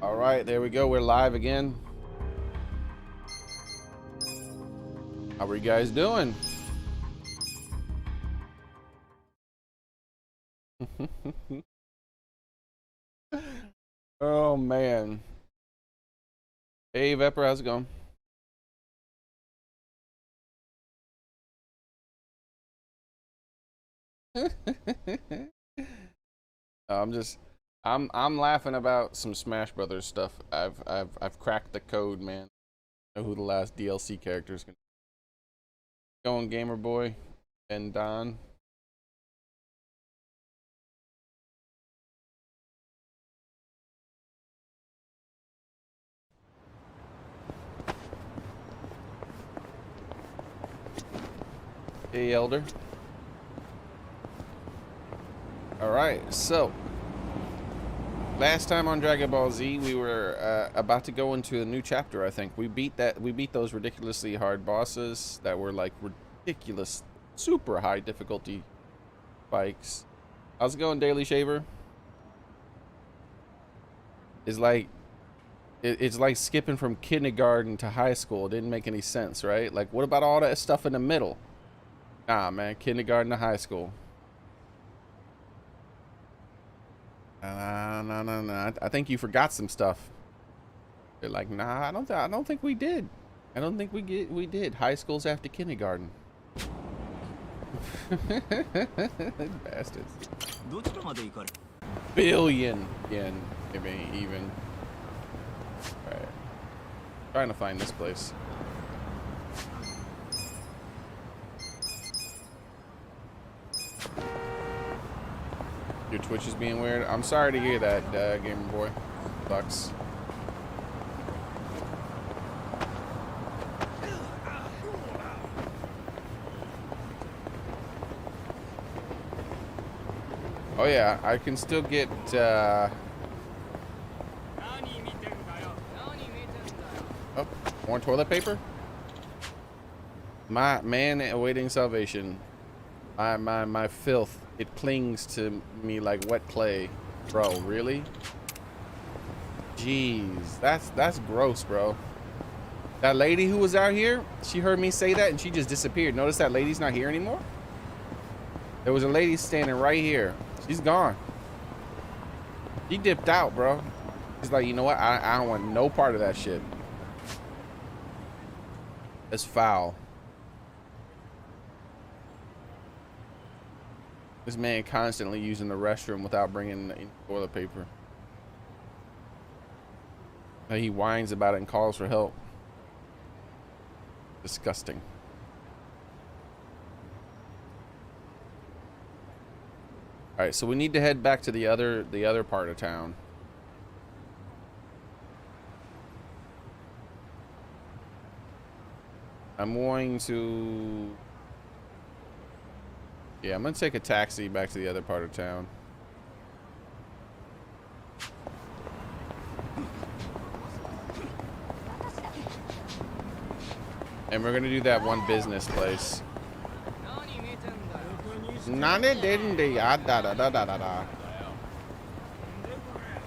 All right, there we go. We're live again. How are you guys doing? Oh man. Hey Vepper, how's it going? I'm laughing about some Smash Brothers stuff. I've cracked the code, man. I know who the last DLC characters can going, Gamer Boy and Don. Hey Elder. All right, so last time on Dragon Ball Z, we were about to go into a new chapter. I think we beat those ridiculously hard bosses that were like ridiculous, super high difficulty spikes. How's it going, Daily Shaver? It's like it's like skipping from kindergarten to high school. It didn't make any sense, right? Like, what about all that stuff in the middle? Nah, man, kindergarten to high school. No. I think you forgot some stuff. They're like, nah, I don't think we did. I don't think we did. High school's after kindergarten. Bastards. Billion yen, maybe even. All right. Trying to find this place. Your Twitch is being weird. I'm sorry to hear that, Gamer Boy. Sucks. Oh yeah, I can still get. Oh, more toilet paper. My man awaiting salvation. My filth. It clings to me like wet clay. Bro, really? Jeez, that's gross, bro. That lady who was out here, she heard me say that and she just disappeared. Notice that lady's not here anymore? There was a lady standing right here. She's gone. She dipped out, bro. She's like, you know what? I don't want no part of that shit. It's foul. This man constantly using the restroom without bringing any toilet paper. He whines about it and calls for help. Disgusting. All right, so we need to head back to the other part of town. I'm going to. Yeah, I'm gonna take a taxi back to the other part of town. And we're gonna do that one business place. Nane didn't they? Da da da da da da.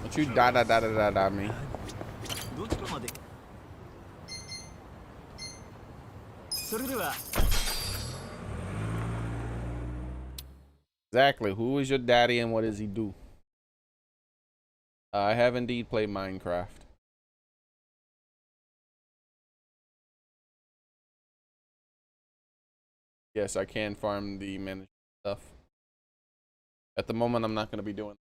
Don't you da da da da da da me? Exactly. Who is your daddy and what does he do? I have indeed played Minecraft. Yes, I can farm the managed stuff. At the moment, I'm not going to be doing.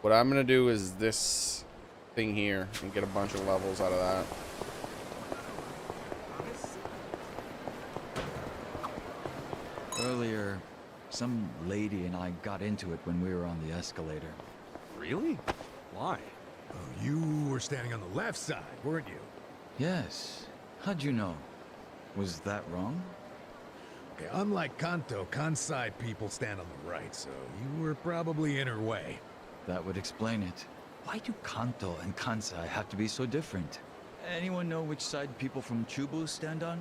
What I'm going to do is this thing here and get a bunch of levels out of that. Earlier, some lady and I got into it when we were on the escalator. Really? Why? Oh, you were standing on the left side, weren't you? Yes. How'd you know? Was that wrong? Okay, unlike Kanto, Kansai people stand on the right, so you were probably in her way. That would explain it. Why do Kanto and Kansai have to be so different? Anyone know which side people from Chubu stand on?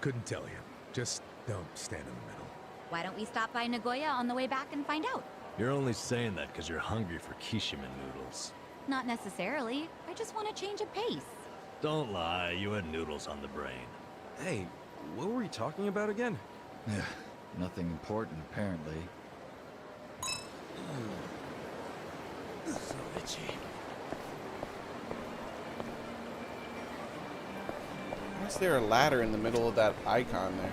Couldn't tell you. Just don't stand in the middle. Why don't we stop by Nagoya on the way back and find out? You're only saying that because you're hungry for kishimen noodles. Not necessarily. I just want a change of pace. Don't lie, you had noodles on the brain. Hey, what were we talking about again? Nothing important, apparently. So itchy. Why is there a ladder in the middle of that icon there?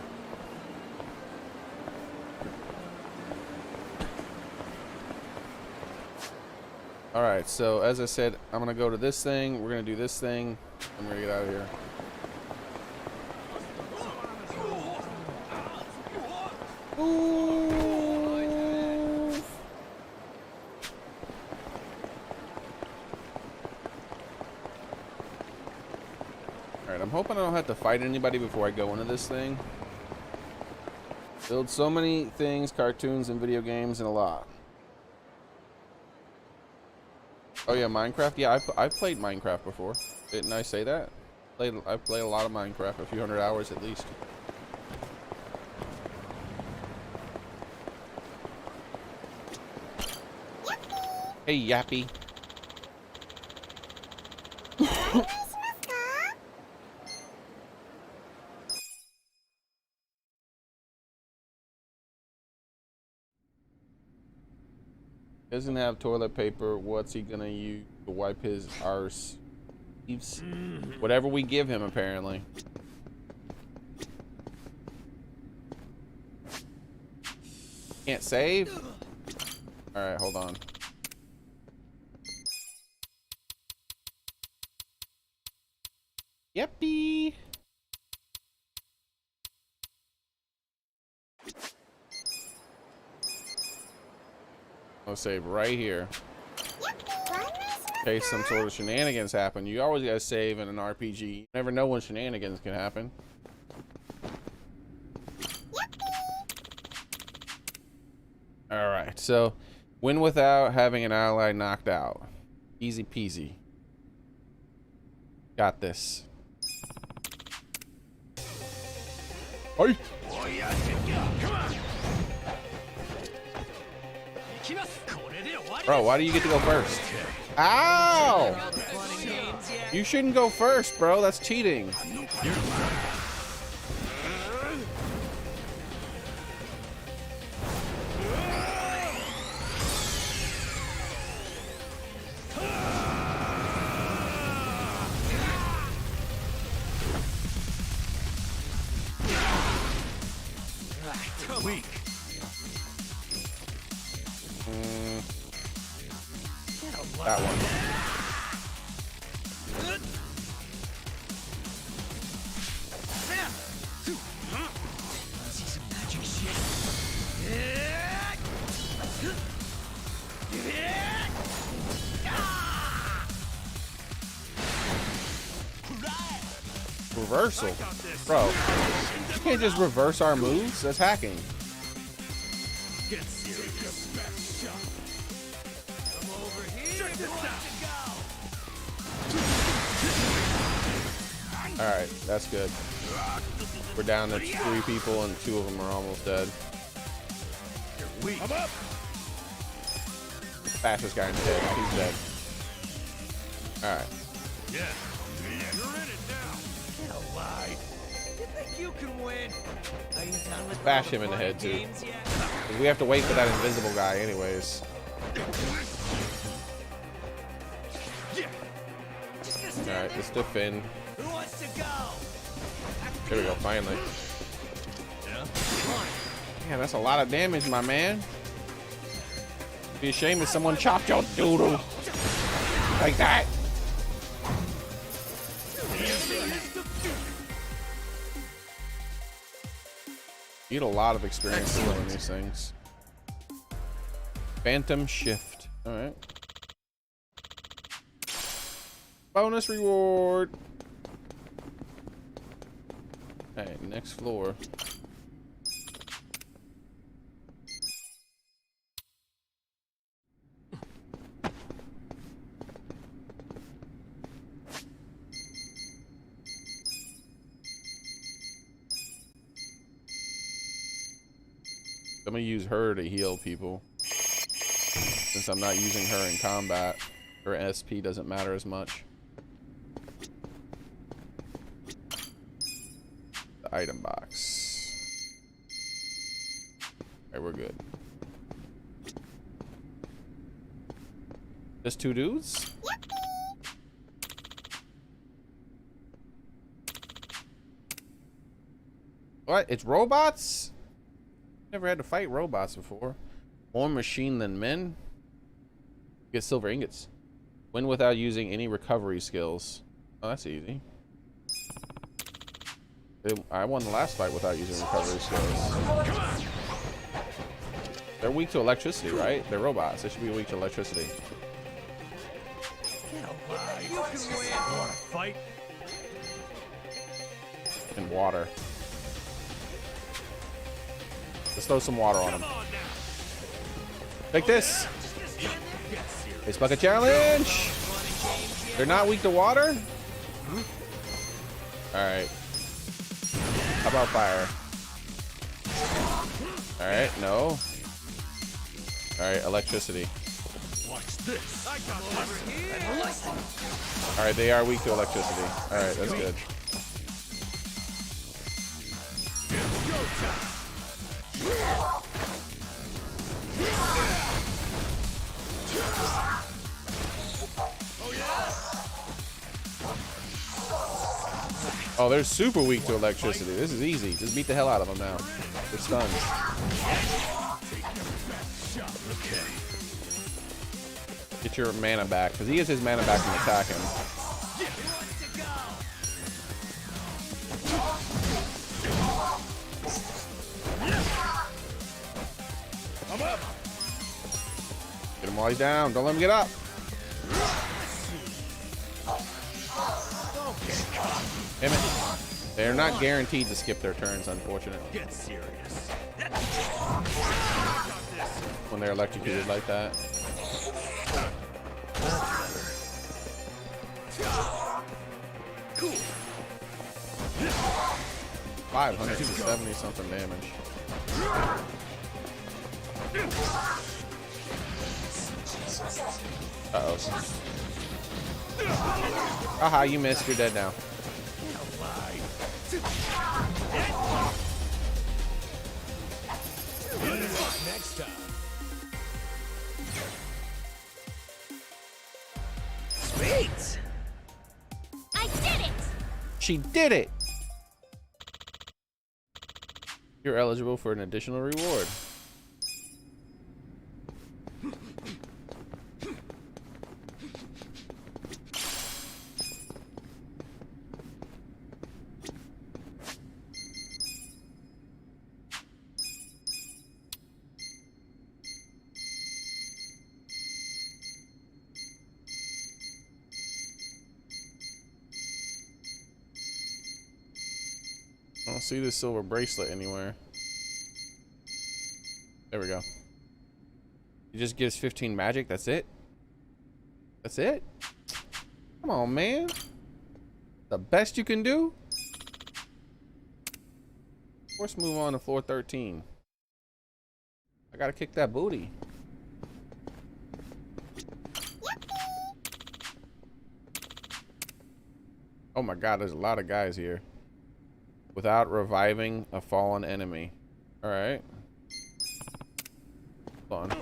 Alright, so as I said, I'm gonna go to this thing, we're gonna do this thing, and we're gonna get out of here. Ooh. Alright, I'm hoping I don't have to fight anybody before I go into this thing. Build so many things, cartoons and video games, and a lot. Oh yeah, Minecraft. Yeah, I played Minecraft before. Didn't I say that? I played a lot of Minecraft, a few hundred hours at least. Hey, Yappy. Doesn't have toilet paper. What's he gonna use to wipe his arse? Whatever we give him, apparently. Can't save? Alright, hold on. Yippee! I'll save right here. In case some sort of shenanigans happen. You always gotta save in an RPG. You never know when shenanigans can happen. Alright, so win without having an ally knocked out. Easy peasy. Got this. Oi! Bro, why do you get to go first? Ow! You shouldn't go first, bro. That's cheating. Weak. That one. Reversal? Bro, you can't just reverse our moves. That's hacking. Get serious. Come over here. Check this out. Alright, that's good. We're down to 3 people and 2 of them are almost dead. You're weak. I'm up. Fastest guy in the head. He's dead. Alright. Yeah. You're in it now. Don't lie. You think you can win? Are you done with Bash him in the head, too. We have to wait for that invisible guy anyways. Alright, let's defend. Who wants to go? There we go, finally. Yeah. Man, that's a lot of damage, my man. Be ashamed if someone chopped your doodle. Like that. You need a lot of experience doing these things. Phantom Shift. Alright. Bonus reward. Alright, next floor. I'm gonna use her to heal people. Since I'm not using her in combat, her SP doesn't matter as much. The item box. Alright, we're good. Just 2 dudes? What? It's robots? Never had to fight robots before. More machine than men? Get silver ingots. Win without using any recovery skills. Oh, that's easy. I won the last fight without using recovery skills. They're weak to electricity, right? They're robots. They should be weak to electricity. You can win. Want to fight? And water. Let's throw some water on them. Come on now. Take this. Face bucket challenge. They're not weak to water? Alright. How about fire? Alright, no. Alright, electricity. Watch this. I got this. Alright, they are weak to electricity. Alright, that's good. Oh, they're super weak to electricity. This is easy. Just beat the hell out of them now. They're stunned. Get your mana back, because he gets his mana back from attacking. Get him while he's down. Don't let him get up. Damn it. They're not guaranteed to skip their turns, unfortunately. Get serious. When they're electrocuted like that. 570 something damage. Uh-oh. Aha, you missed. You're dead now. Next time. Sweet. I did it! She did it! You're eligible for an additional reward. I don't see this silver bracelet anywhere. There we go. It just gives 15 magic. That's it? That's it? Come on, man. The best you can do? Let's move on to floor 13. I gotta kick that booty. Oh my god, there's a lot of guys here. Without reviving a fallen enemy. Alright. Hold on.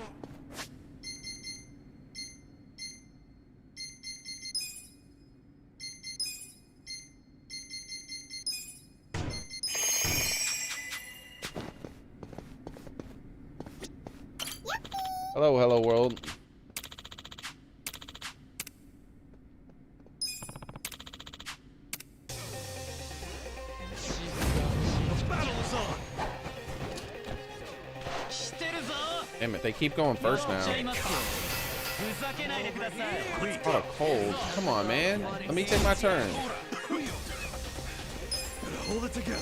Hello, hello world. Damn it, they keep going first now. What a cold. Come on, man. Let me take my turn. Hold it together.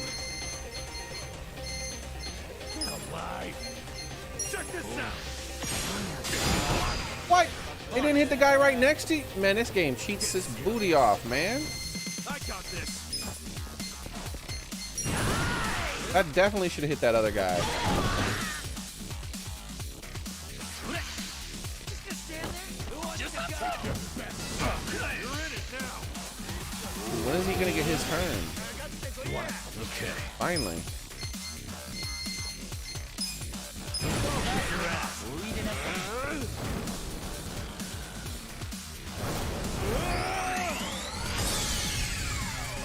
Get alive. Check this out. What? It didn't hit the guy right next to you? Man, this game cheats this booty off, man. I got this. That definitely should have hit that other guy. When is he gonna get his turn? Okay. Finally.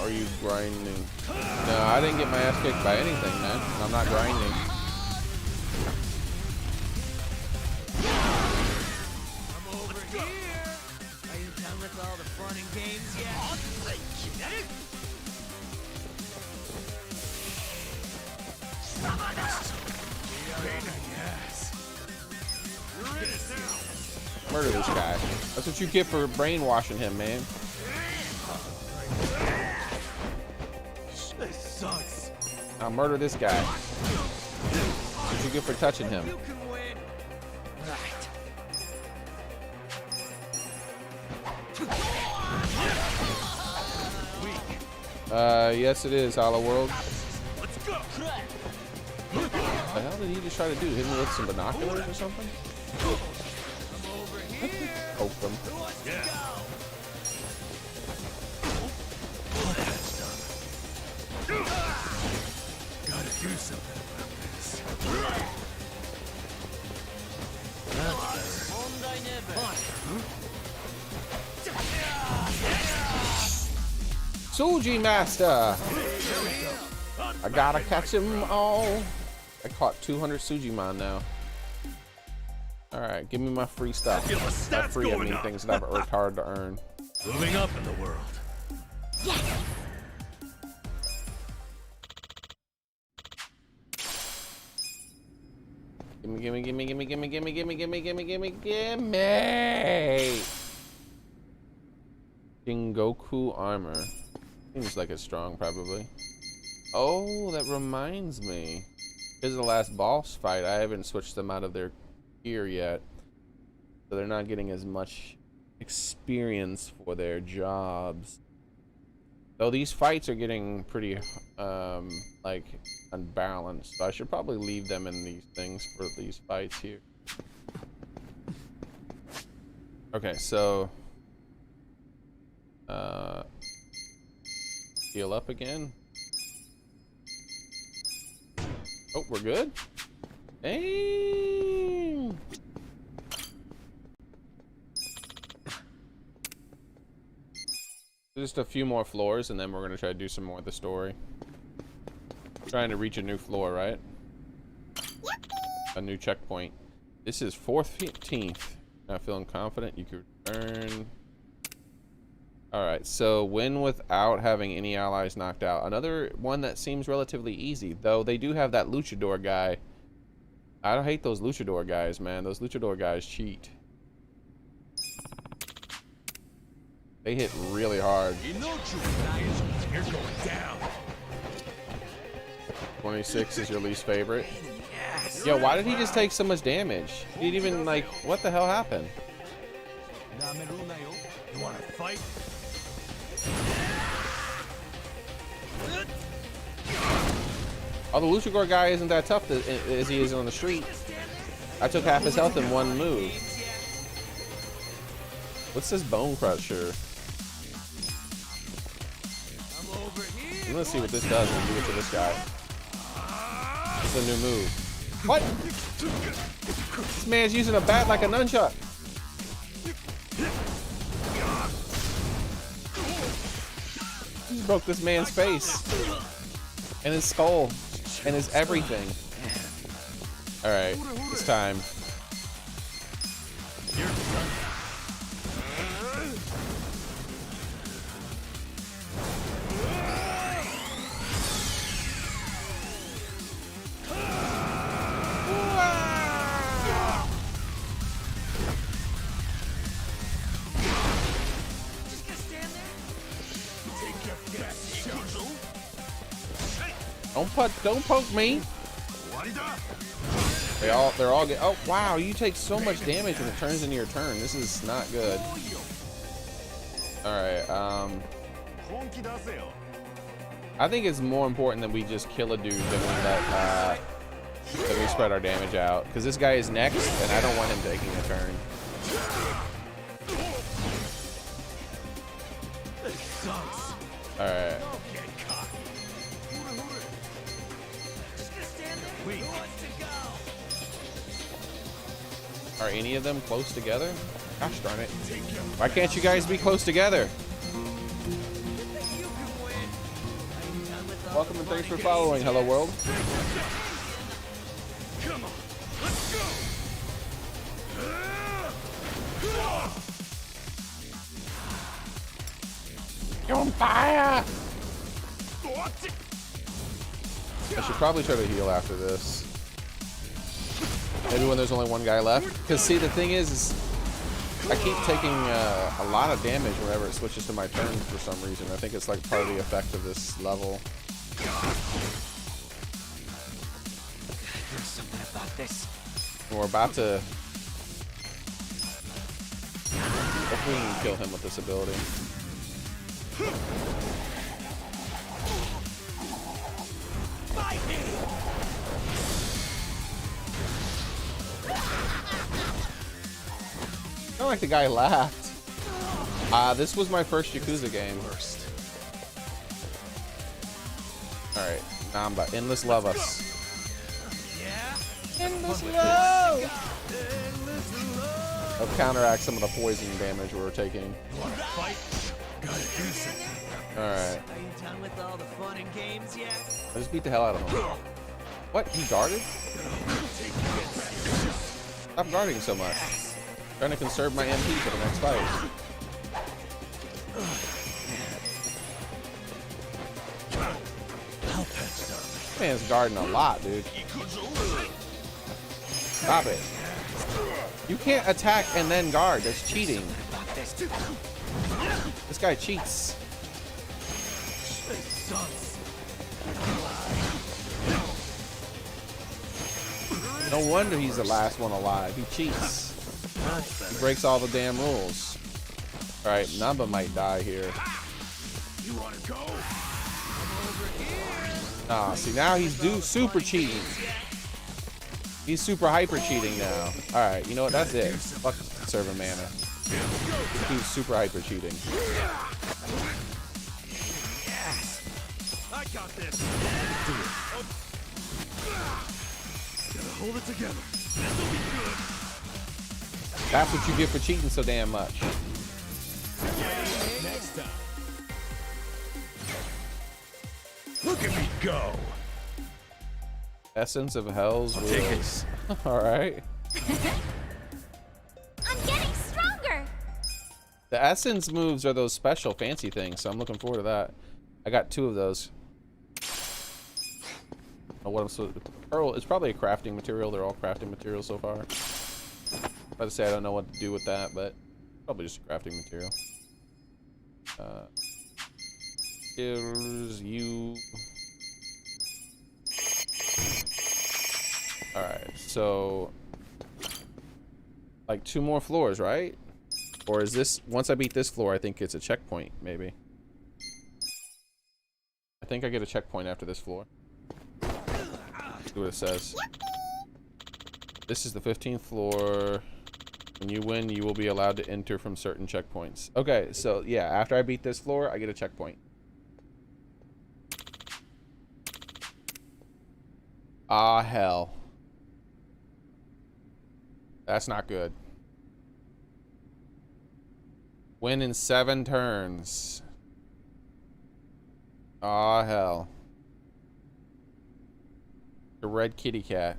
Are you grinding? No, I didn't get my ass kicked by anything, man. I'm not grinding. I'm over here. Are you done with all the fun and games yet? You're in it now. Murder this guy. That's what you get for brainwashing him, man. This sucks. Now murder this guy. That's what you get for touching him. You can win. Right. Yes it is, Hollow World. Let's go. What the hell did he just try to do? Hit me with some binoculars or something? I'm over here. Poke them. Who wants to go? Gotta do something about this. Suji Master! I gotta catch them all. I caught 200 Sujimon now. Alright, give me my free stuff. feel the By stats free, I going mean up. things that I've worked hard to earn. Moving up in the world. Gimme, gimme, gimme, gimme, gimme, gimme, gimme, gimme, gimme, gimme, gimme! Jingoku armor. Seems like it's strong, probably. Oh, that reminds me. Here's the last boss fight. I haven't switched them out of their gear yet. So they're not getting as much experience for their jobs. Though these fights are getting pretty, like, unbalanced. So I should probably leave them in these things for these fights here. Okay, so... heal up again. Oh, we're good? Dang! Just a few more floors, and then we're gonna try to do some more of the story. Trying to reach a new floor, right? A new checkpoint. This is 14th. Not feeling confident. You could earn. Alright, so win without having any allies knocked out. Another one that seems relatively easy, though they do have that luchador guy. I don't hate those luchador guys, man. Those luchador guys cheat. They hit really hard. You're going down. 26 is your least favorite. Yo, why did he just take so much damage? He didn't even, like, what the hell happened? You want to fight? Oh, the luchador guy isn't that tough as he is on the street. I took half his health in one move. What's this bone crusher? I'm over here. I'm gonna see what this does when we do it to this guy. It's a new move. What? This man's using a bat like a nunchuck. He broke this man's face. And his skull. And his everything. Alright, it's time. Don't poke me. They're all get. Oh wow, you take so much damage when it turns into your turn. This is not good. All right. I think it's more important that we just kill a dude than we let that we spread our damage out. Because this guy is next, and I don't want him taking a turn. All right. Don't get cocky. Just gonna stand there? Who wants to go? Are any of them close together? Gosh darn it. Why can't you guys be close together? Welcome and thanks for following. Hello world. Come on, let's go. You're on fire! I should probably try to heal after this. Maybe when there's only one guy left. Because see, the thing is I keep taking a lot of damage whenever it switches to my turn for some reason. I think it's like part of the effect of this level. There's something about this. We're about to... Hopefully we can kill him with this ability. Kind of like the guy laughed. This was my first Yakuza game. Alright, Namba, endless love us. Endless love! I'll counteract some of the poison damage we were taking. Alright. Are you done with all the fun and games yet? I just beat the hell out of him. What? He guarded? Stop guarding so much. Trying to conserve my MP for the next fight. Man's guarding a lot, dude. Stop it. You can't attack and then guard. That's cheating. This guy cheats. No wonder he's the last one alive. He cheats. He breaks all the damn rules. Alright, Namba might die here. You wanna go? Ah, see, now he's super cheating. He's super hyper cheating now. Alright, you know what? That's it. Fuck conserving mana. He's super hyper cheating. I got this. Gotta hold it together. This'll be good. That's what you get for cheating so damn much. Next time. Look at me go. Essence of Hell's Wheels. Alright. I'm getting stronger. The Essence moves are those special fancy things, so I'm looking forward to that. I got 2 of those. Oh, what I'm supposed to... Pearl, it's probably a crafting material. They're all crafting materials so far. About to say I don't know what to do with that, but probably just a crafting material. Here's you. Alright, so like 2 more floors, right? Or is this, once I beat this floor, I think it's a checkpoint, maybe. I think I get a checkpoint after this floor. See what it says. This is the 15th floor. When you win, you will be allowed to enter from certain checkpoints. Okay, so yeah, after I beat this floor, I get a checkpoint. Ah, hell. That's not good. Win in 7 turns. Ah, hell. The red kitty cat.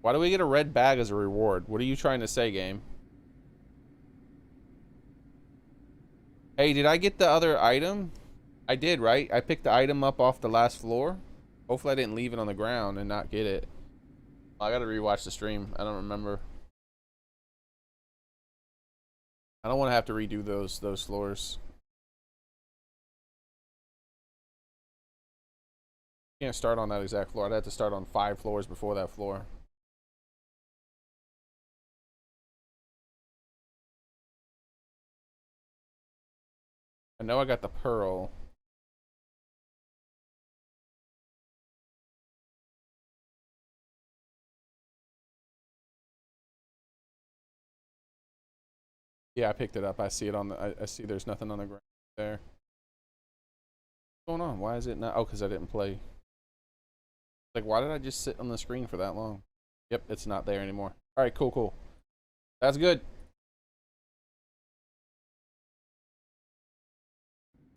Why do we get a red bag as a reward? What are you trying to say, game? Hey, did I get the other item? I did, right? I picked the item up off the last floor. Hopefully I didn't leave it on the ground and not get it. I gotta rewatch the stream. I don't remember. I don't want to have to redo those floors. Can't start on that exact floor. I'd have to start on 5 floors before that floor. I know I got the pearl. Yeah, I picked it up. I see it on the. I see there's nothing on the ground. There. What's going on? Why is it not? Oh, because I didn't play. Like, why did I just sit on the screen for that long? Yep, it's not there anymore. All right, cool, cool. That's good.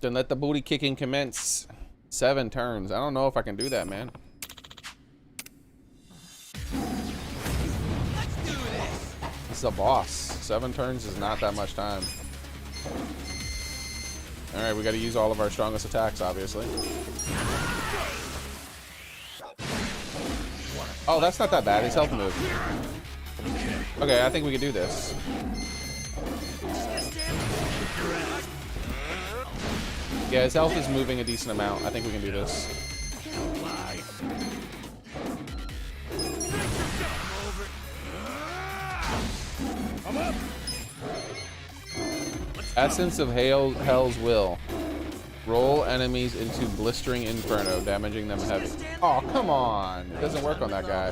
Then let the booty kicking commence. 7 turns. I don't know if I can do that, man. Let's do this. This is a boss. 7 turns is not that much time. All right, we got to use all of our strongest attacks, obviously. Oh, that's not that bad. His health moved. Okay, I think we can do this. Yeah, his health is moving a decent amount. I think we can do this. Essence of Hell's Will. Roll enemies into blistering inferno, damaging them heavy. Oh, come on. It doesn't work on that guy.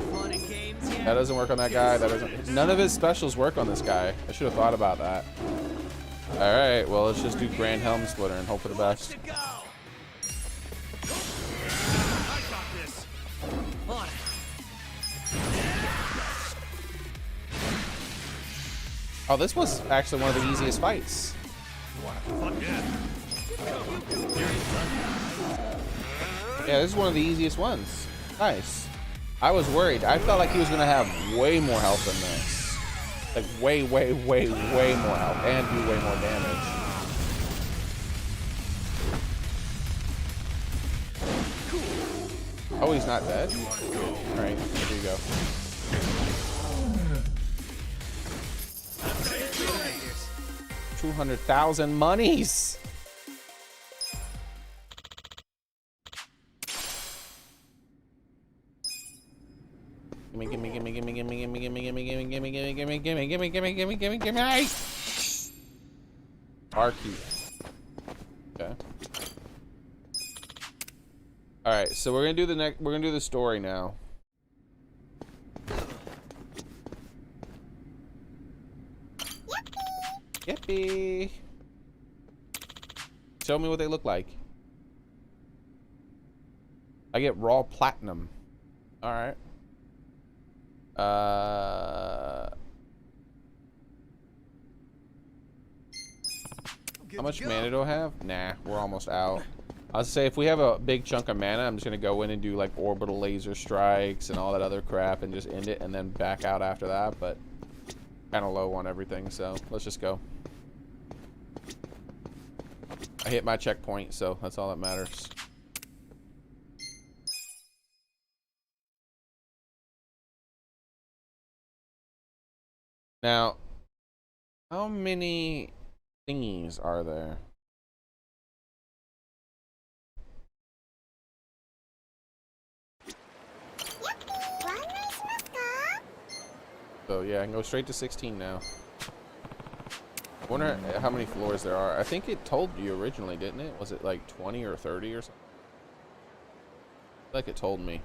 That doesn't work on that guy. That doesn't. None of his specials work on this guy. I should have thought about that. All right, well, let's just do Grand Helm Splitter and hope for the best. Oh, this was actually one of the easiest fights. Yeah, this is one of the easiest ones. Nice. I was worried. I felt like he was going to have way more health than this. Like way, way, way, way more health and do way more damage. Oh, he's not dead? Alright, here you go. $200,000 monies! Gimme, gimme, gimme, gimme, gimme, gimme, gimme, gimme, gimme, gimme, gimme, gimme, gimme, gimme, gimme, gimme, gimme, gimme. R-key. Okay. All right, so we're gonna do the next. We're gonna do the story now. Yippee! Show me what they look like. I get raw platinum. All right. How much mana do I have? Nah, we're almost out. I'll say if we have a big chunk of mana, I'm just gonna go in and do like orbital laser strikes and all that other crap and just end it and then back out after that, but kind of low on everything, so let's just go. I hit my checkpoint, so that's all that matters. Now, how many thingies are there? So yeah, I can go straight to 16 now. I wonder how many floors there are. I think it told you originally, didn't it? Was it like 20 or 30 or something? I feel like it told me.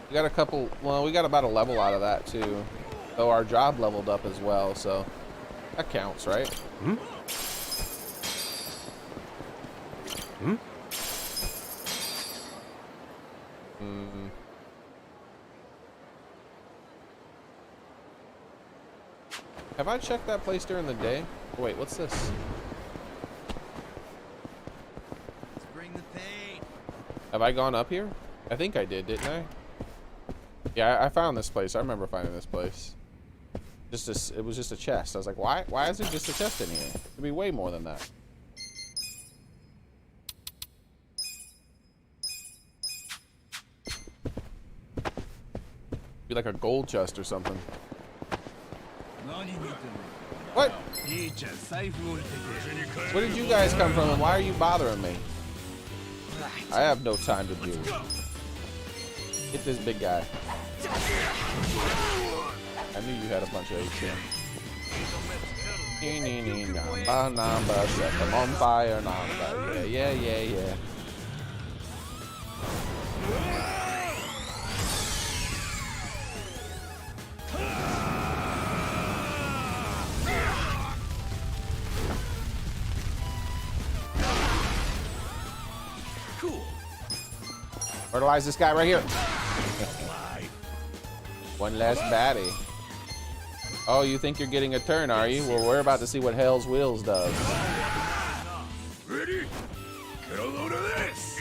We got a couple, well, we got about a level out of that too. Though our job leveled up as well, so that counts, right? Hmm? Hmm? Have I checked that place during the day? Oh, wait, what's this? Let's bring the pain. Have I gone up here? I think I did, didn't I? Yeah, I found this place. I remember finding this place. It was just a chest. I was like, why is it just a chest in here? It'd be way more than that. Be like a gold chest or something. What? Where did you guys come from and why are you bothering me? I have no time to deal. Get this big guy. I knew you had a bunch of HP. Number, set them on fire, number. Yeah, yeah, yeah, yeah. Cool. Fertilize this guy right here. One last baddie. Oh, you think you're getting a turn, are you? Well, we're about to see what Hell's Wheels does. Ready? Get a load of this.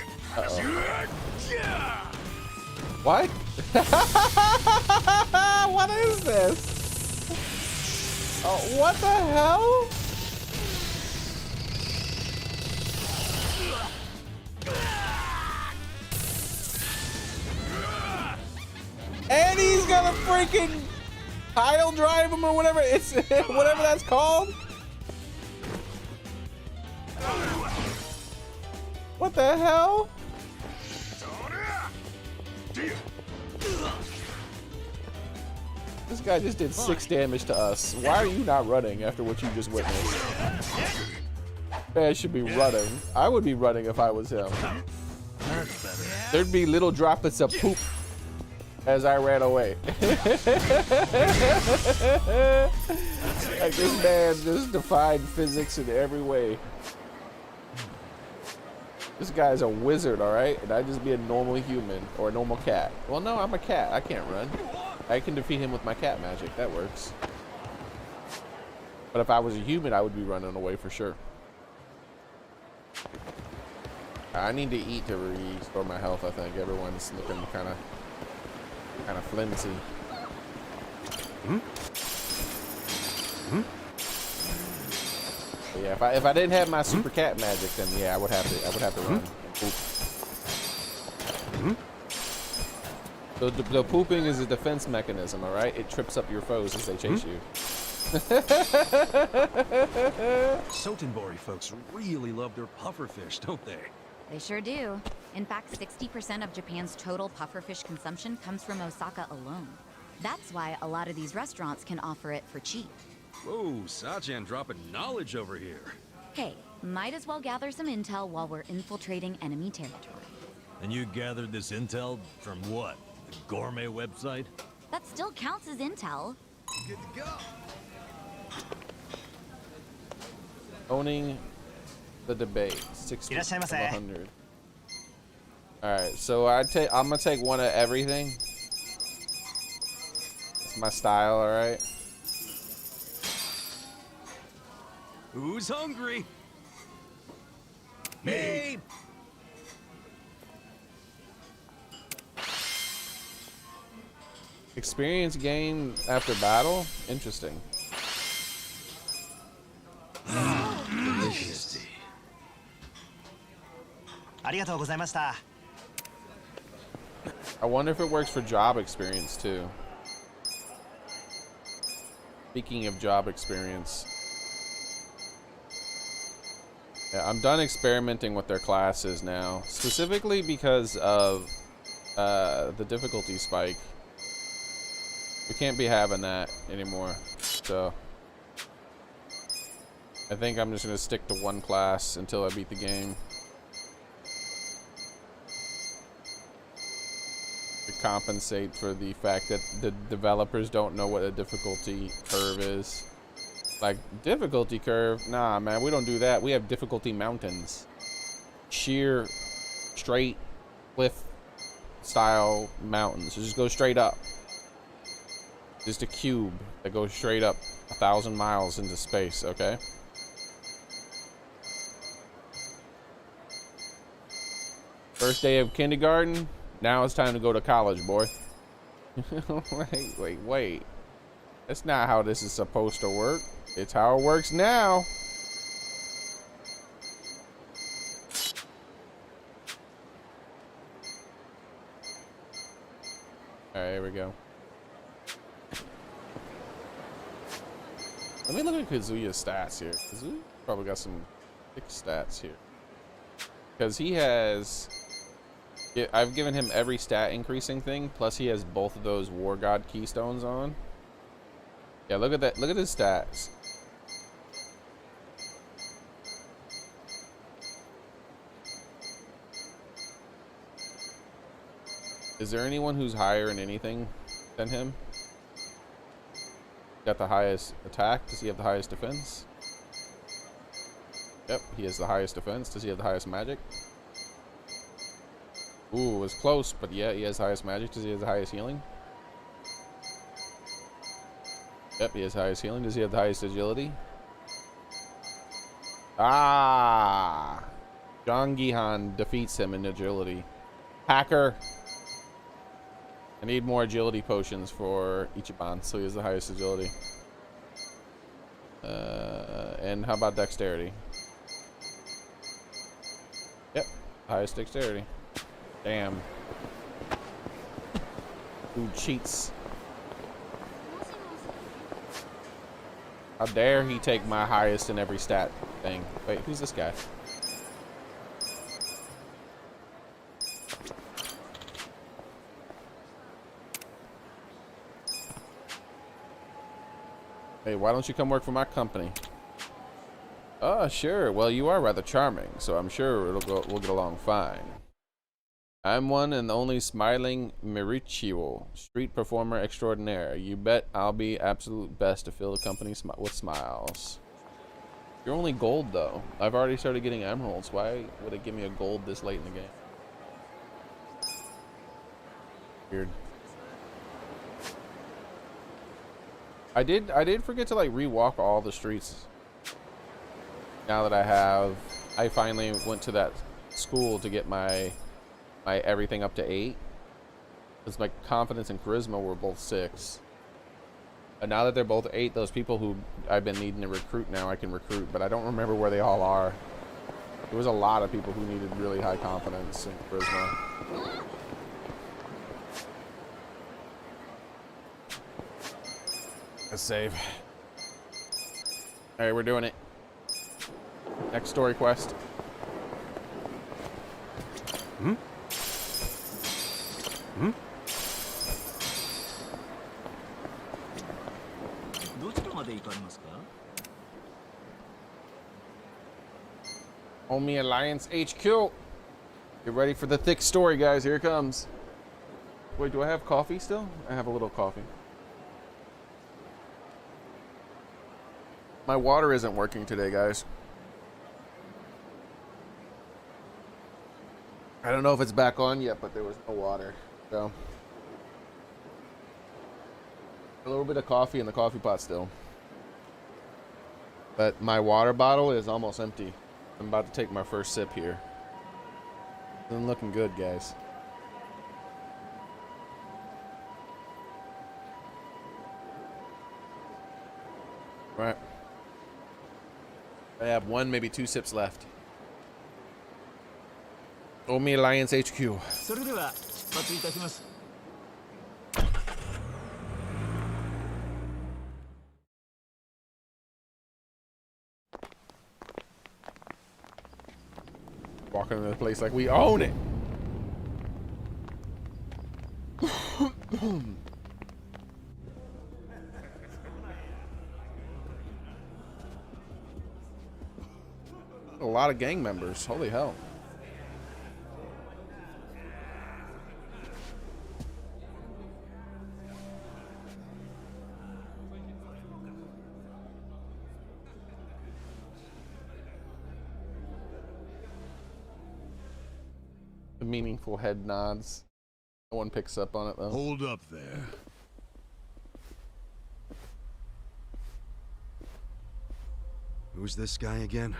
What? What is this? Oh, what the hell? And he's gonna freaking pile drive him or whatever it's whatever that's called. What the hell? This guy just did 6 damage to us. Why are you not running after what you just witnessed? Man should be running. I would be running if I was him. There'd be little droplets of poop as I ran away. Like this man just defied physics in every way. This guy's a wizard, all right? And I just be a normal human or a normal cat. Well, no, I'm a cat. I can't run. I can defeat him with my cat magic. That works. But if I was a human, I would be running away for sure. I need to eat to restore my health, I think. Everyone's looking kind of flimsy. But yeah, if I didn't have my super cat magic, then yeah, I would have to run. So the pooping is a defense mechanism, all right? It trips up your foes as they chase you. Sotenbori folks really love their pufferfish, don't they? They sure do. In fact, 60% of Japan's total pufferfish consumption comes from Osaka alone. That's why a lot of these restaurants can offer it for cheap. Whoa, Sachan dropping knowledge over here. Hey, might as well gather some intel while we're infiltrating enemy territory. And you gathered this intel from what? The gourmet website? That still counts as intel. Good to go. Owning the debate. 60 of 100. Alright, so I'm gonna take one of everything. It's my style, alright? Who's hungry? Me. Experience gained after battle? Interesting. Delicious. I wonder if it works for job experience too. Speaking of job experience. Yeah, I'm done experimenting with their classes now. Specifically because of the difficulty spike. We can't be having that anymore. So I think I'm just gonna stick to one class until I beat the game. To compensate for the fact that the developers don't know what a difficulty curve is. Like, difficulty curve? Nah, man, we don't do that. We have difficulty mountains. Sheer, straight, cliff style mountains. So just go straight up. Just a cube that goes straight up 1,000 miles into space, okay? First day of kindergarten, now it's time to go to college, boy. Wait. That's not how this is supposed to work. It's how it works now. Alright, here we go. Let me look at Kazuya's stats here. Kazuya probably got some thick stats here. Because he has... I've given him every stat increasing thing, plus he has both of those War God Keystones on. Yeah, look at that. Look at his stats. Is there anyone who's higher in anything than him? Got the highest attack. Does he have the highest defense? Yep, he has the highest defense. Does he have the highest magic? Ooh, it's close, but yeah, he has highest magic. Does he have the highest healing? Yep, he has highest healing. Does he have the highest agility? Ah! Gihan defeats him in agility. Hacker! I need more agility potions for Ichiban, so he has the highest agility. And how about dexterity? Yep, highest dexterity. Damn. Who cheats? How dare he take my highest in every stat thing? Wait, who's this guy? Hey, why don't you come work for my company? Oh, sure. Well, you are rather charming, so I'm sure we'll get along fine. I'm one and only smiling Mirichio, street performer extraordinaire. You bet I'll be absolute best to fill the company with smiles. You're only gold, though. I've already started getting emeralds. Why would it give me a gold this late in the game? Weird. I did forget to like rewalk all the streets. Now that I finally went to that school to get my everything up to 8. Because my confidence and charisma were both 6. And now that they're both 8, those people who I've been needing to recruit now I can recruit, but I don't remember where they all are. There was a lot of people who needed really high confidence and charisma. Let's save. Alright, we're doing it. Next story quest. Hmm? Hmm? Omi Alliance HQ. Get ready for the thick story, guys. Here it comes. Wait, do I have coffee still? I have a little coffee. My water isn't working today, guys. I don't know if it's back on yet, but there was no water. So, a little bit of coffee in the coffee pot still. But my water bottle is almost empty. I'm about to take my first sip here. Isn't looking good, guys. All right. I have 1, maybe 2 sips left. Omi Alliance HQ. Walking into the place like we own it. A lot of gang members. Holy hell. The meaningful head nods. No one picks up on it though. Hold up there. Who's this guy again?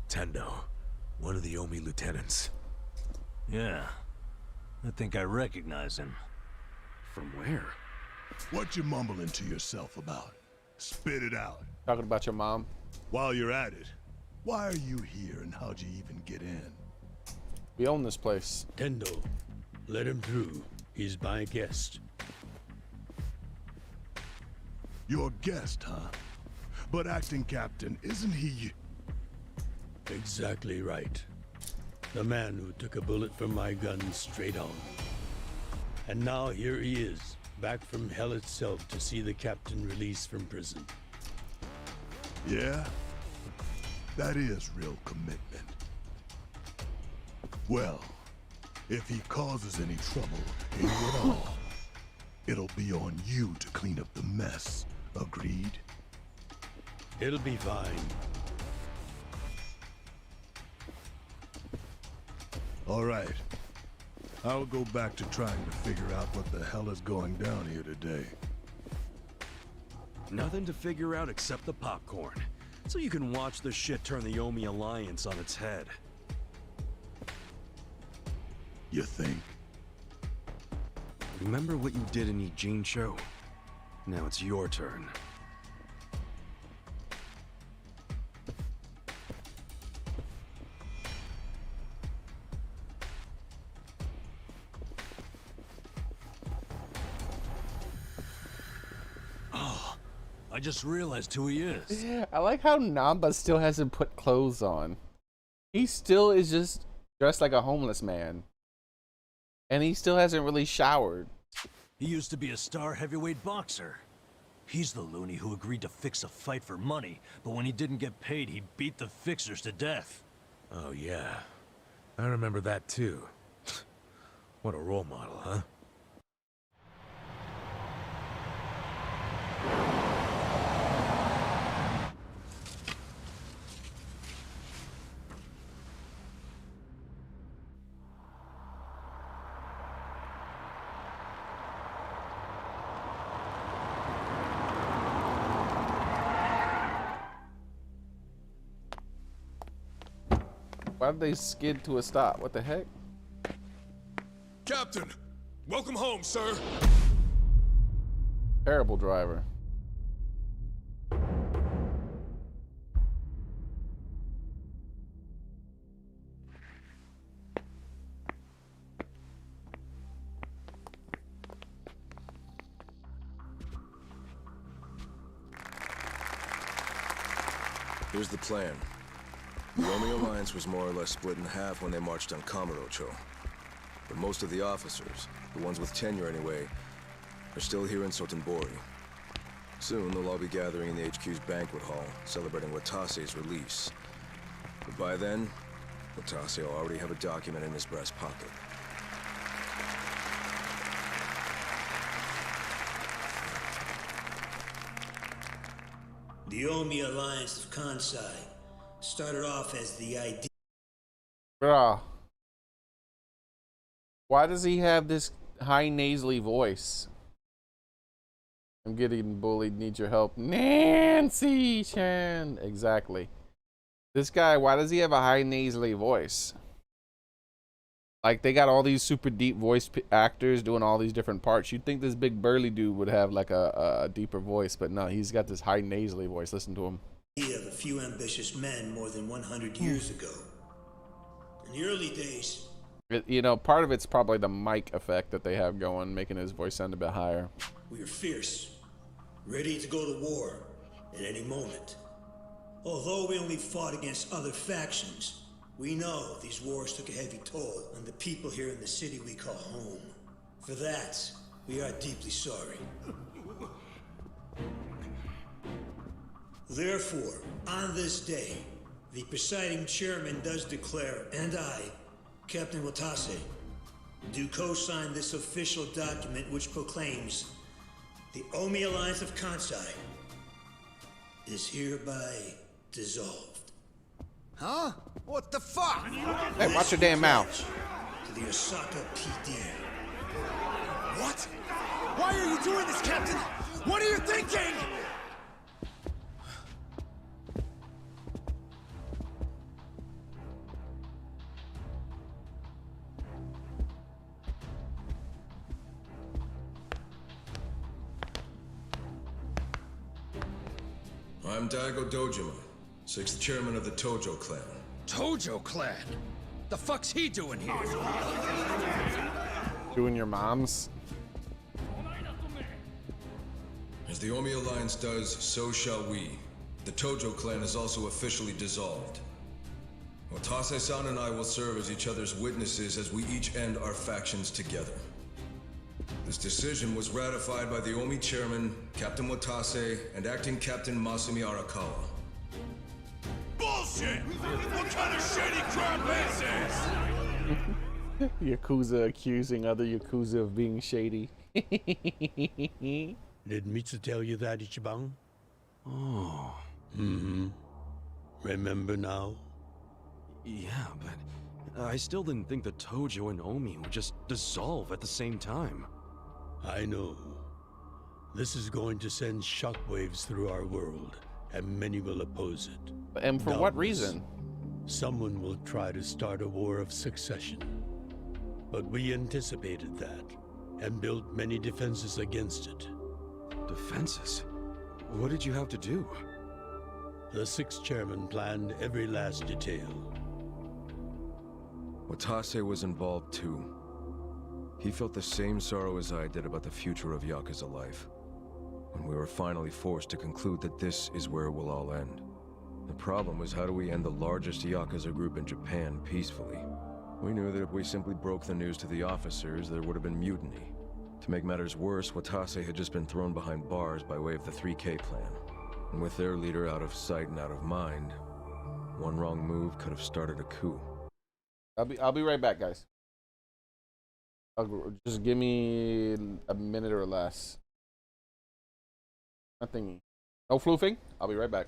Tendo, one of the Omi lieutenants. Yeah. I think I recognize him. From where? What you mumbling to yourself about? Spit it out. Talking about your mom. While you're at it, why are you here and how'd you even get in? We own this place. Tendo, let him through. He's my guest. Your guest, huh? But acting captain, isn't he? Exactly right. The man who took a bullet from my gun straight on. And now here he is, back from hell itself to see the captain released from prison. Yeah? That is real commitment. Well, if he causes any trouble, any at all, it'll be on you to clean up the mess. Agreed? It'll be fine. All right. I'll go back to trying to figure out what the hell is going down here today. Nothing to figure out except the popcorn. So you can watch the shit turn the Omi Alliance on its head. You think? Remember what you did in Ijincho? Now it's your turn. I just realized who he is. I like how Namba still hasn't put clothes on. He still is just dressed like a homeless man. And he still hasn't really showered. He used to be a star heavyweight boxer. He's the loony who agreed to fix a fight for money, but when he didn't get paid, he beat the fixers to death. Oh, yeah. I remember that, too. What a role model, huh? Why did they skid to a stop? What the heck? Captain, welcome home, sir. Terrible driver. Here's the plan. The Omi Alliance was more or less split in half when they marched on Kamurocho. But most of the officers, the ones with tenure anyway, are still here in Sotenbori. Soon they'll all be gathering in the HQ's banquet hall, celebrating Watase's release. But by then, Watase will already have a document in his breast pocket. The Omi Alliance of Kansai started off as the idea. Bruh. Why does he have this high nasally voice? I'm getting bullied, need your help. Nancy Chan. Exactly. This guy, why does he have a high nasally voice? Like, they got all these super deep voice actors doing all these different parts. You'd think this big burly dude would have like a deeper voice, but no, he's got this high nasally voice. Listen to him. Of a few ambitious men more than 100 years ago. In the early days, You know, part of it's probably the mic effect that they have going, making his voice sound a bit higher. we were fierce, ready to go to war at any moment. Although we only fought against other factions, we know these wars took a heavy toll on the people here in the city we call home. For that, we are deeply sorry. Therefore, on this day, the presiding chairman does declare, and I, Captain Watase, do co-sign this official document which proclaims the Omi Alliance of Kansai is hereby dissolved. Huh? What the fuck? Hey, watch your damn mouth. To the Osaka PD. What? Why are you doing this, Captain? What are you thinking? I'm Daigo Dojima, 6th chairman of the Tojo clan. Tojo clan? The fuck's he doing here? Doing your mom's. As the Omi Alliance does, so shall we. The Tojo clan is also officially dissolved. Watase-san and I will serve as each other's witnesses as we each end our factions together. This decision was ratified by the Omi chairman, Captain Watase, and acting Captain Masumi Arakawa. Bullshit! What kind of shady crap is this? Yakuza accusing other Yakuza of being shady. Did Mitsu tell you that, Ichiban? Oh. Mm-hmm. Remember now? Yeah, but I still didn't think the Tojo and Omi would just dissolve at the same time. I know. This is going to send shockwaves through our world, and many will oppose it. And for what Doubtless, reason? Someone will try to start a war of succession. But we anticipated that, and built many defenses against it. Defenses? What did you have to do? The sixth chairman planned every last detail. Watase was involved too. He felt the same sorrow as I did about the future of Yakuza life. When we were finally forced to conclude that this is where it will all end. The problem was, how do we end the largest Yakuza group in Japan peacefully? We knew that if we simply broke the news to the officers, there would have been mutiny. To make matters worse, Watase had just been thrown behind bars by way of the 3K plan. And with their leader out of sight and out of mind, one wrong move could have started a coup. I'll be right back, guys. Just give me a minute or less. Nothing. No floofing. I'll be right back.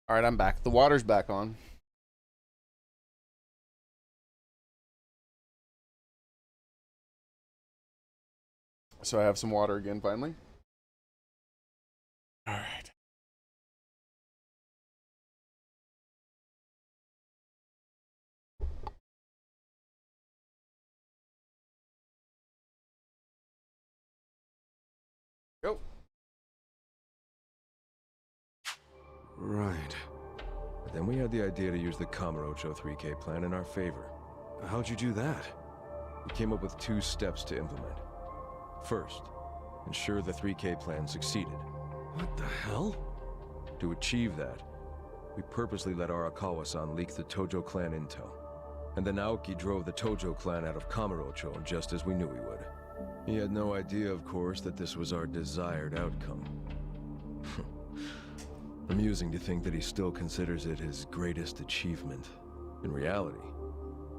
All right, I'm back. The water's back on. So I have some water again, finally. All right. Go. Right. But then we had the idea to use the Kamurocho 3K plan in our favor. How'd you do that? We came up with 2 steps to implement. First, ensure the 3K plan succeeded. What the hell? To achieve that, we purposely let Arakawa-san leak the Tojo clan intel. And then Aoki drove the Tojo clan out of Kamurocho just as we knew he would. He had no idea, of course, that this was our desired outcome. Amusing to think that he still considers it his greatest achievement. In reality,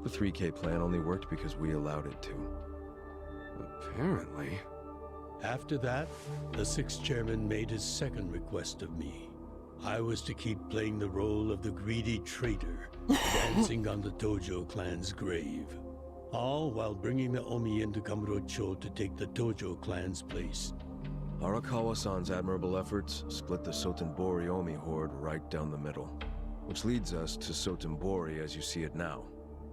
the 3K plan only worked because we allowed it to. Apparently. After that, the sixth chairman made his second request of me. I was to keep playing the role of the greedy traitor, dancing on the Tojo clan's grave. All while bringing the Omi into Kamurocho to take the Tojo clan's place. Arakawa-san's admirable efforts split the Sotenbori Omi horde right down the middle. Which leads us to Sotenbori as you see it now.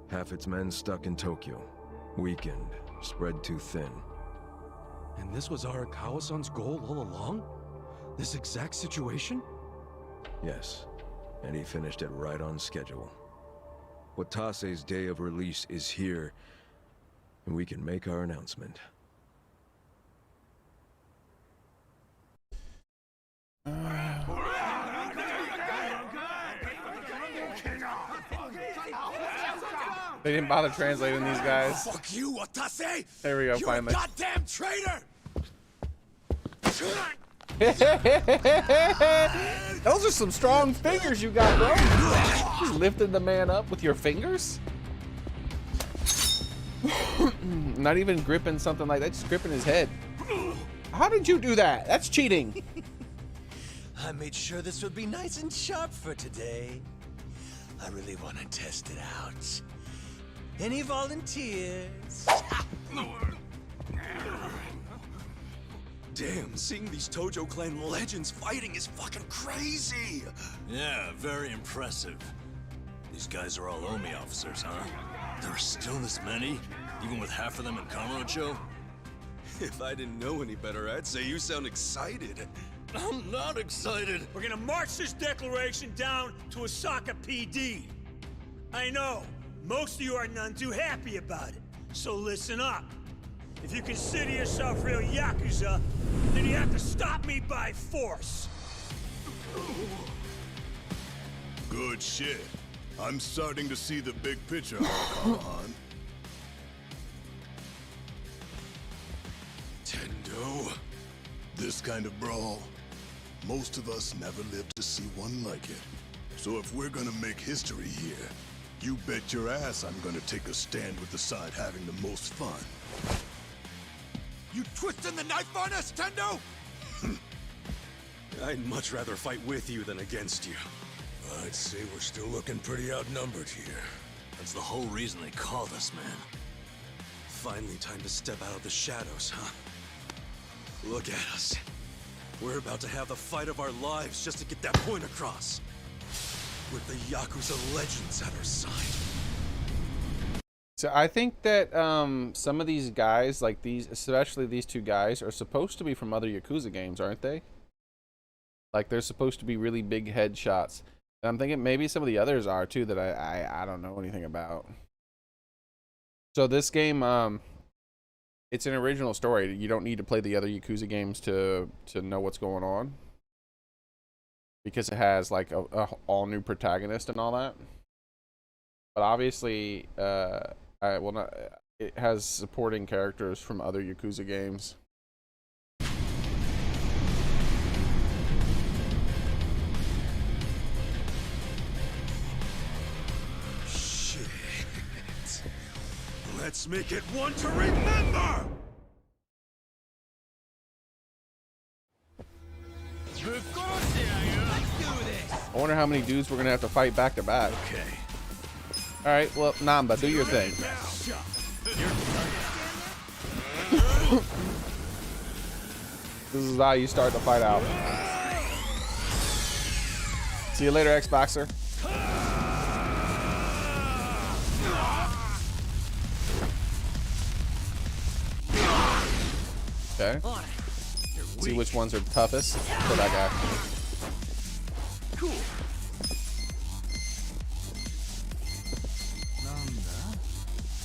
Half its men stuck in Tokyo. Weakened, spread too thin. And this was Arakawa-san's goal all along? This exact situation? Yes, and he finished it right on schedule. Watase's day of release is here, and we can make our announcement. They didn't bother translating these guys. Fuck you, Watase! There we go, You're finally. a goddamn traitor! Those are some strong fingers you got, bro. Just lifted the man up with your fingers? Not even gripping something like that, just gripping his head. How did you do that? That's cheating. I made sure this would be nice and sharp for today. I really want to test it out. Any volunteers? Damn, seeing these Tojo clan legends fighting is fucking crazy! Yeah, very impressive. These guys are all Omi officers, huh? There are still this many? Even with half of them in Kamurocho? If I didn't know any better, I'd say you sound excited. I'm not excited! We're gonna march this declaration down to Osaka PD. I know, most of you are none too happy about it, so listen up. If you consider yourself real Yakuza, then you have to stop me by force. Good shit. I'm starting to see the big picture, Arakawa-han. Tendo? This kind of brawl, most of us never lived to see one like it. So if we're gonna make history here, you bet your ass I'm gonna take a stand with the side having the most fun. You twisting the knife on us, Tendo? I'd much rather fight with you than against you. I'd say we're still looking pretty outnumbered here. That's the whole reason they called us, man. Finally time to step out of the shadows, huh? Look at us. We're about to have the fight of our lives just to get that point across. With the Yakuza legends at our side. So I think that some of these guys, like these, especially these two guys, are supposed to be from other Yakuza games, aren't they? Like they're supposed to be really big headshots. And I'm thinking maybe some of the others are too that I don't know anything about. So this game, it's an original story. You don't need to play the other Yakuza games to know what's going on, because it has like a all new protagonist and all that. But obviously, it has supporting characters from other Yakuza games. Shit. Let's make it one to remember! I wonder how many dudes we're gonna have to fight back to back. Okay. All right, well, Namba, do your thing. This is how you start the fight out. See you later, Xboxer. Okay. See which ones are toughest for that guy. Cool.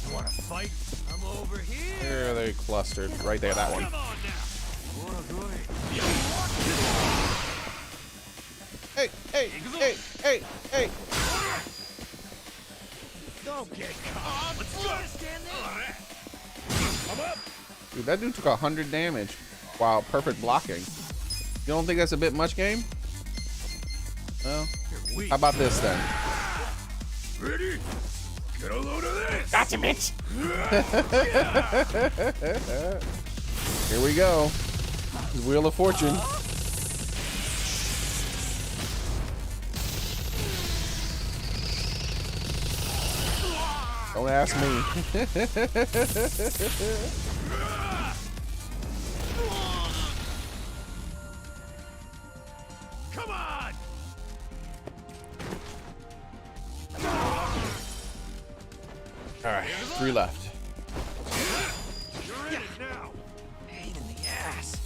You wanna fight? I'm over here. There they clustered. Right there, that one. Come on now. Hey, hey, hey, hey, hey. Don't get caught. Let's go. Stand there. Come up. Dude, that dude took 100 damage. Wow, perfect blocking. You don't think that's a bit much, game? Well, how about this then? Ready? Get a load of this! Gotcha, bitch! Here we go. Wheel of Fortune. Don't ask me. Come on! All right, 3 left. You're in it now. Pain in the ass.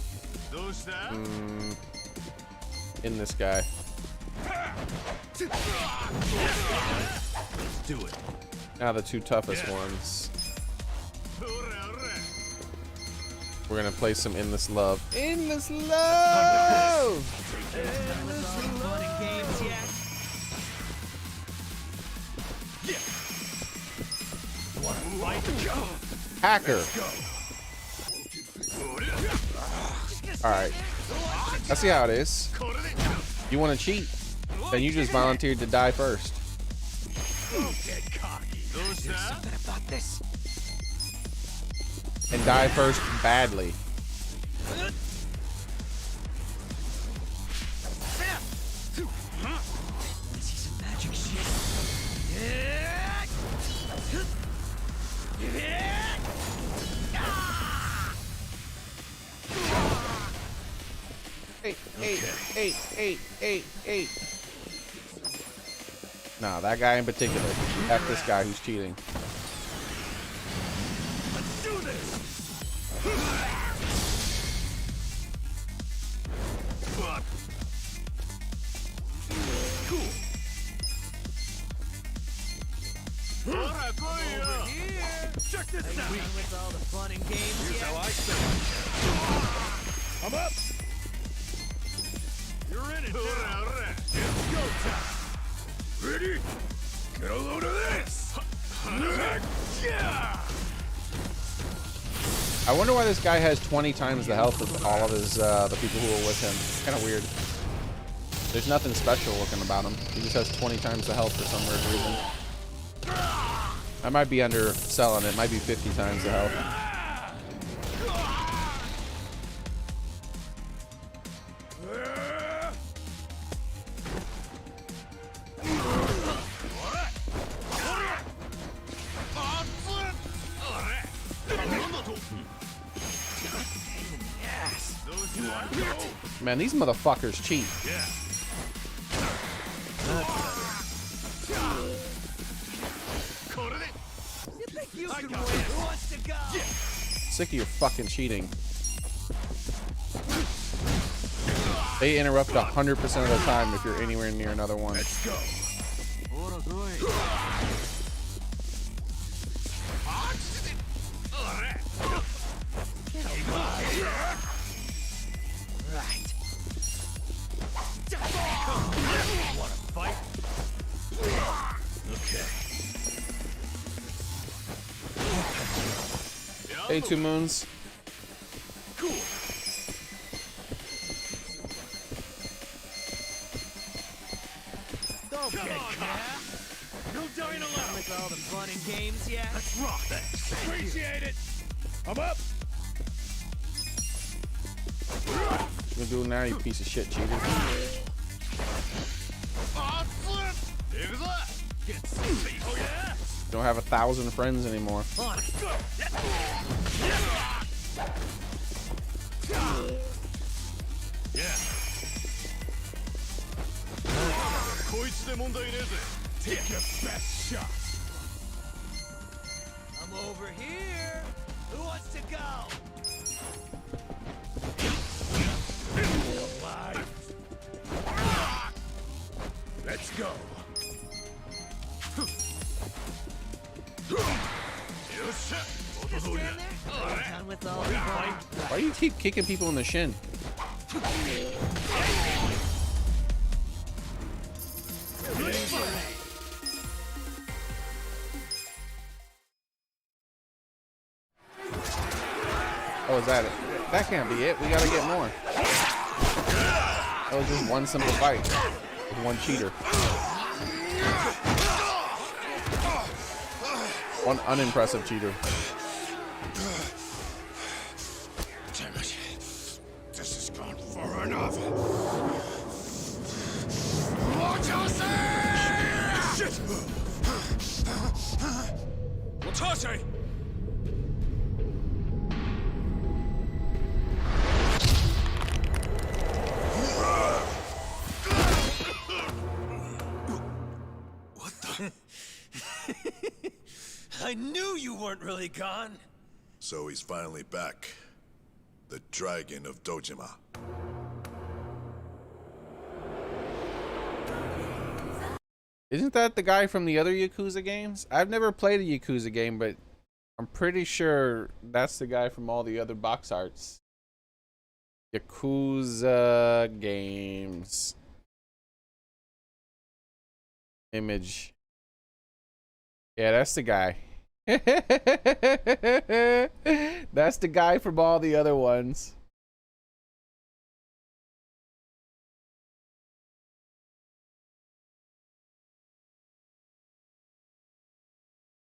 Those that? In this guy. Let's do it. Now the 2 toughest ones. We're gonna play some Endless Love. Endless Love! Hacker. Alright. I see how it is. You want to cheat? Then you just volunteered to die first. There's something about this. And die first badly. See some magic shit. Eight. Nah, that guy in particular. F this guy who's cheating. Let's do this. Cool. Over here. Check this out. With all the fun and games. Here's how I spend. I'm up. You're in it now. It's go time. Ready? Get a load of this. Yeah. I wonder why this guy has 20 times the health of all of his the people who are with him. Kind of weird. There's nothing special looking about him. He just has 20 times the health for some weird reason. I might be underselling it. Might be 50 times the health. Man, these motherfuckers cheat. Yeah. Sick of your fucking cheating. They interrupt 100% of the time if you're anywhere near another one. Let's go. Right. Wanna fight? Okay. Hey, 2 moons. Cool. Okay, Come on, yeah. No dying allowed. With all the fun and games, yeah. Let's rock that. Appreciate it. I'm up. What you gonna do now, you piece of shit cheater? Flip. Here's that. Get sleepy. Oh yeah. Don't have 1,000 friends anymore. On it. Go. Yeah. Take your best shot. I'm over here. Who wants to go? Let's go. Just stand there. Done with all the fun. Why do you keep kicking people in the shin? Oh, is that it? That can't be it. We gotta get more. That was just one simple fight with one cheater. One unimpressive cheater. Damn it. This is enough. Watase! Shit! Watase! What the? I knew you weren't really gone. So he's finally back. The Dragon of Dojima. Isn't that the guy from the other Yakuza games? I've never played a Yakuza game, but I'm pretty sure that's the guy from all the other box arts. Yakuza games. Image. Yeah, that's the guy. That's the guy from all the other ones.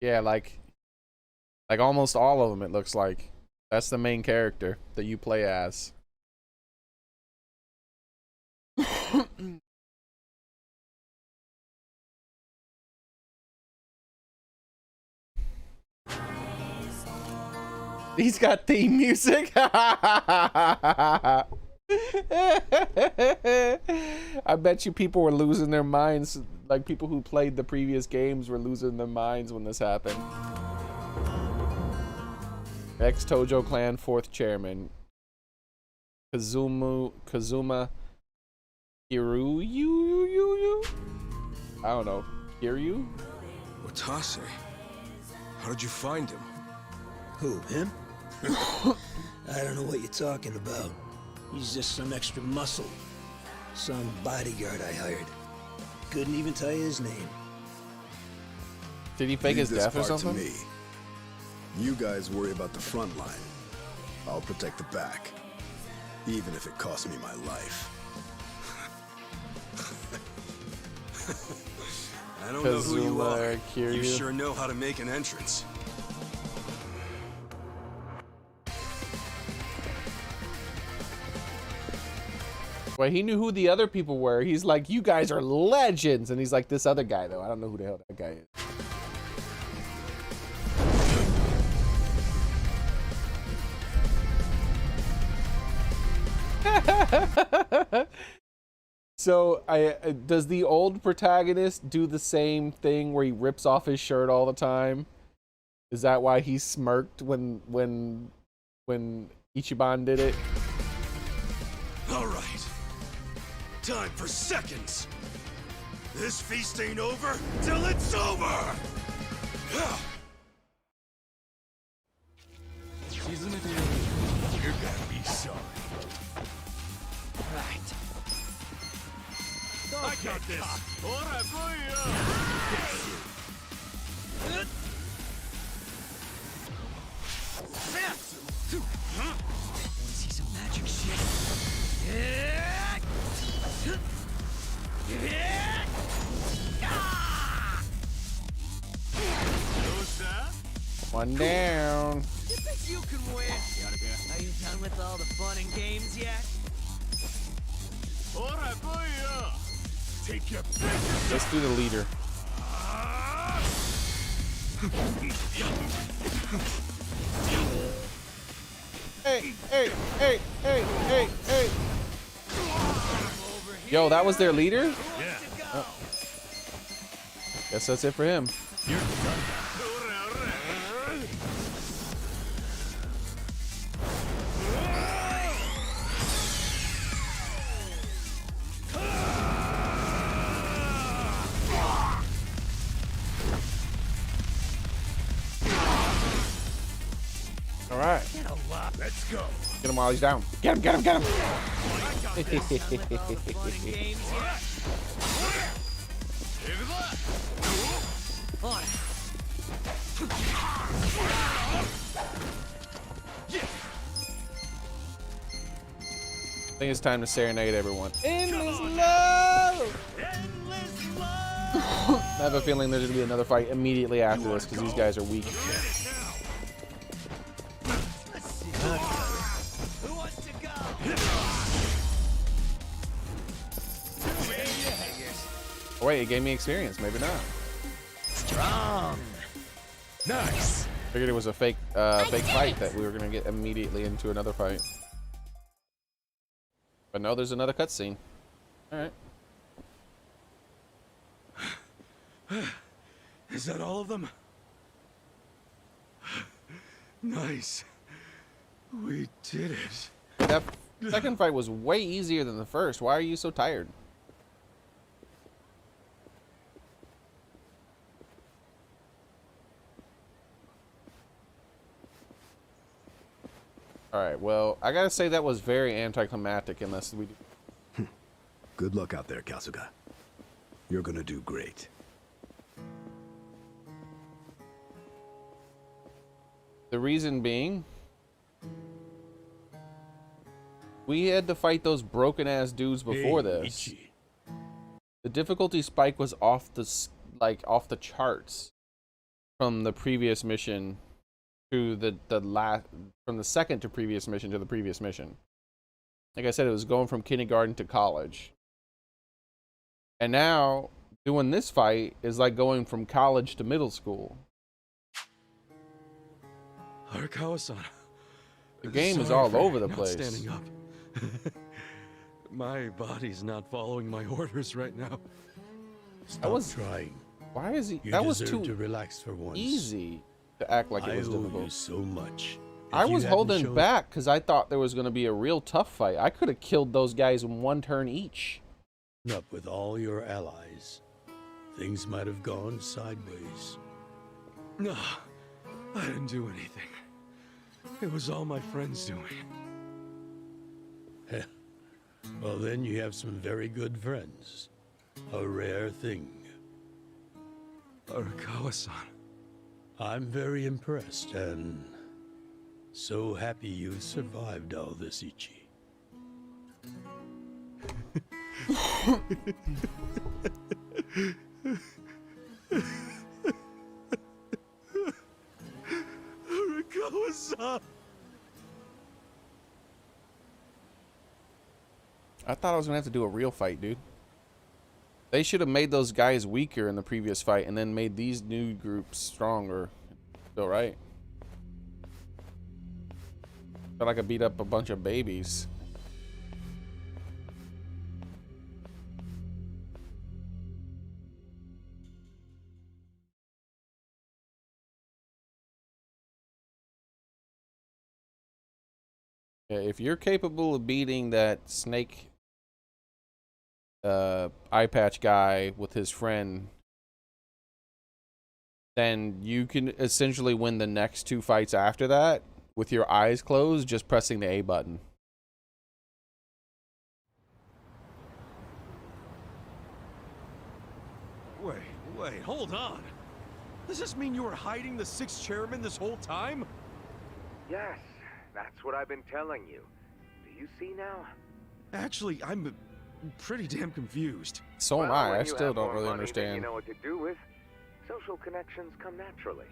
Yeah, like almost all of them, it looks like. That's the main character that you play as. He's got theme music. I bet you people were losing their minds. Like people who played the previous games were losing their minds when this happened. Ex-Tojo Clan 4th Chairman. Kazuma Kiryu? I don't know. Kiryu? Watase? How did you find him? Who, him? I don't know what you're talking about. He's just some extra muscle. Some bodyguard I hired. Couldn't even tell you his name. Did he fake his death or something? To me. You guys worry about the front line. I'll protect the back. Even if it costs me my life. I don't know who you are. Kiryu. You sure know how to make an entrance. Well, he knew who the other people were. He's like, you guys are legends. And he's like, this other guy, though. I don't know who the hell that guy is. So, does the old protagonist do the same thing where he rips off his shirt all the time? Is that why he smirked when Ichiban did it? All right. Time for seconds. This feast ain't over till it's over. You're gonna be sorry. Right. I got this. Ora, Wanna see some magic shit? One down. You think you can win? Are you done with all the fun and games yet? Take your Let's do the leader. Hey. Yo, that was their leader? Yeah. Oh. Guess that's it for him. You're done. All right. Let's go. Get him while he's down. Get him. I think it's time to serenade everyone. Endless love! I have a feeling there's gonna be another fight immediately after this because these guys are weak. wait, it gave me experience. Maybe not. Strong. Nice. Figured it was a fake fight that we were gonna get immediately into another fight. But no, there's another cutscene. All right. Is that all of them? Nice. We did it. That second fight was way easier than the first. Why are you so tired? All right, well, I gotta say that was very anticlimactic unless we... Good luck out there, Kasuga. You're gonna do great. The reason being, we had to fight those broken-ass dudes before this. Ichi. The difficulty spike was off the charts from the previous mission to from the second to previous mission to the previous mission. Like I said, it was going from kindergarten to college. And now doing this fight is like going from college to middle school. Arakawa-san. The game is Sorry all for over the not place. Standing up. My body's not following my orders right now. Stop trying. Why is he? You That was deserve too to relax for once. easy to act like it was I owe difficult. you so much. I If you was hadn't holding shown- back because I thought there was going to be a real tough fight. I could have killed those guys in one turn each. Up with all your allies, things might have gone sideways. No, I didn't do anything. It was all my friends doing. Heh. Well, then you have some very good friends. A rare thing. Arakawa-san. I'm very impressed and so happy you survived all this, Ichi. Arakawa-san. I thought I was going to have to do a real fight, dude. They should have made those guys weaker in the previous fight and then made these new groups stronger. Still right. Felt like I beat up a bunch of babies. Yeah, if you're capable of beating that snake eye patch guy with his friend, then you can essentially win the next two fights after that with your eyes closed, just pressing the A button. Wait, hold on. Does this mean you were hiding the sixth chairman this whole time? Yes, that's what I've been telling you. Do you see now? Actually, I'm pretty damn confused. So am Well, I. when I you still have don't more really money than understand. You know what to do with. Social connections come naturally.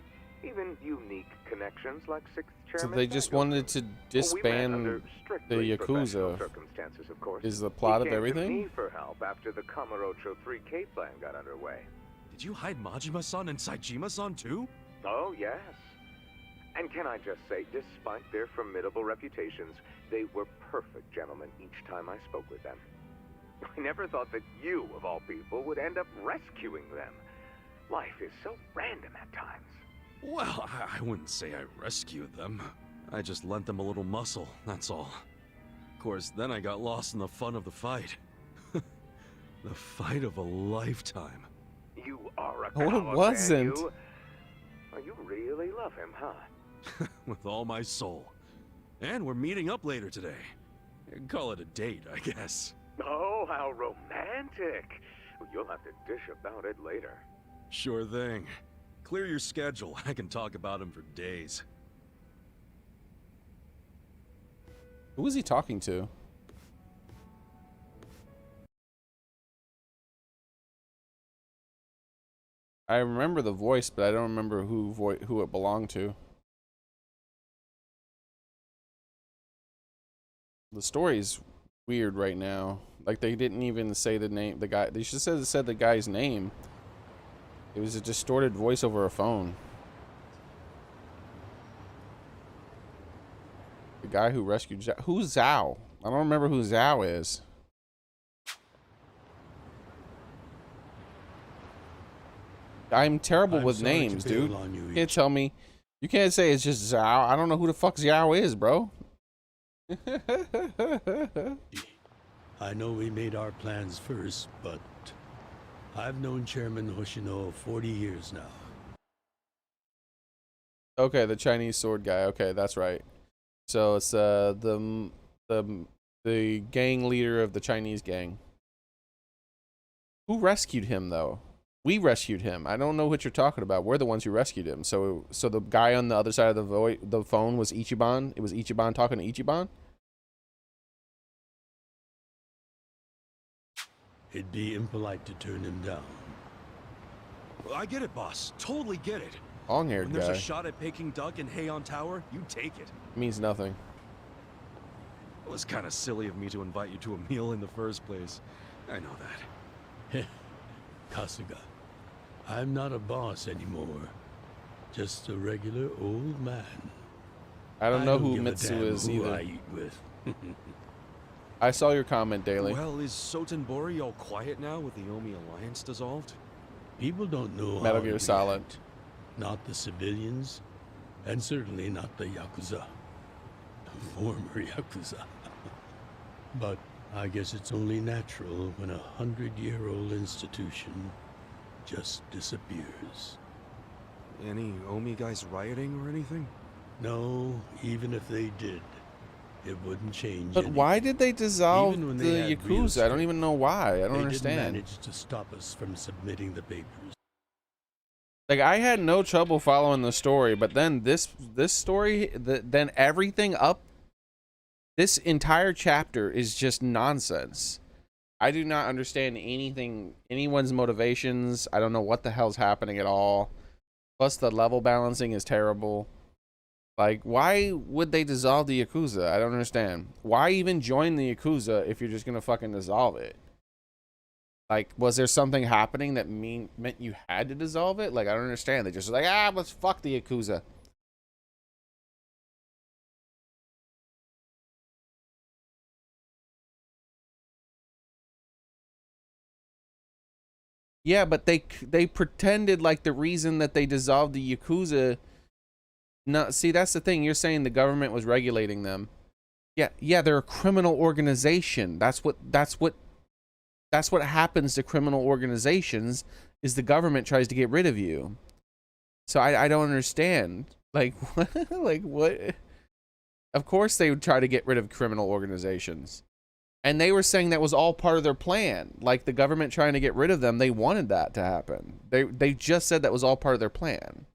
Even unique connections like Sixth So Chairman. they just wanted to disband the Yakuza. Circumstances, of course. Is the plot of He came to everything? me for help after the Kamurocho 3K plan got underway. Did you hide Majima-san and Saejima-san too? Oh, yes. And can I just say, despite their formidable reputations, they were perfect gentlemen each time I spoke with them. I never thought that you, of all people, would end up rescuing them. Life is so random at times. Well, I wouldn't say I rescued them. I just lent them a little muscle, that's all. Of course, then I got lost in the fun of the fight. The fight of a lifetime. You are a Oh, it coward, wasn't. man, you. Oh, you really love him, huh? With all my soul. And we're meeting up later today. Call it a date, I guess. Oh, how romantic. You'll have to dish about it later. Sure thing. Clear your schedule. I can talk about him for days. Who is he talking to? I remember the voice, but I don't remember who it belonged to. The story's weird right now. Like they didn't even say the name. The guy. They should have said the guy's name. It was a distorted voice over a phone. The guy who rescued Zhao. Who's Zhao? I don't remember who Zhao is. I'm terrible with names, dude. You can't tell me. You can't say it's just Zhao. I don't know who the fuck Zhao is, bro. I know we made our plans first, but I've known Chairman Hoshino 40 years now. Okay, the Chinese sword guy. Okay, that's right. So it's the gang leader of the Chinese gang. Who rescued him though? We rescued him. I don't know what you're talking about. We're the ones who rescued him. So the guy on the other side of the phone was Ichiban. It was Ichiban talking to Ichiban. It'd be impolite to turn him down. I get it, boss. Totally get it. Long-haired When there's guy. a shot at Peking Duck and Heian Tower, you take it. Means nothing. It was kind of silly of me to invite you to a meal in the first place. I know that. Kasuga, I'm not a boss anymore. Just a regular old man. I don't know who give a Mitsu damn is who either. I eat with. I saw your comment, Daily. Well, is Sotenbori all quiet now with the Omi Alliance dissolved? People don't know Metal how Gear to Solid. react. Not the civilians, and certainly not the Yakuza. The former Yakuza. But I guess it's only natural when a 100-year-old institution just disappears. Any Omi guys rioting or anything? No, even if they did, it wouldn't change. But why anything. did they dissolve Even when the they had real Yakuza? I don't strength, even know why. I don't they understand. didn't manage to stop us from submitting the papers. Like I had no trouble following the story, but then this story, then everything up. This entire chapter is just nonsense. I do not understand anyone's motivations. I don't know what the hell's happening at all. Plus the level balancing is terrible. Like, why would they dissolve the Yakuza? I don't understand. Why even join the Yakuza if you're just gonna fucking dissolve it? Like, was there something happening that meant you had to dissolve it? Like, I don't understand. They just like, let's fuck the Yakuza. Yeah, but they pretended like the reason that they dissolved the Yakuza. No, see, that's the thing. You're saying the government was regulating them. Yeah, they're a criminal organization. That's what happens to criminal organizations is the government tries to get rid of you. So I don't understand. Like what? Like what? Of course they would try to get rid of criminal organizations. And they were saying that was all part of their plan. Like the government trying to get rid of them, they wanted that to happen. They just said that was all part of their plan.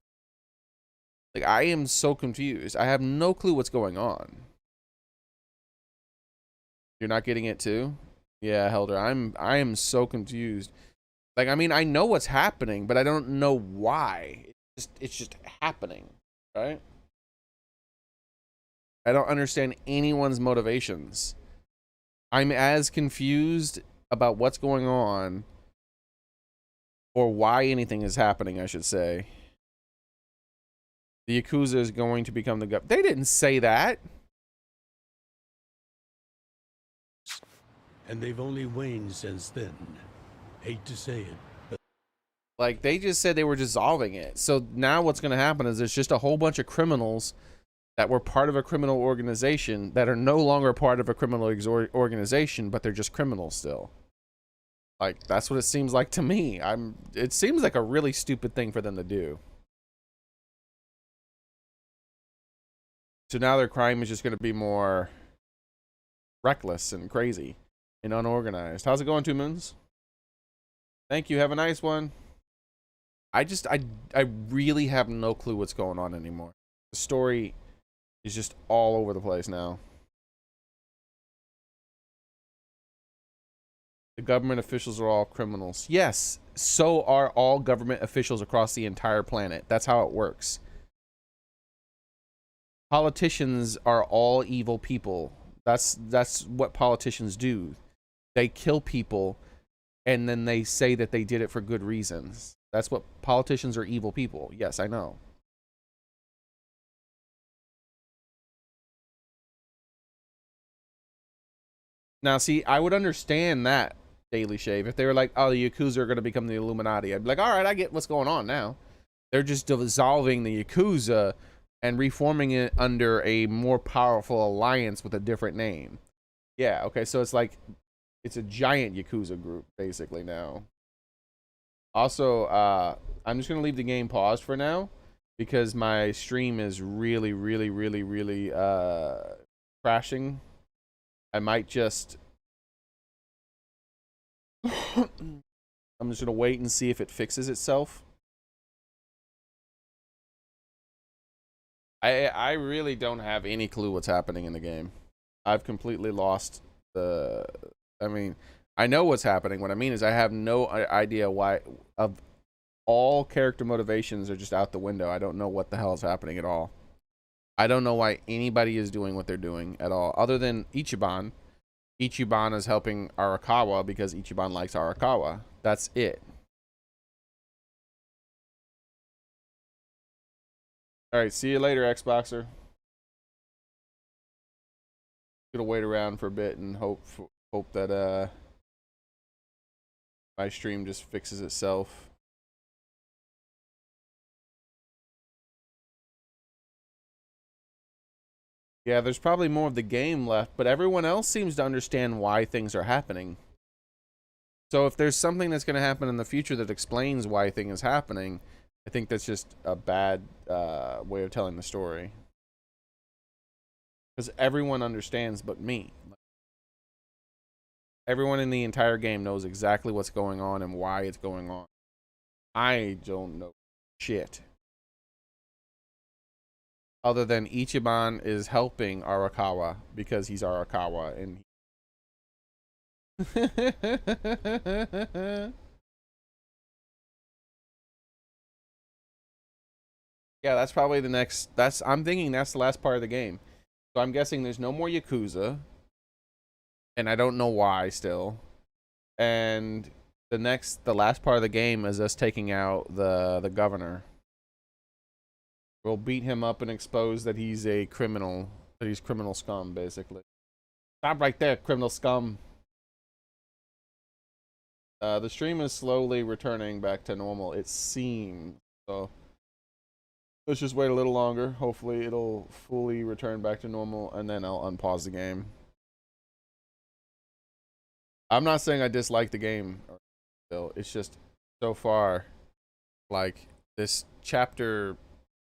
Like I am so confused. I have no clue what's going on. You're not getting it too? Yeah, Helder, I am so confused. Like I mean, I know what's happening, but I don't know why. It's just happening, right? I don't understand anyone's motivations. I'm as confused about what's going on or why anything is happening, I should say. The Yakuza is going to become the government. They didn't say that. And they've only waned since then. Hate to say it, but Like, they just said they were dissolving it. So now what's going to happen is there's just a whole bunch of criminals that were part of a criminal organization that are no longer part of a criminal organization, but they're just criminals still. Like, that's what it seems like to me. It seems like a really stupid thing for them to do. So now their crime is just going to be more reckless and crazy and unorganized. How's it going, Two Moons? Thank you. Have a nice one. I really have no clue what's going on anymore. The story is just all over the place now. The government officials are all criminals. Yes, so are all government officials across the entire planet. That's how it works. Politicians are all evil people. That's what politicians do. They kill people and then they say that they did it for good reasons. That's what politicians are, evil people. Yes, I know. Now, see, I would understand that, Daily Shave, if they were like, oh, the Yakuza are going to become the Illuminati. I'd be like, all right, I get what's going on now. They're just dissolving the Yakuza and reforming it under a more powerful alliance with a different name. Yeah, okay, so it's like, it's a giant Yakuza group, basically, now. Also, I'm just going to leave the game paused for now, because my stream is really crashing. I might just... I'm just going to wait and see if it fixes itself. I really don't have any clue what's happening in the game. I've completely lost the... I mean, I know what's happening. What I mean is I have no idea why... Of all character motivations are just out the window. I don't know what the hell is happening at all. I don't know why anybody is doing what they're doing at all, other than Ichiban. Ichiban is helping Arakawa because Ichiban likes Arakawa. That's it. All right, see you later, Xboxer. Gonna wait around for a bit and hope that my stream just fixes itself. Yeah, there's probably more of the game left, but everyone else seems to understand why things are happening. So if there's something that's going to happen in the future that explains why a thing is happening, I think that's just a bad way of telling the story. Because everyone understands but me. Everyone in the entire game knows exactly what's going on and why it's going on. I don't know shit. Other than Ichiban is helping Arakawa because he's Arakawa and yeah, that's probably the next. I'm thinking that's the last part of the game. So I'm guessing there's no more Yakuza, and I don't know why still. And the last part of the game is us taking out the governor. We'll beat him up and expose that he's a criminal, that he's criminal scum, basically. Stop right there, criminal scum. The stream is slowly returning back to normal, it seems. So let's just wait a little longer. Hopefully it'll fully return back to normal, and then I'll unpause the game. I'm not saying I dislike the game. It's just so far, like, this chapter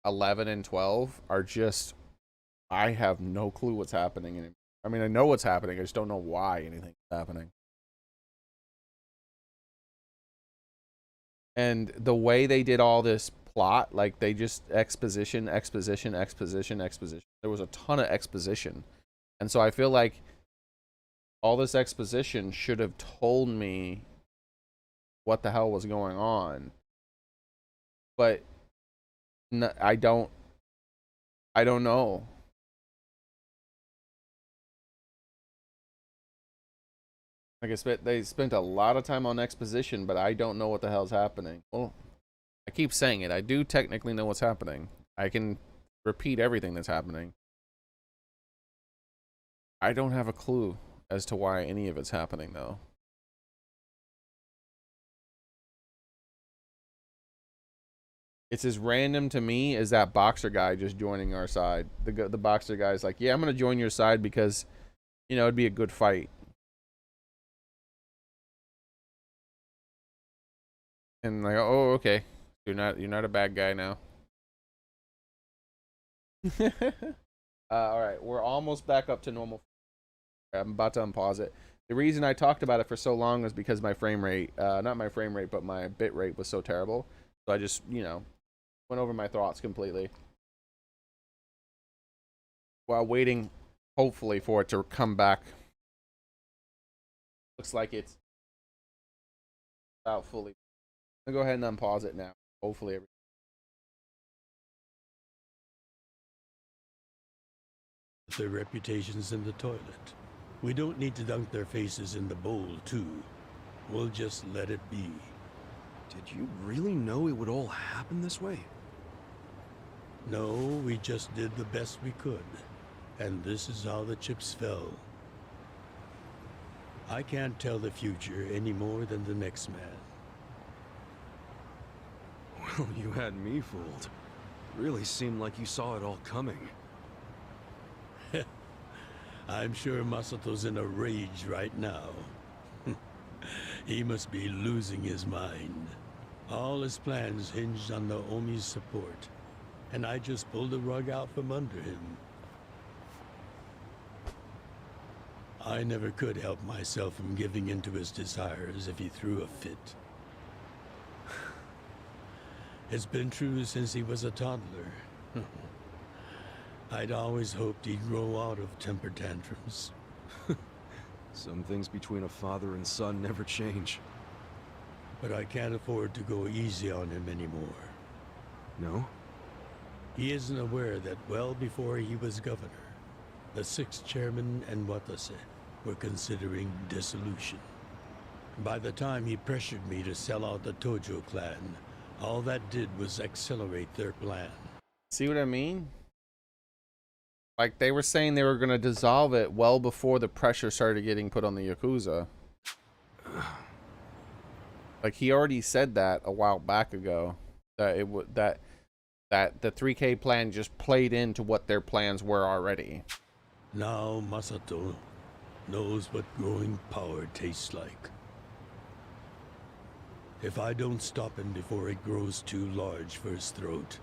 11 and 12 are just, I have no clue what's happening anymore. I mean, I know what's happening, I just don't know why anything's happening. And the way they did all this plot, like, they just exposition. There was a ton of exposition. And so I feel like all this exposition should have told me what the hell was going on. But no, I don't know. Like they spent a lot of time on exposition, but I don't know what the hell's happening. Well, I keep saying it. I do technically know what's happening. I can repeat everything that's happening. I don't have a clue as to why any of it's happening, though. It's as random to me as that boxer guy just joining our side. The boxer guy's like, yeah, I'm going to join your side because, you know, it'd be a good fight. And like, oh, okay. You're not a bad guy now. All right, we're almost back up to normal. I'm about to unpause it. The reason I talked about it for so long was because my frame rate, not my frame rate, but my bit rate was so terrible. So I just, you know, went over my thoughts completely while waiting, hopefully, for it to come back. Looks like it's about fully. I'm gonna go ahead and unpause it now. Hopefully, everything. their reputations in the toilet. We don't need to dunk their faces in the bowl, too. We'll just let it be. Did you really know it would all happen this way? No, we just did the best we could. And this is how the chips fell. I can't tell the future any more than the next man. Well, you had me fooled. Really seemed like you saw it all coming. I'm sure Masato's in a rage right now. He must be losing his mind. All his plans hinged on Naomi's support, and I just pulled the rug out from under him. I never could help myself from giving in to his desires if he threw a fit. It's been true since he was a toddler. I'd always hoped he'd grow out of temper tantrums. Some things between a father and son never change. But I can't afford to go easy on him anymore. No? He isn't aware that well before he was governor, the 6th chairman and Watase were considering dissolution. By the time he pressured me to sell out the Tojo clan, all that did was accelerate their plan. See what I mean? Like, they were saying they were going to dissolve it well before the pressure started getting put on the Yakuza. Like, he already said that a while back ago. That it would that the 3K plan just played into what their plans were already. Now Masato knows what growing power tastes like. If I don't stop him before it grows too large for his throat,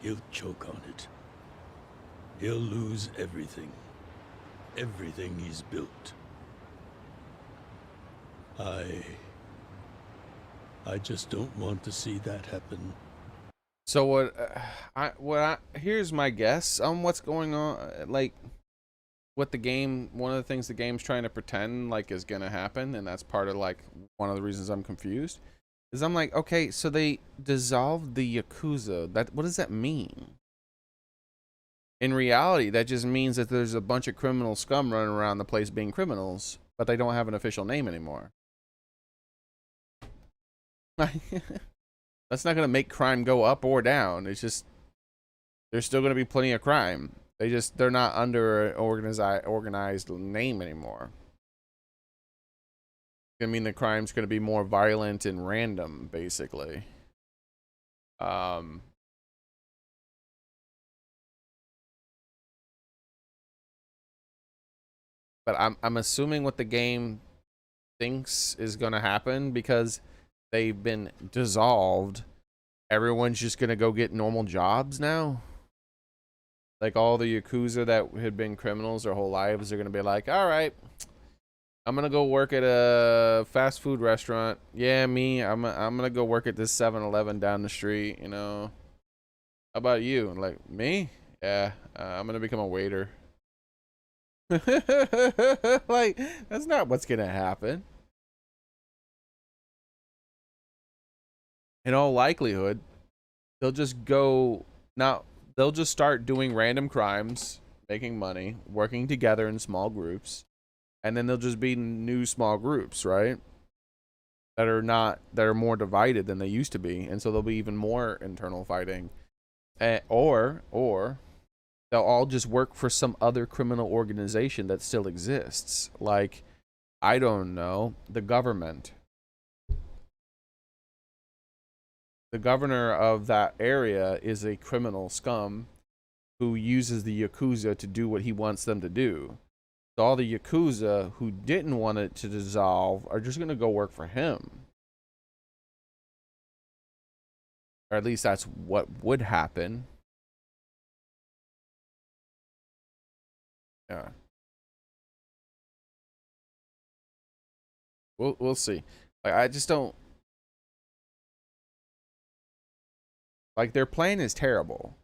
he'll choke on it. He'll lose everything. Everything he's built. I just don't want to see that happen. So here's my guess on what's going on, like what the game, one of the things the game's trying to pretend like is gonna happen, and that's part of like one of the reasons I'm confused, is I'm like, okay, so they dissolved the Yakuza. What does that mean? In reality, that just means that there's a bunch of criminal scum running around the place being criminals, but they don't have an official name anymore. That's not going to make crime go up or down. It's just, there's still going to be plenty of crime. They're not under an organized name anymore. I mean, the crime's going to be more violent and random, basically. But I'm assuming what the game thinks is going to happen, because they've been dissolved. Everyone's just going to go get normal jobs now. Like, all the Yakuza that had been criminals their whole lives are going to be like, all right, I'm going to go work at a fast food restaurant. Yeah, me, I'm going to go work at this 7-Eleven down the street, you know. How about you? And like, me? Yeah, I'm going to become a waiter. Like, that's not what's going to happen. In all likelihood, they'll just start doing random crimes, making money, working together in small groups, and then they'll just be new small groups, right? That are more divided than they used to be, and so there'll be even more internal fighting. Or they'll all just work for some other criminal organization that still exists. Like, I don't know, the government. The governor of that area is a criminal scum who uses the Yakuza to do what he wants them to do. So all the Yakuza who didn't want it to dissolve are just going to go work for him. Or at least that's what would happen. Yeah. We'll see. Like, I just don't. Like, their plan is terrible.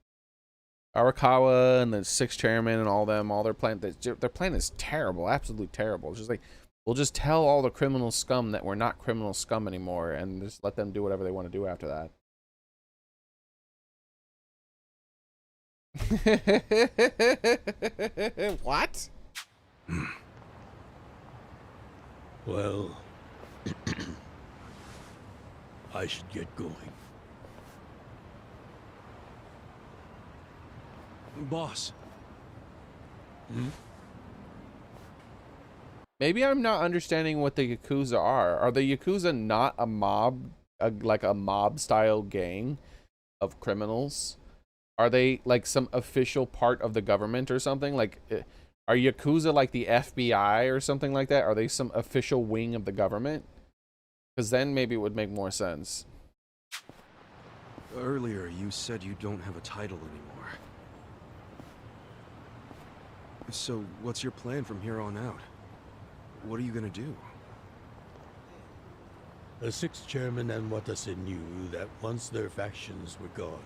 Arakawa and the 6th chairman and all their plan is terrible, absolutely terrible. It's just like, we'll just tell all the criminal scum that we're not criminal scum anymore, and just let them do whatever they want to do after that. What? Well, I should get going. Boss. Maybe I'm not understanding what the Yakuza are. Are the Yakuza not a mob, like a mob style gang of criminals? Are they like some official part of the government or something? Like, are Yakuza like the FBI or something like that? Are they some official wing of the government? Because then maybe it would make more sense. Earlier, you said you don't have a title anymore. So, what's your plan from here on out? What are you gonna do? The sixth chairman and Watase knew that once their factions were gone,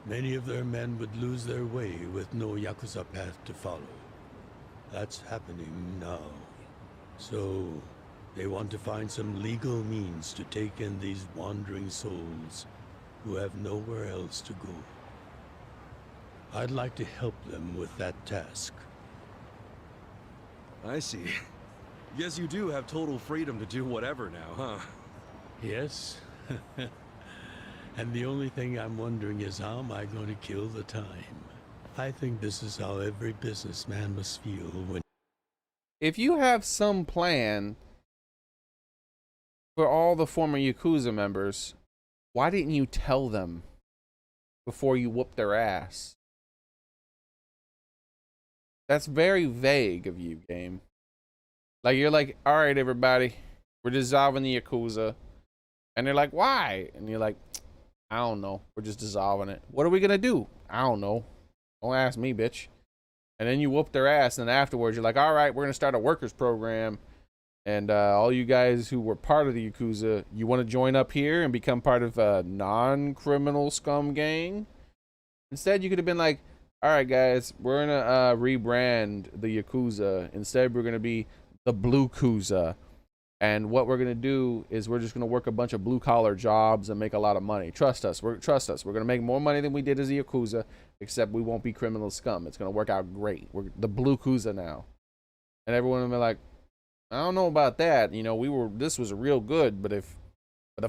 many of their men would lose their way with no Yakuza path to follow. That's happening now. So, they want to find some legal means to take in these wandering souls who have nowhere else to go. I'd like to help them with that task. I see. Guess you do have total freedom to do whatever now, huh? Yes. And the only thing I'm wondering is how am I going to kill the time? I think this is how every businessman must feel when... If you have some plan for all the former Yakuza members, why didn't you tell them before you whooped their ass? That's very vague of you, game. Like, you're like, all right, everybody, we're dissolving the Yakuza. And they're like, why? And you're like, I don't know. We're just dissolving it. What are we going to do? I don't know. Don't ask me, bitch. And then you whoop their ass. And then afterwards, you're like, all right, we're going to start a workers program. And all you guys who were part of the Yakuza, you want to join up here and become part of a non-criminal scum gang? Instead, you could have been like, all right, guys, we're going to rebrand the Yakuza. Instead, we're going to be the Blue Kuza. And what we're going to do is we're just going to work a bunch of blue-collar jobs and make a lot of money. Trust us. Trust us. We're going to make more money than we did as the Yakuza, except we won't be criminal scum. It's going to work out great. We're the Blue Kuza now. And everyone will be like, I don't know about that. You know, this was real good, but if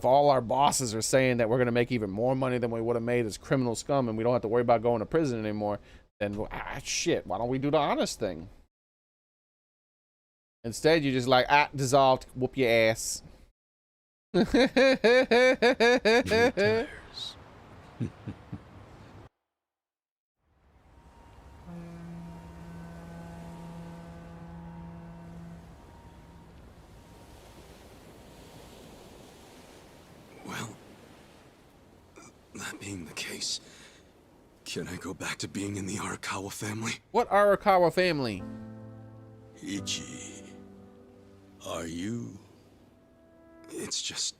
all our bosses are saying that we're going to make even more money than we would have made as criminal scum and we don't have to worry about going to prison anymore, then shit, why don't we do the honest thing? Instead, you're just like, dissolved, whoop your ass. Well, that being the case, can I go back to being in the Arakawa family? What Arakawa family? Ichi, are you? It's just...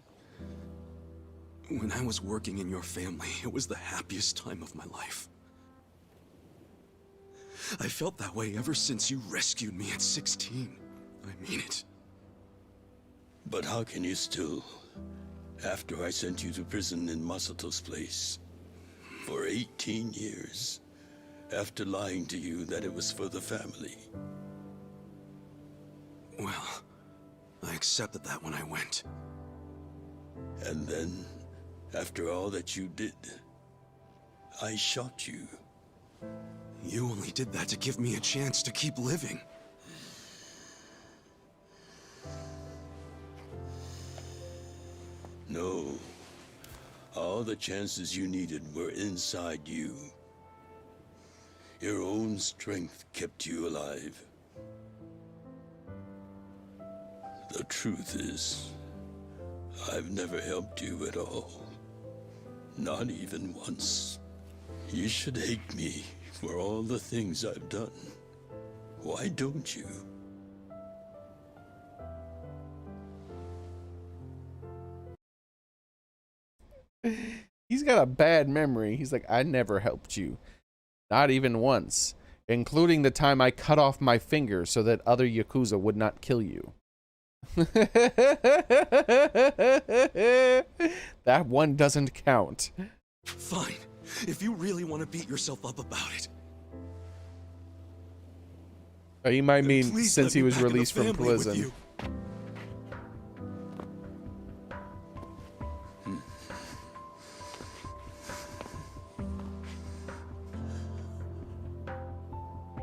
when I was working in your family, it was the happiest time of my life. I felt that way ever since you rescued me at 16. I mean it. But how can you still, after I sent you to prison in Masato's place for 18 years, after lying to you that it was for the family? Well, I accepted that when I went. And then, after all that you did, I shot you. You only did that to give me a chance to keep living. No. All the chances you needed were inside you. Your own strength kept you alive. The truth is, I've never helped you at all. Not even once. You should hate me for all the things I've done. Why don't you? He's got a bad memory. He's like, I never helped you. Not even once. Including the time I cut off my finger so that other Yakuza would not kill you. That one doesn't count. Fine. If you really want to beat yourself up about it, You might then mean please since let he me was back in the released from family with prison. you.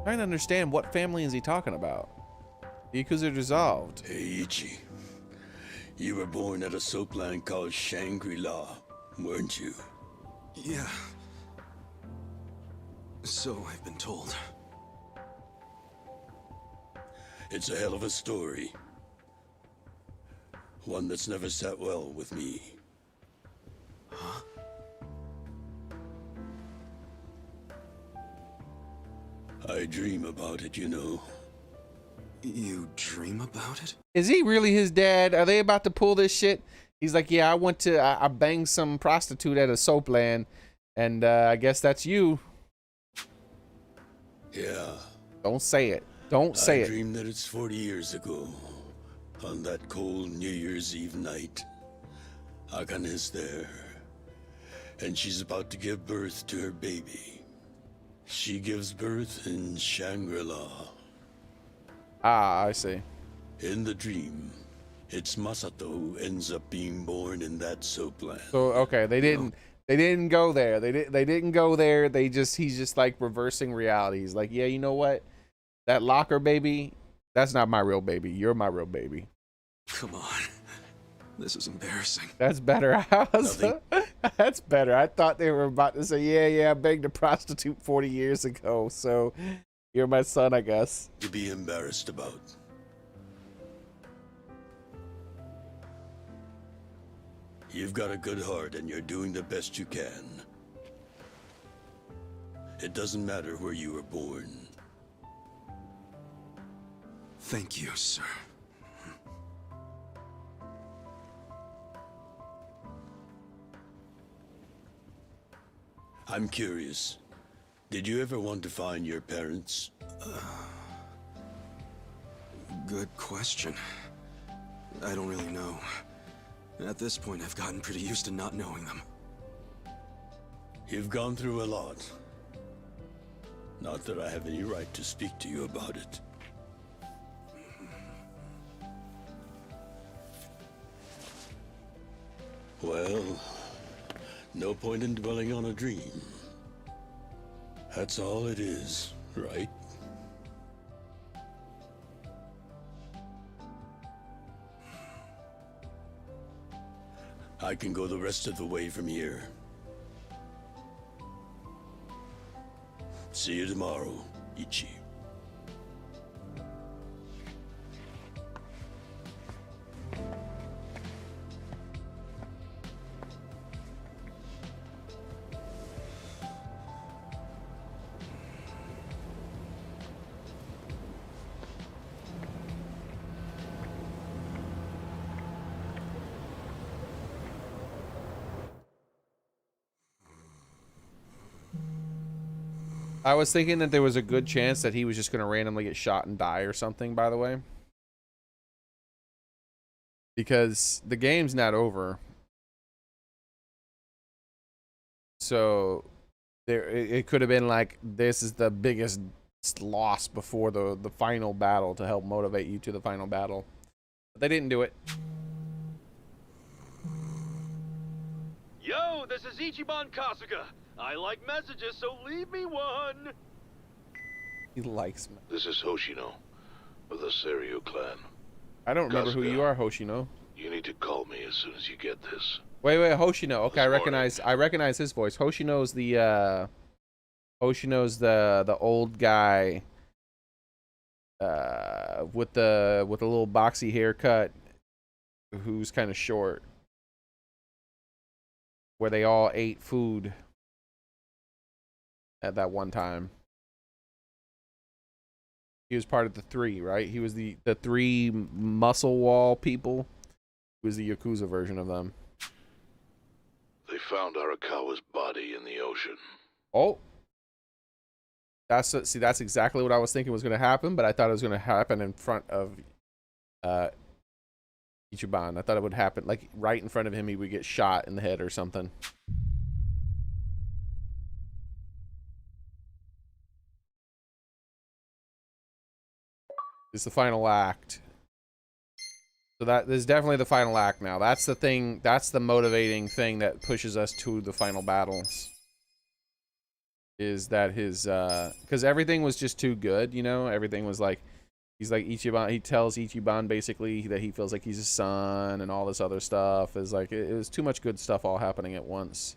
Trying to understand what family is he talking about. The Yakuza dissolved. Hey, Ichi. You were born at a soapland called Shangri-La, weren't you? Yeah. So I've been told. It's a hell of a story. One that's never sat well with me. Huh? I dream about it, you know. You dream about it? Is he really his dad? Are they about to pull this shit? He's like, yeah, I banged some prostitute at a soapland, and I guess that's you. Yeah. Don't say it. Don't say I it. dreamed that it's 40 years ago. On that cold New Year's Eve night. Akane's there. And she's about to give birth to her baby. She gives birth in Shangri-La. Ah, I see. In the dream, it's Masato who ends up being born in that soapland. So okay, they didn't go there. They didn't go there. He's just like reversing reality. He's like, yeah, you know what? That locker baby, that's not my real baby. You're my real baby. Come on. This is embarrassing. That's better. That's better. I thought they were about to say, yeah, I banged a prostitute 40 years ago, so you're my son, I guess. To be embarrassed about. You've got a good heart and you're doing the best you can. It doesn't matter where you were born. Thank you, sir. I'm curious. Did you ever want to find your parents? Good question. I don't really know. At this point, I've gotten pretty used to not knowing them. You've gone through a lot. Not that I have any right to speak to you about it. Well, no point in dwelling on a dream. That's all it is, right? I can go the rest of the way from here. See you tomorrow, Ichi. I was thinking that there was a good chance that he was just going to randomly get shot and die or something, by the way. Because the game's not over. So it could have been like, this is the biggest loss before the final battle to help motivate you to the final battle. But they didn't do it. Yo, this is Ichiban Kasuga. I like messages, so leave me one. He likes me. This is Hoshino of the Seiryu clan. I don't remember who Kasuga, you are, Hoshino. You need to call me as soon as you get this. Wait, Hoshino. Okay, I recognize his voice. Hoshino's the old guy with the little boxy haircut who's kind of short. Where they all ate food at that one time. He was part of the three, right? He was the three muscle wall people. He was the Yakuza version of them. They found Arakawa's body in the ocean. Oh. That's exactly what I was thinking was going to happen, but I thought it was going to happen in front of Ichiban. I thought it would happen like right in front of him. He would get shot in the head or something. is the final act. So that is definitely the final act now. That's the thing, that's the motivating thing that pushes us to the final battles. Is that his, because everything was just too good, you know? Everything was like, he's like Ichiban, he tells Ichiban basically that he feels like he's his son and all this other stuff. Is like, it was too much good stuff all happening at once.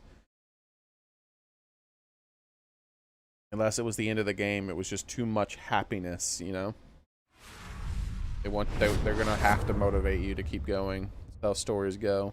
Unless it was the end of the game, it was just too much happiness, you know? They're gonna have to motivate you to keep going. That's how stories go.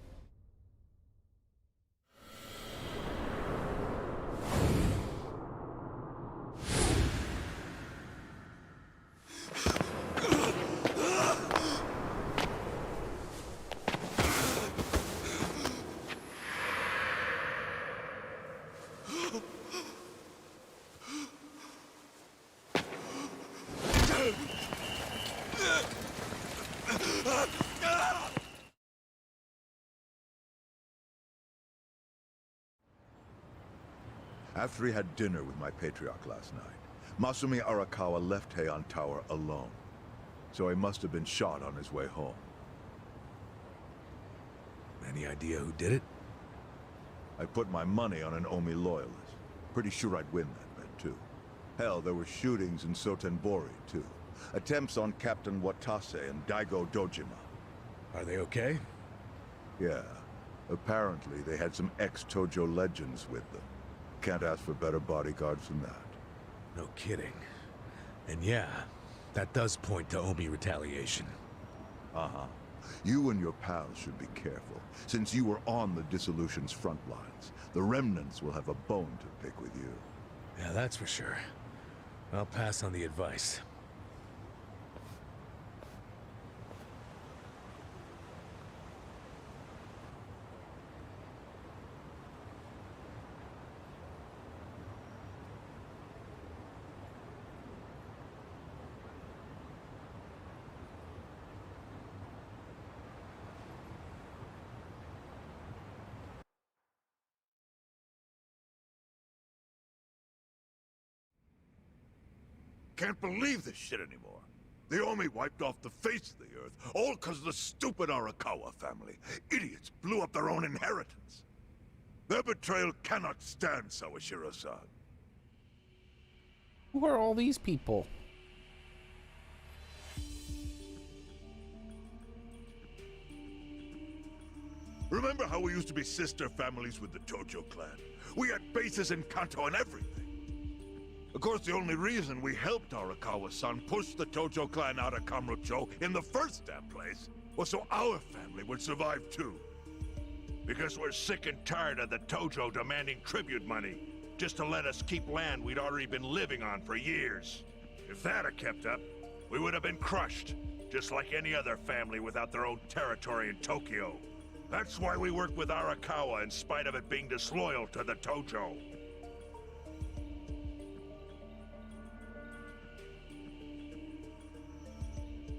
After he had dinner with my patriarch last night, Masumi Arakawa left Heian Tower alone. So he must have been shot on his way home. Any idea who did it? I put my money on an Omi loyalist. Pretty sure I'd win that bet, too. Hell, there were shootings in Sotenbori, too. Attempts on Captain Watase and Daigo Dojima. Are they okay? Yeah. Apparently, they had some ex-Tojo legends with them. Can't ask for better bodyguards than that. No kidding. And yeah, that does point to Omi retaliation. Uh-huh. You and your pals should be careful, since you were on the dissolution's front lines. The remnants will have a bone to pick with you. Yeah, that's for sure. I'll pass on the advice. Can't believe this shit anymore. The Omi wiped off the face of the earth, all because of the stupid Arakawa family. Idiots blew up their own inheritance. Their betrayal cannot stand, Sawashiro-san. Who are all these people? Remember how we used to be sister families with the Tojo clan? We had bases in Kanto and everything. Of course, the only reason we helped Arakawa-san push the Tojo clan out of Kamurocho in the first damn place was so our family would survive too. Because we're sick and tired of the Tojo demanding tribute money just to let us keep land we'd already been living on for years. If that had kept up, we would have been crushed, just like any other family without their own territory in Tokyo. That's why we worked with Arakawa in spite of it being disloyal to the Tojo.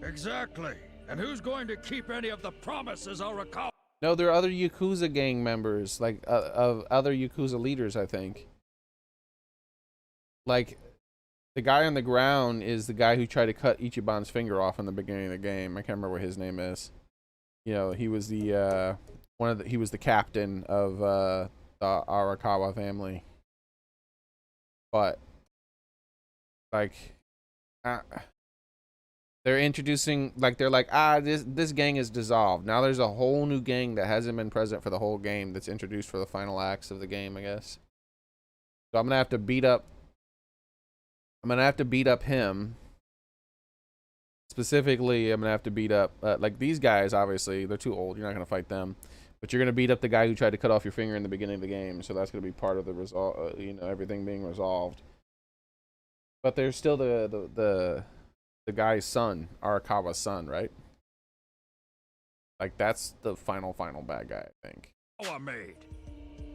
Exactly. And who's going to keep any of the promises Arakawa? No, there are other Yakuza gang members, like of other Yakuza leaders, I think. Like, the guy on the ground is the guy who tried to cut Ichiban's finger off in the beginning of the game. I can't remember what his name is. You know, he was the he was the captain of the Arakawa family. But like, they're introducing, like, they're like, this gang is dissolved. Now there's a whole new gang that hasn't been present for the whole game that's introduced for the final acts of the game, I guess. So I'm gonna have to beat up him. Specifically, I'm gonna have to beat up like these guys. Obviously, they're too old. You're not gonna fight them, but you're gonna beat up the guy who tried to cut off your finger in the beginning of the game. So that's gonna be part of the result. You know, everything being resolved. But there's still the guy's son, Arakawa's son, right? Like, that's the final bad guy, I think. Made.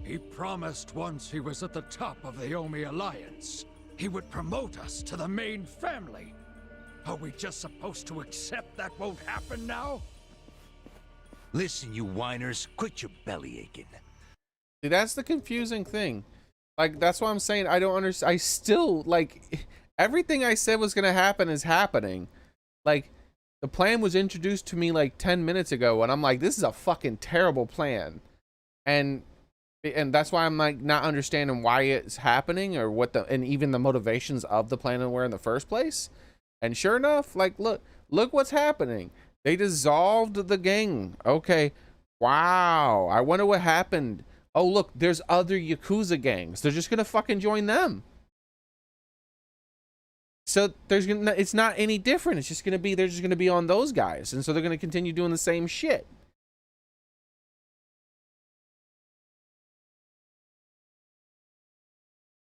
He promised once he was at the top of the Omi Alliance, he would promote us to the main family. Are we just supposed to accept that won't happen now? Listen, you whiners, quit your belly aching. See, that's the confusing thing. Like, that's why I'm saying I don't understand. I still, like, everything I said was gonna happen is happening. Like, the plan was introduced to me like 10 minutes ago, and I'm like, this is a fucking terrible plan. And that's why I'm like not understanding why it's happening or and even the motivations of the plan and where in the first place. And sure enough, like, look what's happening. They dissolved the gang. Okay. Wow. I wonder what happened. Oh, look, there's other Yakuza gangs. They're just gonna fucking join them. So it's not any different. It's just gonna be, they're just gonna be on those guys, and so they're gonna continue doing the same shit.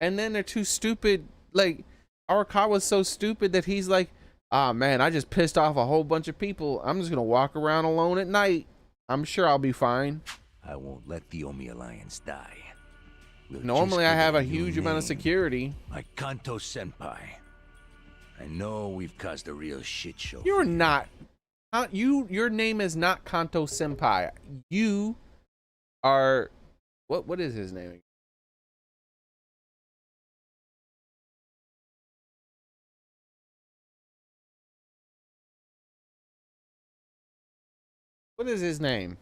And then they're too stupid. Like, Arakawa's so stupid that he's like, ah, man, I just pissed off a whole bunch of people. I'm just gonna walk around alone at night. I'm sure I'll be fine. I won't let the Omi Alliance die. Normally I have a huge amount of security. Like Kanto Senpai. I know we've caused a real shit show. You're not. Your name is not Kanto Senpai. You are. What is his name again? What is his name?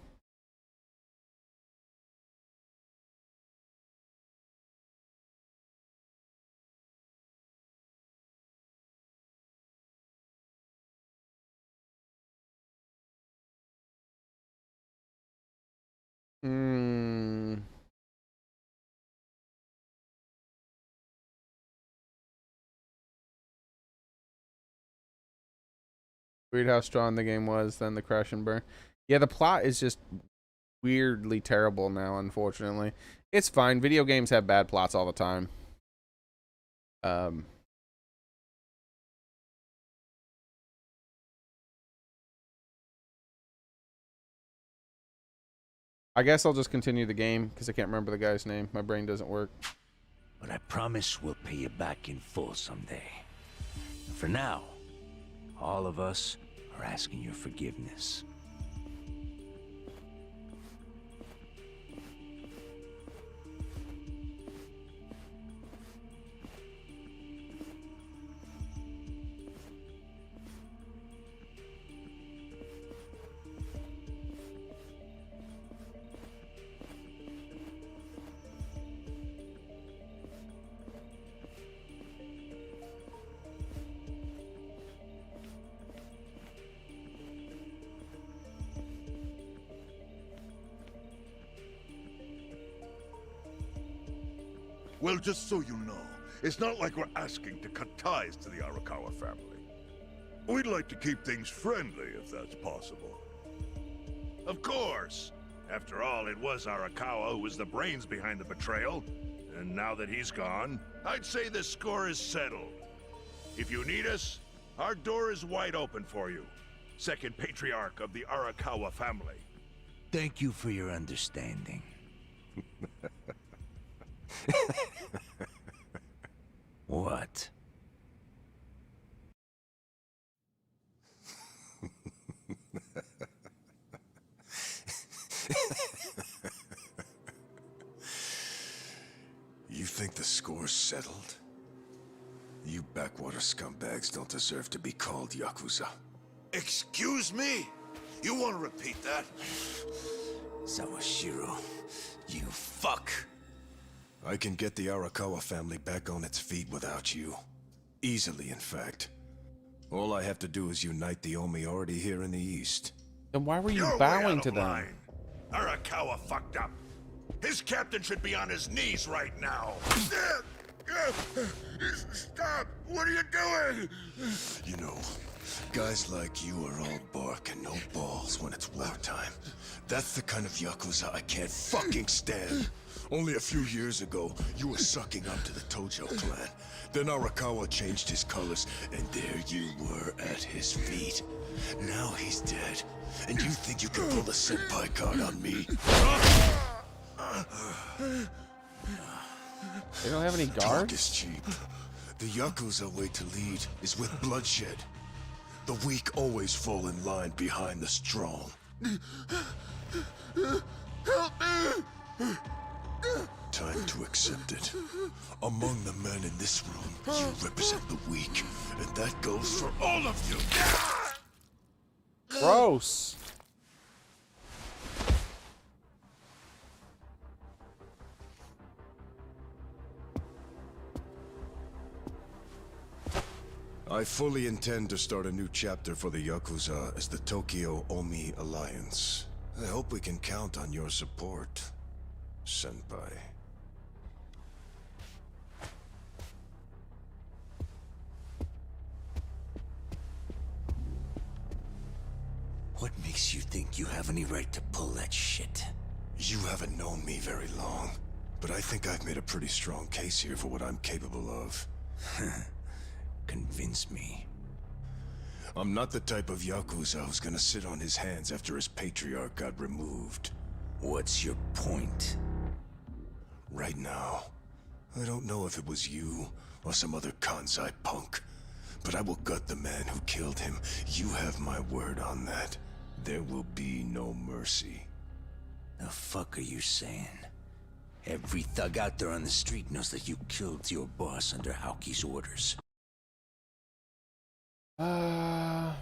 Weird how strong the game was, then the crash and burn. Yeah, the plot is just weirdly terrible now, unfortunately. It's fine. Video games have bad plots all the time. I guess I'll just continue the game because I can't remember the guy's name. My brain doesn't work. But I promise we'll pay you back in full someday. For now, all of us are asking your forgiveness. Well, just so you know, it's not like we're asking to cut ties to the Arakawa family. We'd like to keep things friendly, if that's possible. Of course. After all, it was Arakawa who was the brains behind the betrayal. And now that he's gone, I'd say the score is settled. If you need us, our door is wide open for you. Second patriarch of the Arakawa family. Thank you for your understanding. What? You think the score's settled? You backwater scumbags don't deserve to be called Yakuza. Excuse me? You want to repeat that? Sawashiro, you fuck. I can get the Arakawa family back on its feet without you. Easily, in fact. All I have to do is unite the Omi already here in the East. Then why were you You're bowing way out to of them? line. Arakawa fucked up. His captain should be on his knees right now. Stop! What are you doing? You know, guys like you are all bark and no balls when it's wartime. That's the kind of Yakuza I can't fucking stand. Only a few years ago, you were sucking up to the Tojo clan. Then Arakawa changed his colors, and there you were at his feet. Now he's dead, and you think you can pull the senpai card on me? They don't have any guards? Talk is cheap. The Yakuza way to lead is with bloodshed. The weak always fall in line behind the strong. Help me! time to accept it. Among the men in this room, you represent the weak, and that goes for all of you. Gross. I fully intend to start a new chapter for the Yakuza as the Tokyo Omi Alliance. I hope we can count on your support, Senpai. What makes you think you have any right to pull that shit? You haven't known me very long, but I think I've made a pretty strong case here for what I'm capable of. Convince me. I'm not the type of Yakuza who's gonna sit on his hands after his patriarch got removed. What's your point? Right now, I don't know if it was you or some other Kansai punk, but I will gut the man who killed him. You have my word on that. There will be no mercy. The fuck are you saying? Every thug out there on the street knows that you killed your boss under Haoki's orders. Nah,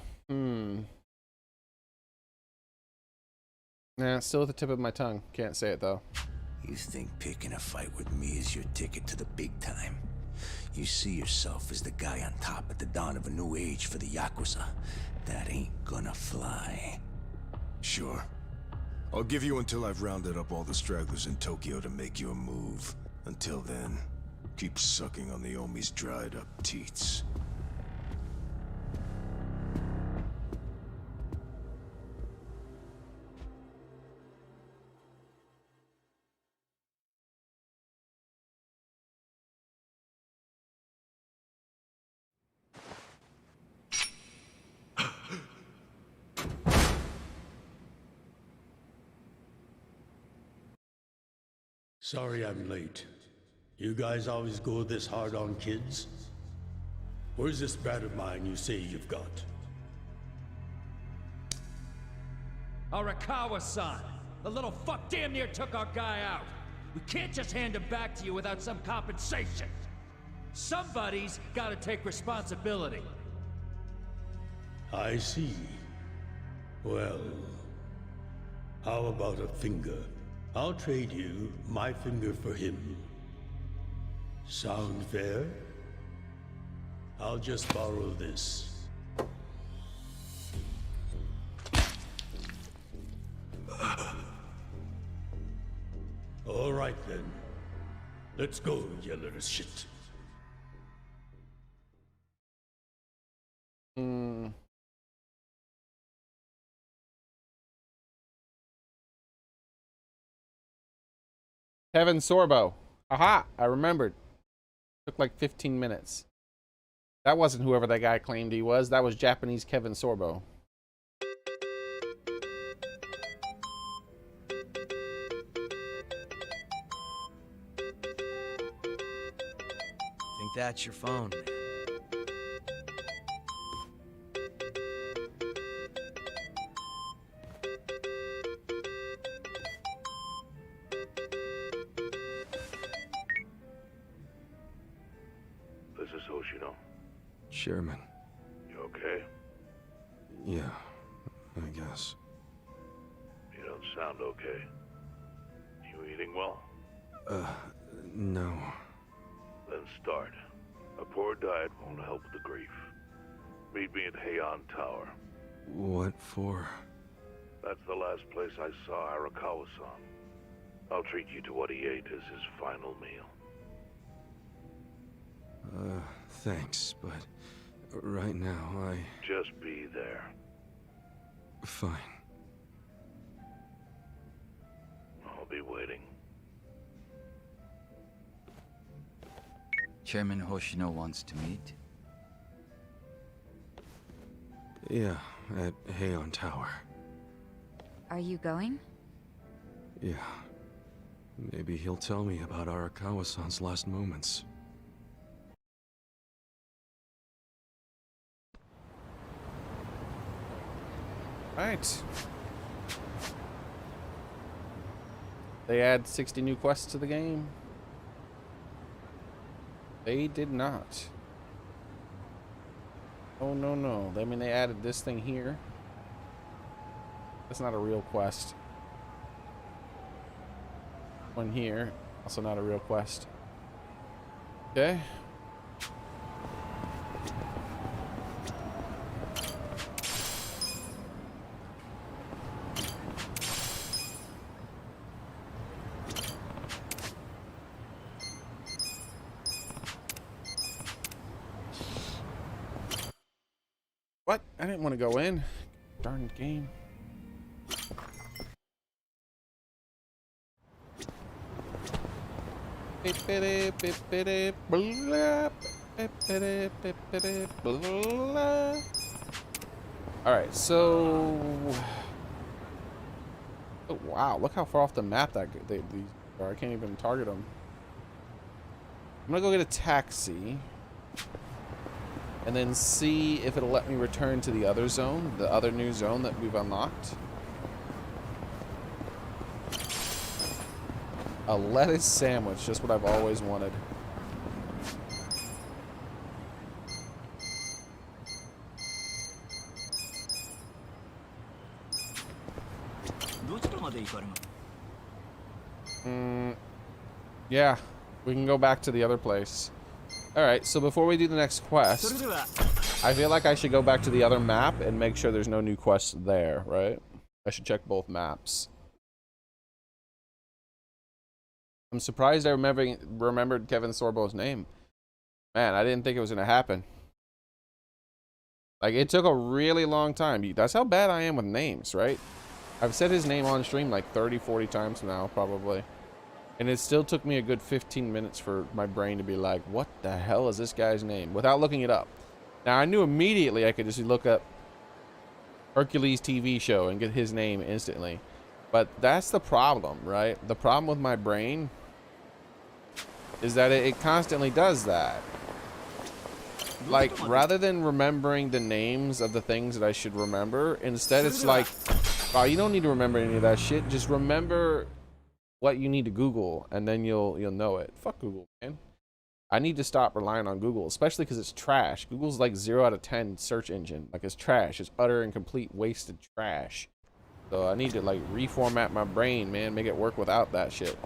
it's still at the tip of my tongue. Can't say it though. You think picking a fight with me is your ticket to the big time? You see yourself as the guy on top at the dawn of a new age for the Yakuza. That ain't gonna fly. Sure. I'll give you until I've rounded up all the stragglers in Tokyo to make your move. Until then, keep sucking on the Omi's dried up teats. Sorry I'm late. You guys always go this hard on kids? Where's this brat of mine you say you've got? Arakawa-san! The little fuck damn near took our guy out! We can't just hand him back to you without some compensation! Somebody's gotta take responsibility! I see. Well, how about a finger? I'll trade you my finger for him. Sound fair? I'll just borrow this. All right then. Let's go, you little shit. Kevin Sorbo. Aha! I remembered. Took like 15 minutes. That wasn't whoever that guy claimed he was. That was Japanese Kevin Sorbo. Think that's your phone, man. This is Hoshino. Chairman. You okay? Yeah, I guess. You don't sound okay. You eating well? No. Then start. A poor diet won't help with the grief. Meet me at Heian Tower. What for? That's the last place I saw Arakawa-san. I'll treat you to what he ate as his final meal. Thanks, but right now Just be there. Fine. I'll be waiting. Chairman Hoshino wants to meet. Yeah, at Heian Tower. Are you going? Yeah. Maybe he'll tell me about Arakawa-san's last moments. Alright. They add 60 new quests to the game. They did not. Oh, no, no. I mean, they added this thing here. That's not a real quest. One here. Also not a real quest. Okay. What? I didn't want to go in. Darn game. Alright, so... Oh, wow, look how far off the map that these are. I can't even target them. I'm gonna go get a taxi. And then see if it'll let me return to the other zone, the other new zone that we've unlocked. A lettuce sandwich, just what I've always wanted. Yeah, we can go back to the other place. Alright, so before we do the next quest, I feel like I should go back to the other map and make sure there's no new quests there, right? I should check both maps. I'm surprised I remembered Kevin Sorbo's name. Man, I didn't think it was going to happen. Like, it took a really long time. That's how bad I am with names, right? I've said his name on stream like 30, 40 times now, probably. And it still took me a good 15 minutes for my brain to be like, what the hell is this guy's name? Without looking it up. Now, I knew immediately I could just look up Hercules TV show and get his name instantly. But that's the problem, right? The problem with my brain is that it constantly does that. Like, rather than remembering the names of the things that I should remember, instead it's like, oh, you don't need to remember any of that shit. Just remember what you need to Google, and then you'll know it. Fuck Google, man. I need to stop relying on Google, especially because it's trash. Google's like 0 out of 10 search engine. Like, it's trash. It's utter and complete wasted trash. So I need to like reformat my brain, man. Make it work without that shit.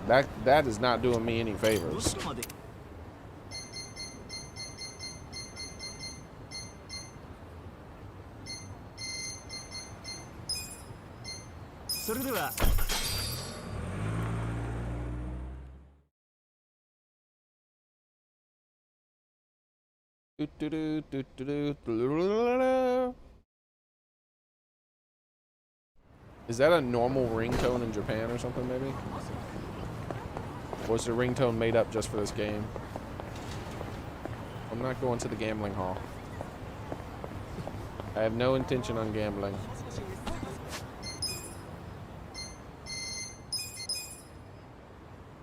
That is not doing me any favors. Is that a normal ringtone in Japan or something, maybe? Or is the ringtone made up just for this game? I'm not going to the gambling hall. I have no intention on gambling.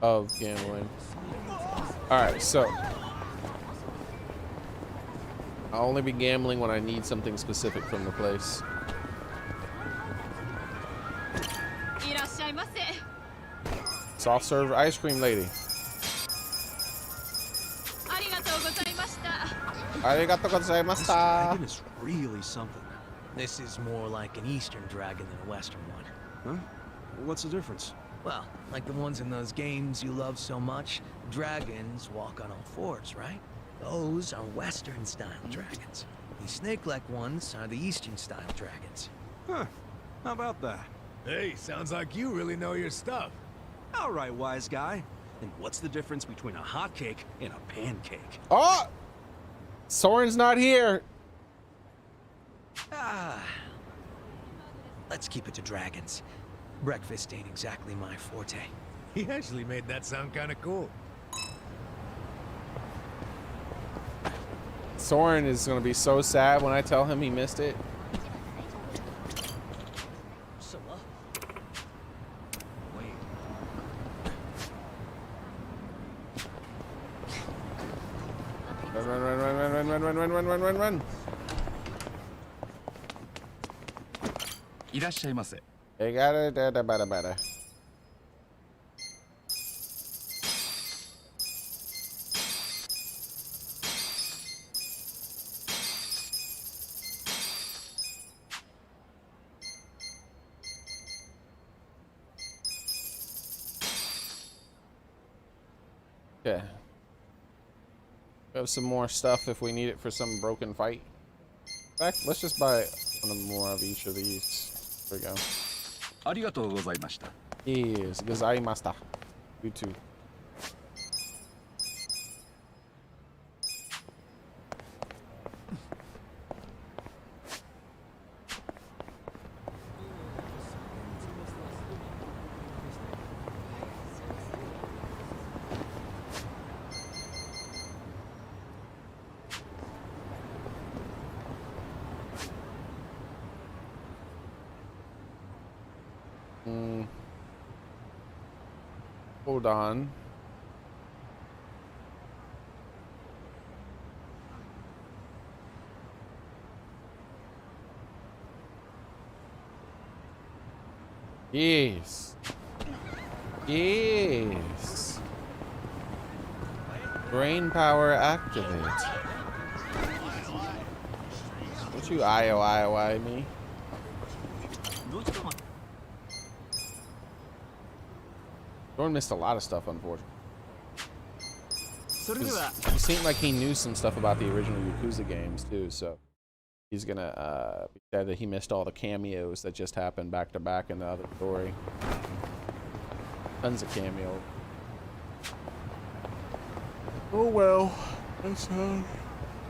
Of gambling. Alright, so I'll only be gambling when I need something specific from the place. Soft serve ice cream lady. Arigatou gozaimashita. Dragon is really something. This is more like an Eastern dragon than a Western one. Huh? What's the difference? Well, like the ones in those games you love so much, dragons walk on all fours, right? Those are Western-style dragons. The snake-like ones are the Eastern-style dragons. Huh. How about that? Hey, sounds like you really know your stuff. All right, wise guy. And what's the difference between a hotcake and a pancake? Oh! Soren's not here. Let's keep it to dragons. Breakfast ain't exactly my forte. He actually made that sound kind of cool. Soren is going to be so sad when I tell him he missed it. Run. いらっしゃいませ。 They got it. Okay. We have some more stuff if we need it for some broken fight. In fact, let's just buy one more of each of these. There we go. ありがとうございました。 Yes, gozaimashita. You too. Hold on. Yes. Yes. Brain power activate. Don't you IOI me? Jordan missed a lot of stuff, unfortunately. He seemed like he knew some stuff about the original Yakuza games too, so he's gonna be sad that he missed all the cameos that just happened back to back in the other story. Tons of cameos. Oh well, that's how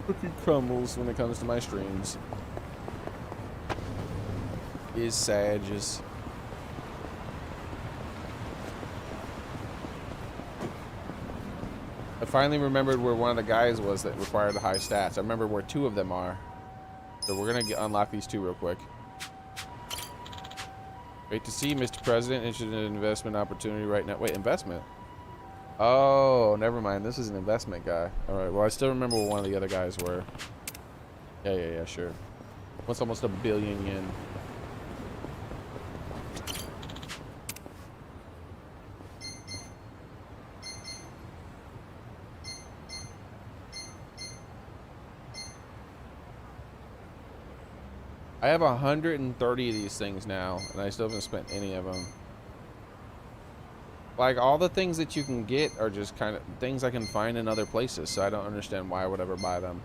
cookie crumbles when it comes to my streams. Is Sages. I finally remembered where one of the guys was that required the high stats. I remember where two of them are. So we're gonna unlock these two real quick. Great to see you, Mr. President. Interested in an investment opportunity right now. Wait, investment? Oh, never mind. This is an investment guy. Alright, well I still remember what one of the other guys were. Yeah, sure. What's almost 1 billion yen? I have 130 of these things now, and I still haven't spent any of them. Like, all the things that you can get are just kind of things I can find in other places, so I don't understand why I would ever buy them.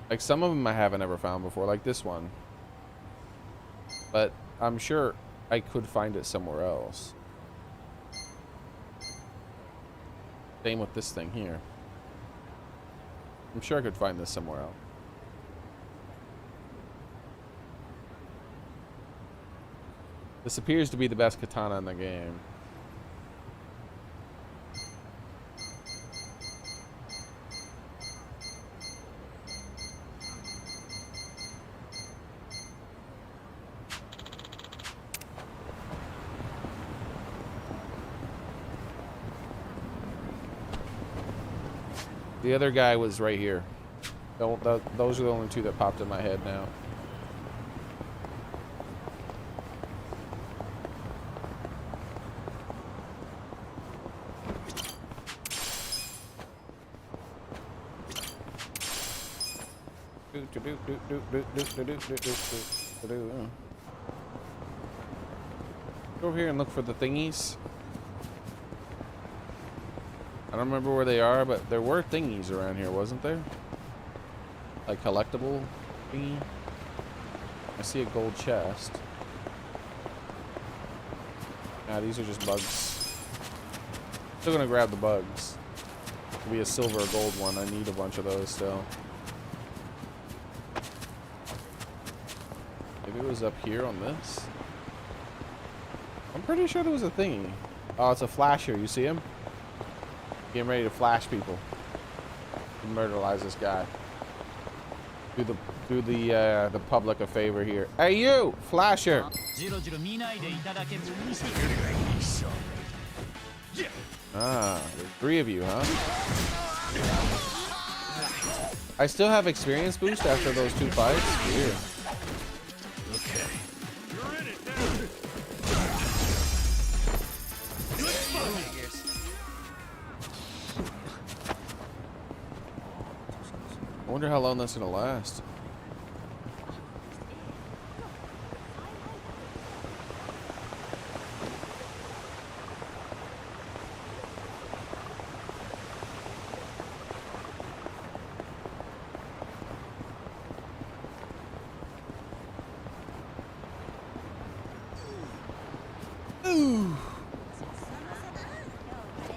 Like, some of them I haven't ever found before, like this one. But I'm sure I could find it somewhere else. Same with this thing here. I'm sure I could find this somewhere else. This appears to be the best katana in the game. The other guy was right here. Those are the only two that popped in my head now. Go over here and look for the thingies. I don't remember where they are, but there were thingies around here, wasn't there? Like collectible thingy. I see a gold chest. Nah, these are just bugs. Still gonna grab the bugs. It'll be a silver or gold one. I need a bunch of those still. Maybe it was up here on this. I'm pretty sure there was a thingy. Oh, it's a flasher. You see him? Getting ready to flash people. And murderize this guy. Do the public a favor here. Hey you, flasher! Ah, there's 3 of you, huh? I still have experience boost after those 2 fights? Weird. Okay. I wonder how long that's gonna last. Ooh.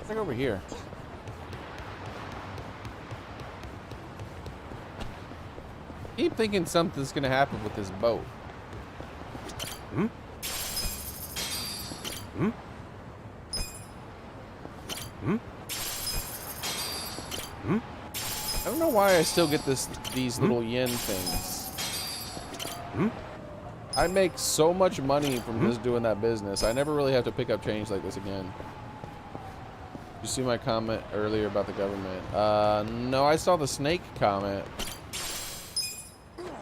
It's like over here. Keep thinking something's gonna happen with this boat. Hmm? Hmm? Hmm? Hmm? I don't know why I still get these little yen things. Hmm? I make so much money from just doing that business. I never really have to pick up change like this again. You see my comment earlier about the government? No, I saw the snake comment.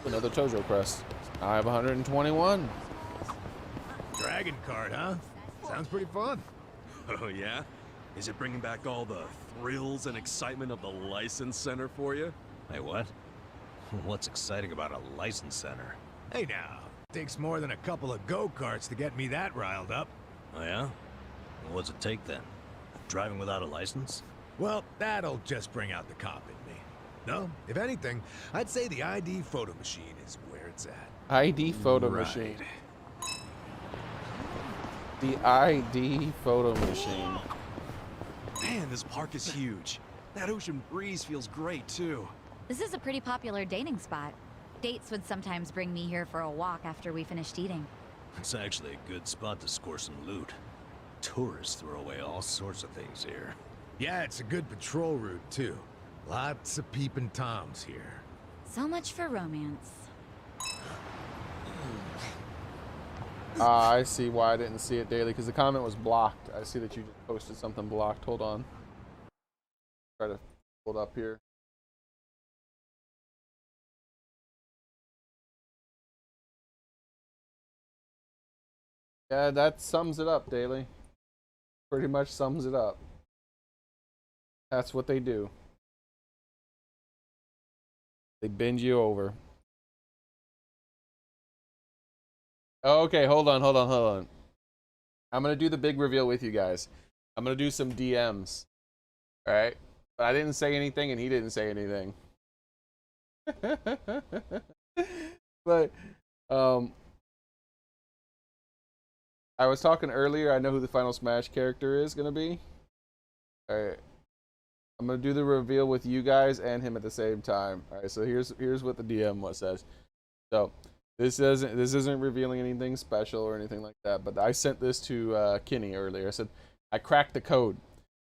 Another Tojo crest. I have 121. Dragon card, huh? Sounds pretty fun. Oh yeah? Is it bringing back all the thrills and excitement of the license center for you? Hey, what? What's exciting about a license center? Hey now, takes more than a couple of go-karts to get me that riled up. Oh yeah? What's it take then? Driving without a license? Well, that'll just bring out the cop in me. No, if anything, I'd say the ID photo machine is where it's at. ID photo machine. The ID photo machine. Man, this park is huge. That ocean breeze feels great too. This is a pretty popular dating spot. Dates would sometimes bring me here for a walk after we finished eating. It's actually a good spot to score some loot. Tourists throw away all sorts of things here. Yeah, it's a good patrol route, too. Lots of peeping toms here. So much for romance. I see why I didn't see it daily, because the comment was blocked. I see that you just posted something blocked. Hold on. Try to pull it up here. Yeah, that sums it up, Daily. Pretty much sums it up. That's what they do. They bend you over. Okay, hold on. I'm gonna do the big reveal with you guys. I'm gonna do some DMs. Alright? But I didn't say anything and he didn't say anything. But I was talking earlier, I know who the final Smash character is gonna be. Alright. I'm gonna do the reveal with you guys and him at the same time. Alright, so here's what the DM says. So this isn't revealing anything special or anything like that, but I sent this to Kenny earlier. I said, I cracked the code.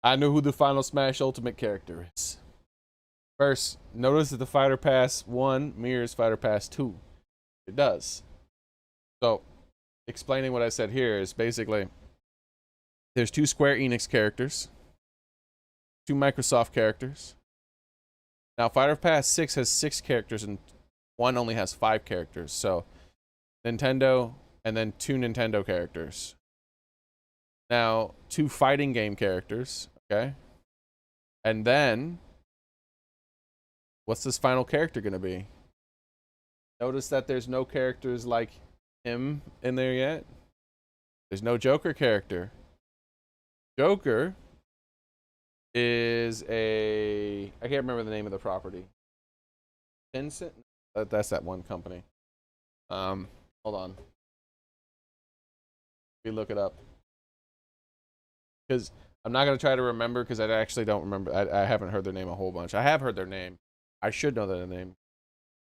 I know who the final Smash Ultimate character is. First, notice that the Fighter Pass 1 mirrors Fighter Pass 2. It does. So, explaining what I said here is basically, there's 2 Square Enix characters, 2 Microsoft characters. Now, Fighter Pass 6 has 6 characters and 1 only has 5 characters. So, Nintendo and then 2 Nintendo characters. Now, 2 fighting game characters, okay? And then, what's this final character gonna be? Notice that there's no characters like him in there yet. There's no Joker character. Joker is I can't remember the name of the property. Tencent? That's that one company. Hold on. We look it up. Because I'm not going to try to remember, because I actually don't remember. I haven't heard their name a whole bunch. I have heard their name. I should know their name.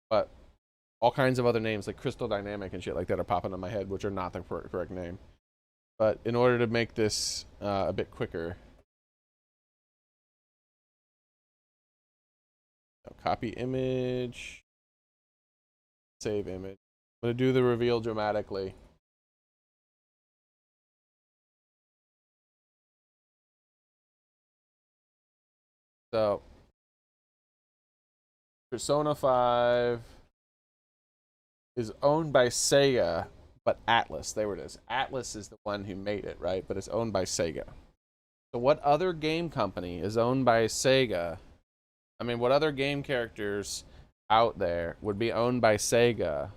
But all kinds of other names, like Crystal Dynamic and shit like that, are popping in my head, which are not the correct name. But in order to make this a bit quicker, copy image, save image. I'm going to do the reveal dramatically. So, Persona 5 is owned by Sega, but Atlas, there it is. Atlas is the one who made it, right? But it's owned by Sega. So what other game company is owned by Sega? I mean, what other game characters out there would be owned by Sega?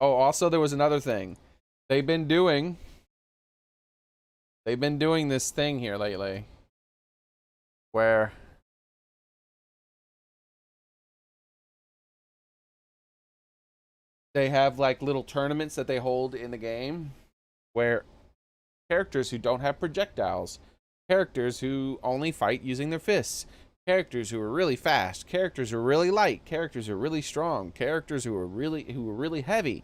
Oh, also there was another thing. they've been doing this thing here lately where they have like little tournaments that they hold in the game where characters who don't have projectiles, characters who only fight using their fists, characters who are really fast, characters who are really light, characters who are really strong, characters who are really heavy,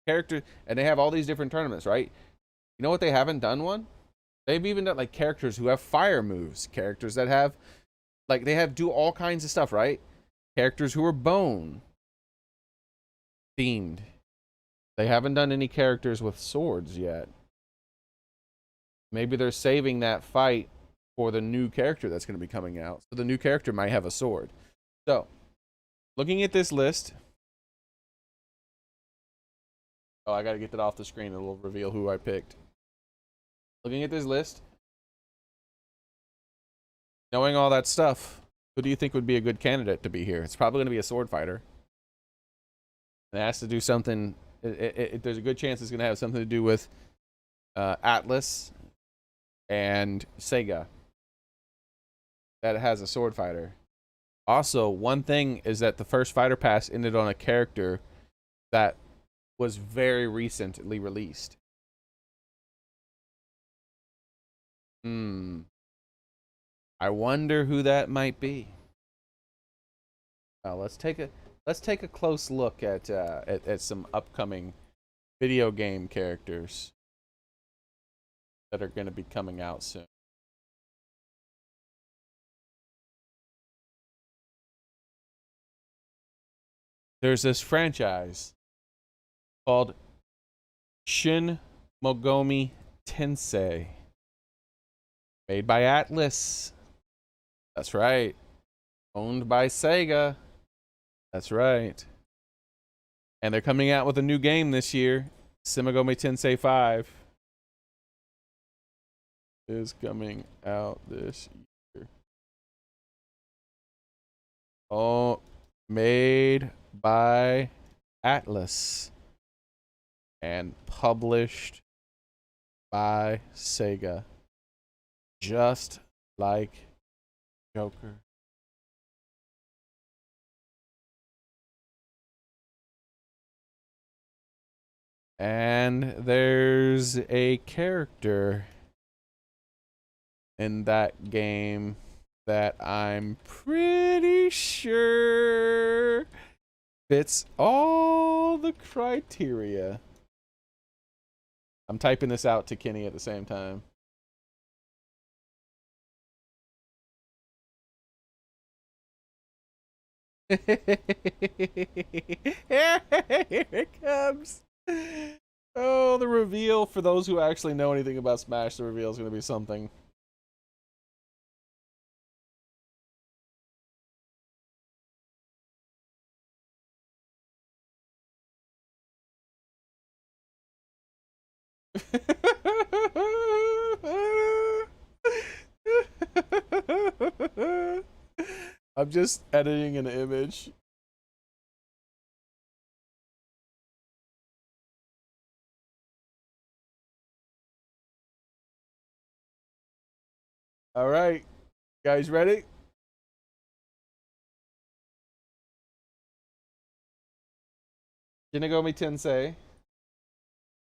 characters, and they have all these different tournaments, right? You know what they haven't done one? They've even done like characters who have fire moves, characters that have like they have do all kinds of stuff, right? Characters who are bone themed. They haven't done any characters with swords yet. Maybe they're saving that fight for the new character that's going to be coming out. So the new character might have a sword. So, looking at this list. Oh, I got to get that off the screen. It'll reveal who I picked. Looking at this list. Knowing all that stuff, who do you think would be a good candidate to be here? It's probably going to be a sword fighter. It has to do something. There's a good chance it's going to have something to do with Atlas and Sega. That has a sword fighter. Also, one thing is that the first fighter pass ended on a character that was very recently released. I wonder who that might be. Now let's take a close look at some upcoming video game characters that are going to be coming out soon. There's this franchise called Shin Megami Tensei, made by Atlas. That's right. Owned by Sega. That's right. And they're coming out with a new game this year. Shin Megami Tensei 5 is coming out this year. Oh, made by Atlas and published by Sega. Just like Joker. And there's a character in that game that I'm pretty sure fits all the criteria. I'm typing this out to Kenny at the same time. Here it comes. Oh, the reveal. For those who actually know anything about Smash, the reveal is going to be something. I'm just editing an image. All right, guys, ready? Shin Megami Tensei,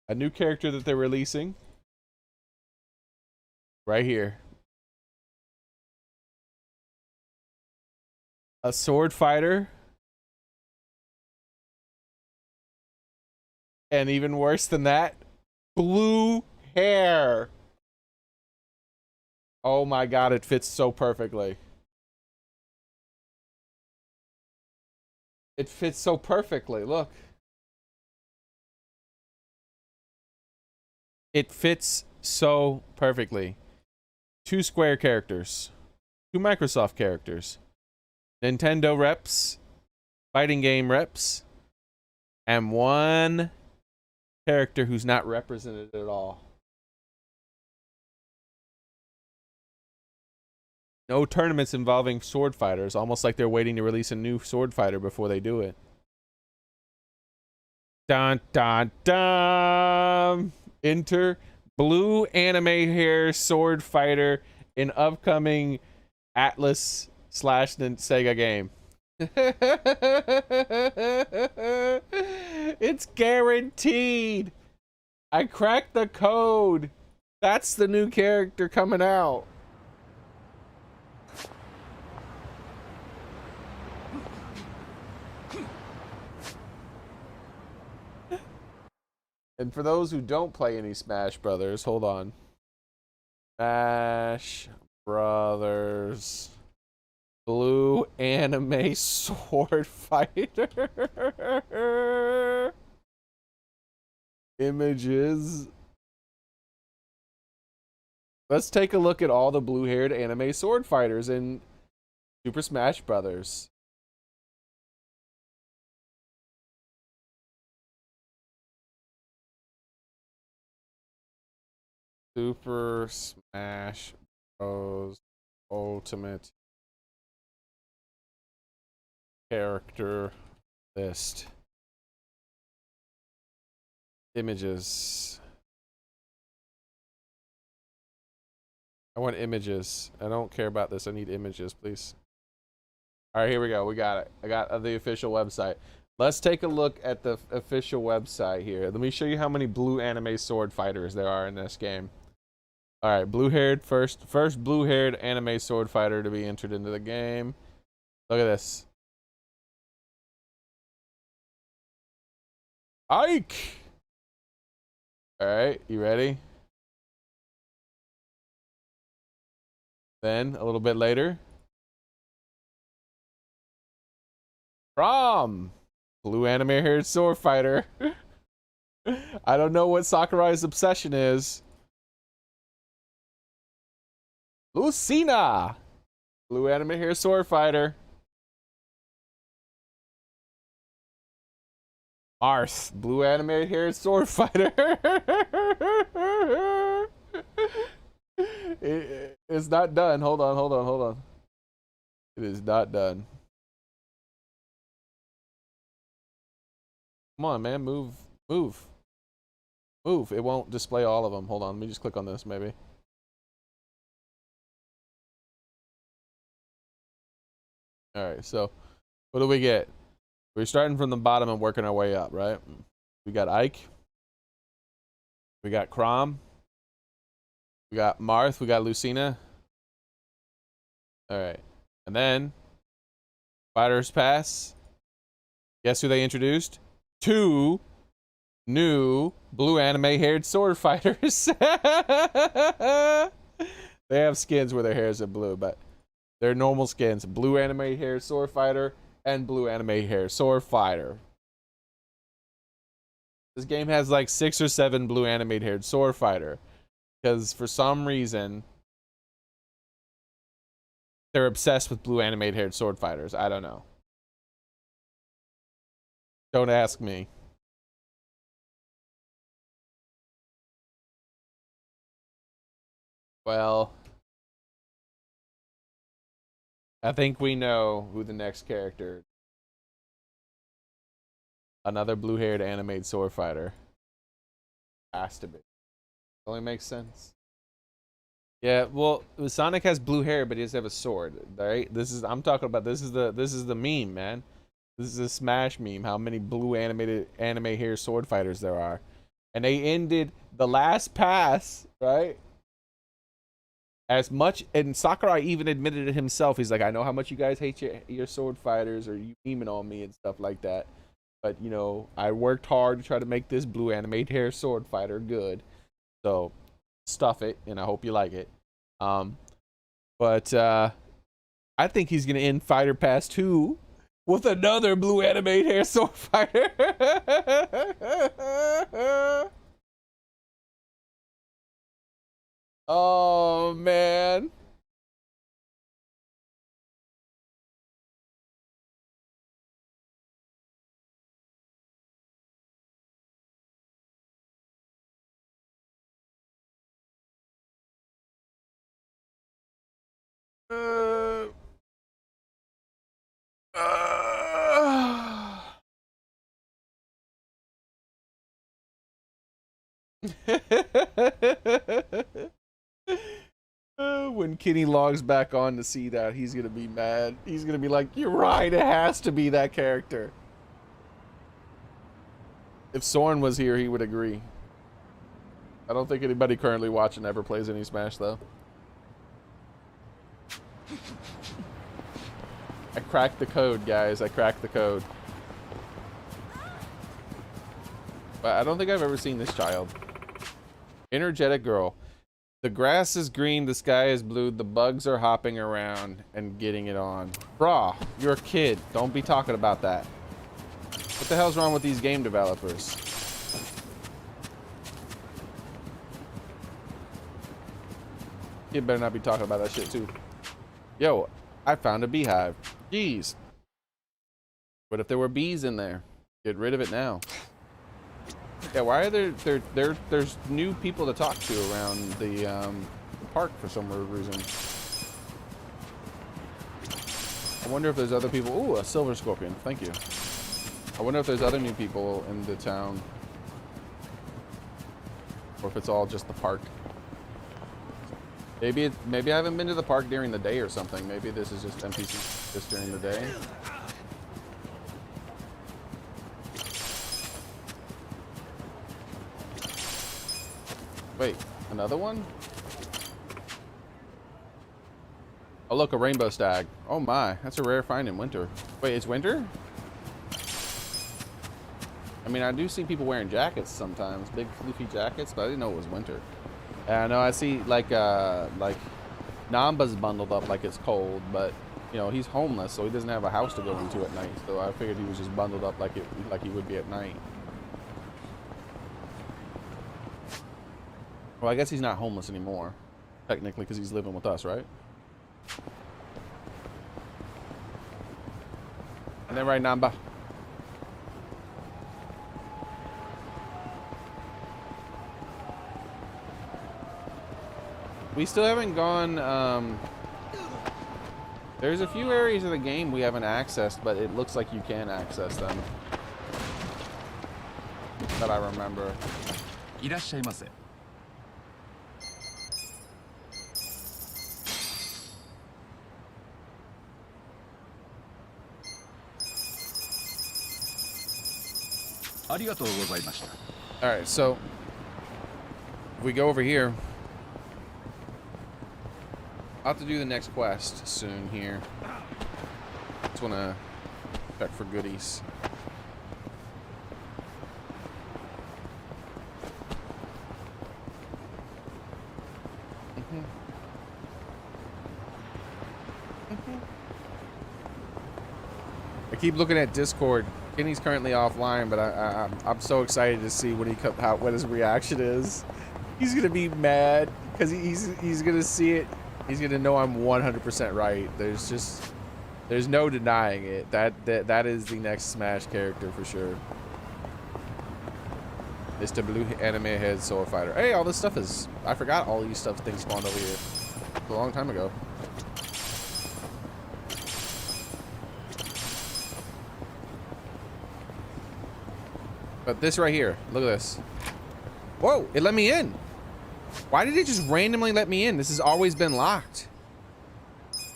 a new character that they're releasing right here. A sword fighter. And even worse than that, blue hair. Oh my god, it fits so perfectly. It fits so perfectly, look. It fits so perfectly. 2 Square characters. 2 Microsoft characters. Nintendo reps. Fighting game reps. And 1 character who's not represented at all. No tournaments involving sword fighters, almost like they're waiting to release a new sword fighter before they do it. Dun dun dun. Enter blue anime hair sword fighter in upcoming Atlas / Sega game. It's guaranteed. I cracked the code. That's the new character coming out. And for those who don't play any Smash Brothers, hold on. Smash Brothers blue anime sword fighter. Images. Let's take a look at all the blue-haired anime sword fighters in Super Smash Brothers. Super Smash Bros. Ultimate character list. Images. I want images. I don't care about this. I need images, please. All right, here we go. We got it. I got the official website. Let's take a look at the official website here. Let me show you how many blue anime sword fighters there are in this game. All right, blue-haired first blue-haired anime sword fighter to be entered into the game. Look at this. Ike. All right, you ready? Then a little bit later, Rom, blue anime-haired sword fighter. I don't know what Sakurai's obsession is. Lucina, blue anime-haired sword fighter. Arth, blue anime-haired sword fighter. It's not done. Hold on. It is not done. Come on, man. Move. It won't display all of them. Hold on. Let me just click on this, maybe. All right. So, what do we get? We're starting from the bottom and working our way up, right? We got Ike. We got Crom. We got Marth. We got Lucina. All right. And then, Fighters Pass. Guess who they introduced? 2 new blue anime-haired sword fighters. They have skins where their hairs are blue, but they're normal skins. Blue anime-haired sword fighter and blue anime-haired sword fighter. This game has like 6 or 7 blue animated-haired sword fighter, because for some reason they're obsessed with blue animated-haired sword fighters. I don't know. Don't ask me. Well, I think we know who the next character. Another blue-haired animated sword fighter. Has to be. Only makes sense. Yeah, well, Sonic has blue hair, but he doesn't have a sword. Right? I'm talking about. This is the meme, man. This is a Smash meme. How many blue anime hair sword fighters there are, and they ended the last pass, right? As much, and Sakurai even admitted it himself. He's like, I know how much you guys hate your sword fighters, or you memeing on me and stuff like that. But you know, I worked hard to try to make this blue animated hair sword fighter good. So stuff it, and I hope you like it. But I think he's gonna end Fighter Pass 2 with another blue animated hair sword fighter. Oh man. When Kenny logs back on to see that, he's gonna be mad. He's gonna be like, "You're right. It has to be that character." If Soren was here, he would agree. I don't think anybody currently watching ever plays any Smash, though. I cracked the code, guys. I cracked the code. But I don't think I've ever seen this child. Energetic girl. The grass is green, the sky is blue, the bugs are hopping around and getting it on. Brah, you're a kid. Don't be talking about that. What the hell's wrong with these game developers? Kid better not be talking about that shit too. Yo, I found a beehive. Jeez. What if there were bees in there? Get rid of it now. Yeah, why are there's new people to talk to around the park for some weird reason. I wonder if there's other people. Ooh, a silver scorpion. Thank you. I wonder if there's other new people in the town. Or if it's all just the park. Maybe I haven't been to the park during the day or something. Maybe this is just NPCs just during the day. Wait, another one? Oh look, a rainbow stag. Oh my, that's a rare find in winter. Wait, it's winter? I mean, I do see people wearing jackets sometimes, big floofy jackets, but I didn't know it was winter. And I know I see like Namba's bundled up like it's cold, but you know, he's homeless, so he doesn't have a house to go into at night. So I figured he was just bundled up like he would be at night. Well, I guess he's not homeless anymore, technically, because he's living with us, right? And then right, Namba. We still haven't gone, there's a few areas of the game we haven't accessed, but it looks like you can access them. That I remember. いらっしゃいませ。ありがとうございました。 All right, so if we go over here, I'll have to do the next quest soon here. Just want to check for goodies. I keep looking at Discord. Kenny's currently offline, but I'm so excited to see what what his reaction is. He's gonna be mad because he's gonna see it. He's gonna know I'm 100% right. There's no denying it. That is the next Smash character for sure. Mr. Blue Anime Head Soul Fighter. Hey, all this stuff is. I forgot all these things spawned over here a long time ago. But this right here, look at this. Whoa, it let me in. Why did it just randomly let me in? This has always been locked.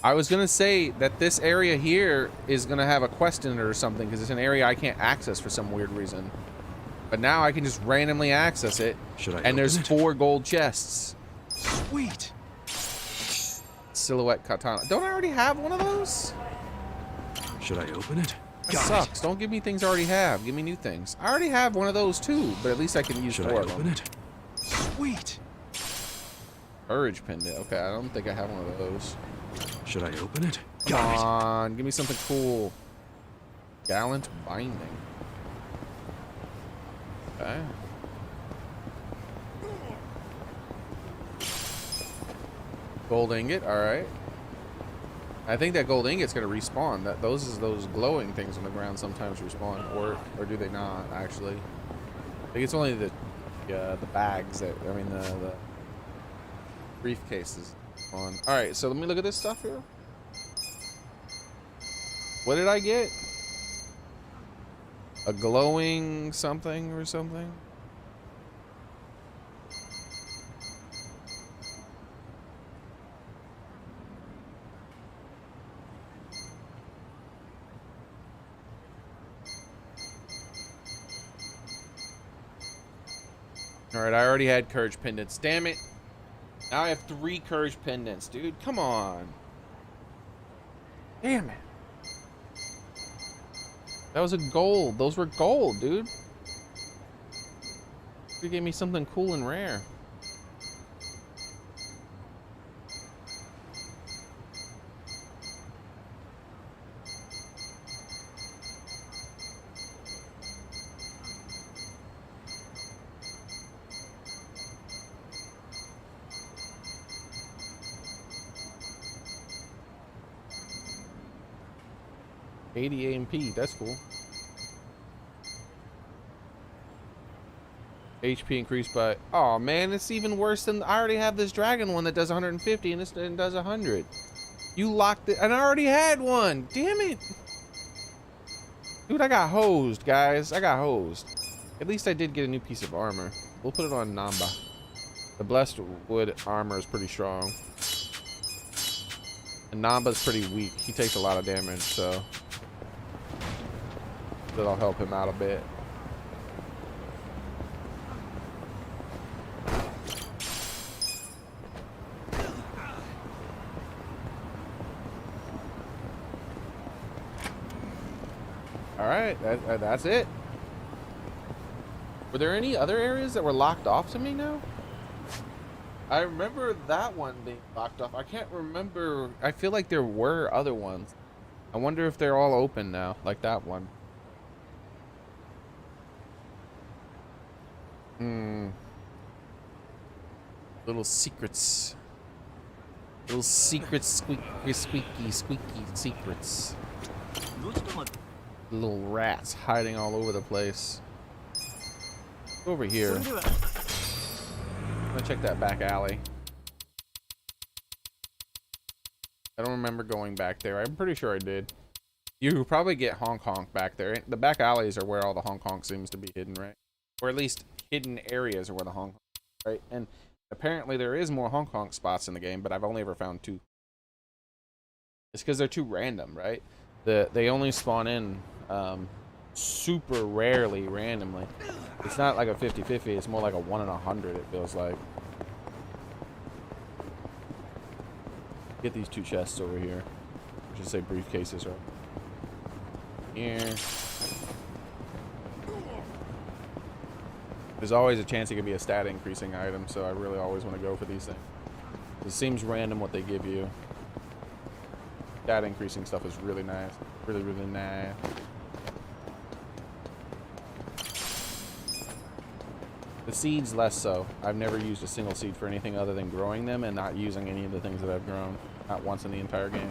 I was gonna say that this area here is gonna have a quest in it or something because it's an area I can't access for some weird reason. But now I can just randomly access it. And there's 4 gold chests. Sweet. Silhouette katana. Don't I already have one of those? Should I open it? That sucks. Don't give me things I already have. Give me new things. I already have one of those too, but at least I can use 4 of them. It? Sweet. Courage pendant. Okay, I don't think I have one of those. Should I open it? Come on, give me something cool. Gallant binding. Okay. Gold ingot. All right. I think that gold ingot's gonna respawn. Those glowing things on the ground sometimes respawn, or do they not actually? I think it's only the bags that the briefcases on. All right, so let me look at this stuff here. What did I get? A glowing something or something? All right, I already had courage pendants. Damn it. Now I have 3 courage pendants, dude. Come on. Damn it. That was a gold. Those were gold, dude. You gave me something cool and rare. $80 AMP, that's cool. HP increased by... Oh man, it's even worse than... I already have this dragon one that does 150 and this one does 100. You locked it... And I already had one! Damn it! Dude, I got hosed, guys. I got hosed. At least I did get a new piece of armor. We'll put it on Namba. The Blessed Wood armor is pretty strong. And Namba's pretty weak. He takes a lot of damage, so... that'll help him out a bit. Alright, that's it. Were there any other areas that were locked off to me now? I remember that one being locked off. I can't remember. I feel like there were other ones. I wonder if they're all open now, like that one. Little secrets. Little secrets, squeaky secrets. Little rats hiding all over the place. Over here. I'm gonna check that back alley. I don't remember going back there. I'm pretty sure I did. You probably get honk honk back there. The back alleys are where all the honk honk seems to be hidden, right? Or at least hidden areas are where the honk honk, right? And apparently there is more honk honk spots in the game, but I've only ever found 2. It's because they're too random, right? They only spawn in super rarely randomly. It's not like a 50-50, it's more like a 1 in 100, it feels like. Get these 2 chests over here. I should say briefcases, right? Here. There's always a chance it could be a stat increasing item, so I really always want to go for these things. It seems random what they give you. Stat increasing stuff is really nice. Really, really nice. The seeds, less so. I've never used a single seed for anything other than growing them and not using any of the things that I've grown. Not once in the entire game.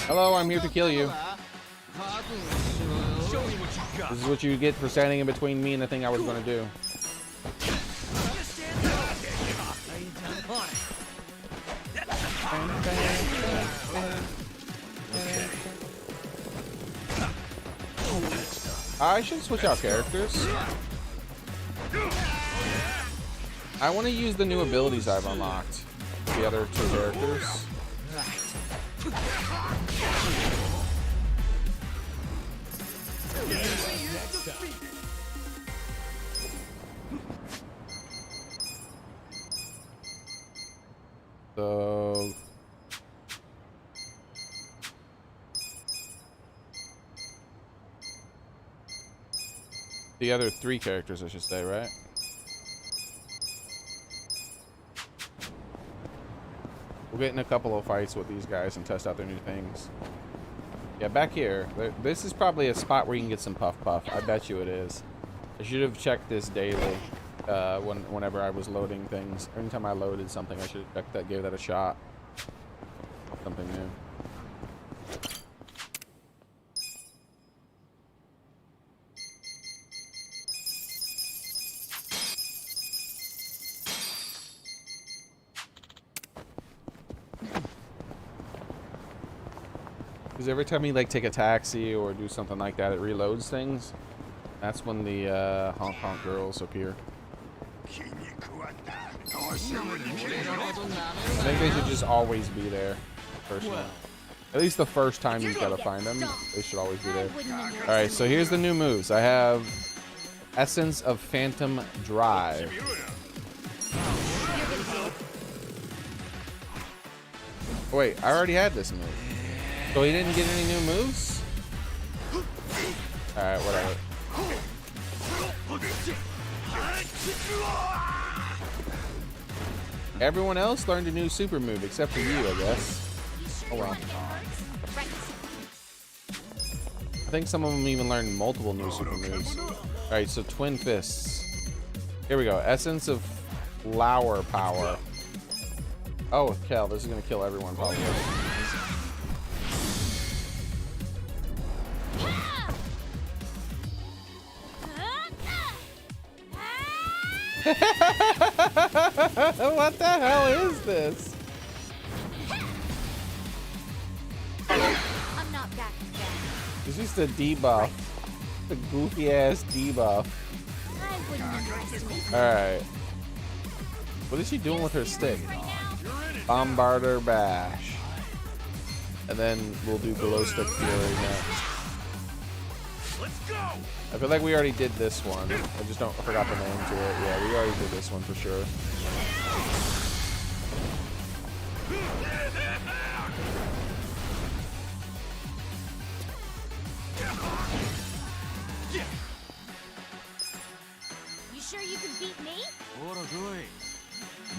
Hello, I'm here to kill you. This is what you get for standing in between me and the thing I was going to do. I should switch out characters. I want to use the new abilities I've unlocked. The other 2 characters. So the other 3 characters, I should say, right? We'll get in a couple of fights with these guys and test out their new things. Yeah, back here. This is probably a spot where you can get some puff puff. I bet you it is. I should have checked this daily. Whenever I was loading things. Anytime I loaded something, I should have checked that, gave that a shot. Something new. Because every time you like take a taxi or do something like that, it reloads things. That's when the honk honk girls appear. I think they should just always be there, personally. At least the first time you've got to find them, they should always be there. Alright, so here's the new moves. I have Essence of Phantom Drive. Wait, I already had this move. So he didn't get any new moves? Alright, whatever. Everyone else learned a new super move except for you, I guess. Oh well. I think some of them even learned multiple new super moves. Alright, so Twin Fists. Here we go. Essence of Flower Power. Oh, Kel, this is gonna kill everyone probably. What the hell is this? I'm not back again. It's just a debuff. A goofy ass debuff. I wouldn't underestimate. Alright. What is she doing with her stick? Bombarder Bash. And then we'll do Glow Stick Fury next. Let's go! I feel like we already did this one. I just don't forgot the name to it. Yeah, we already did this one for sure. You sure you can beat me?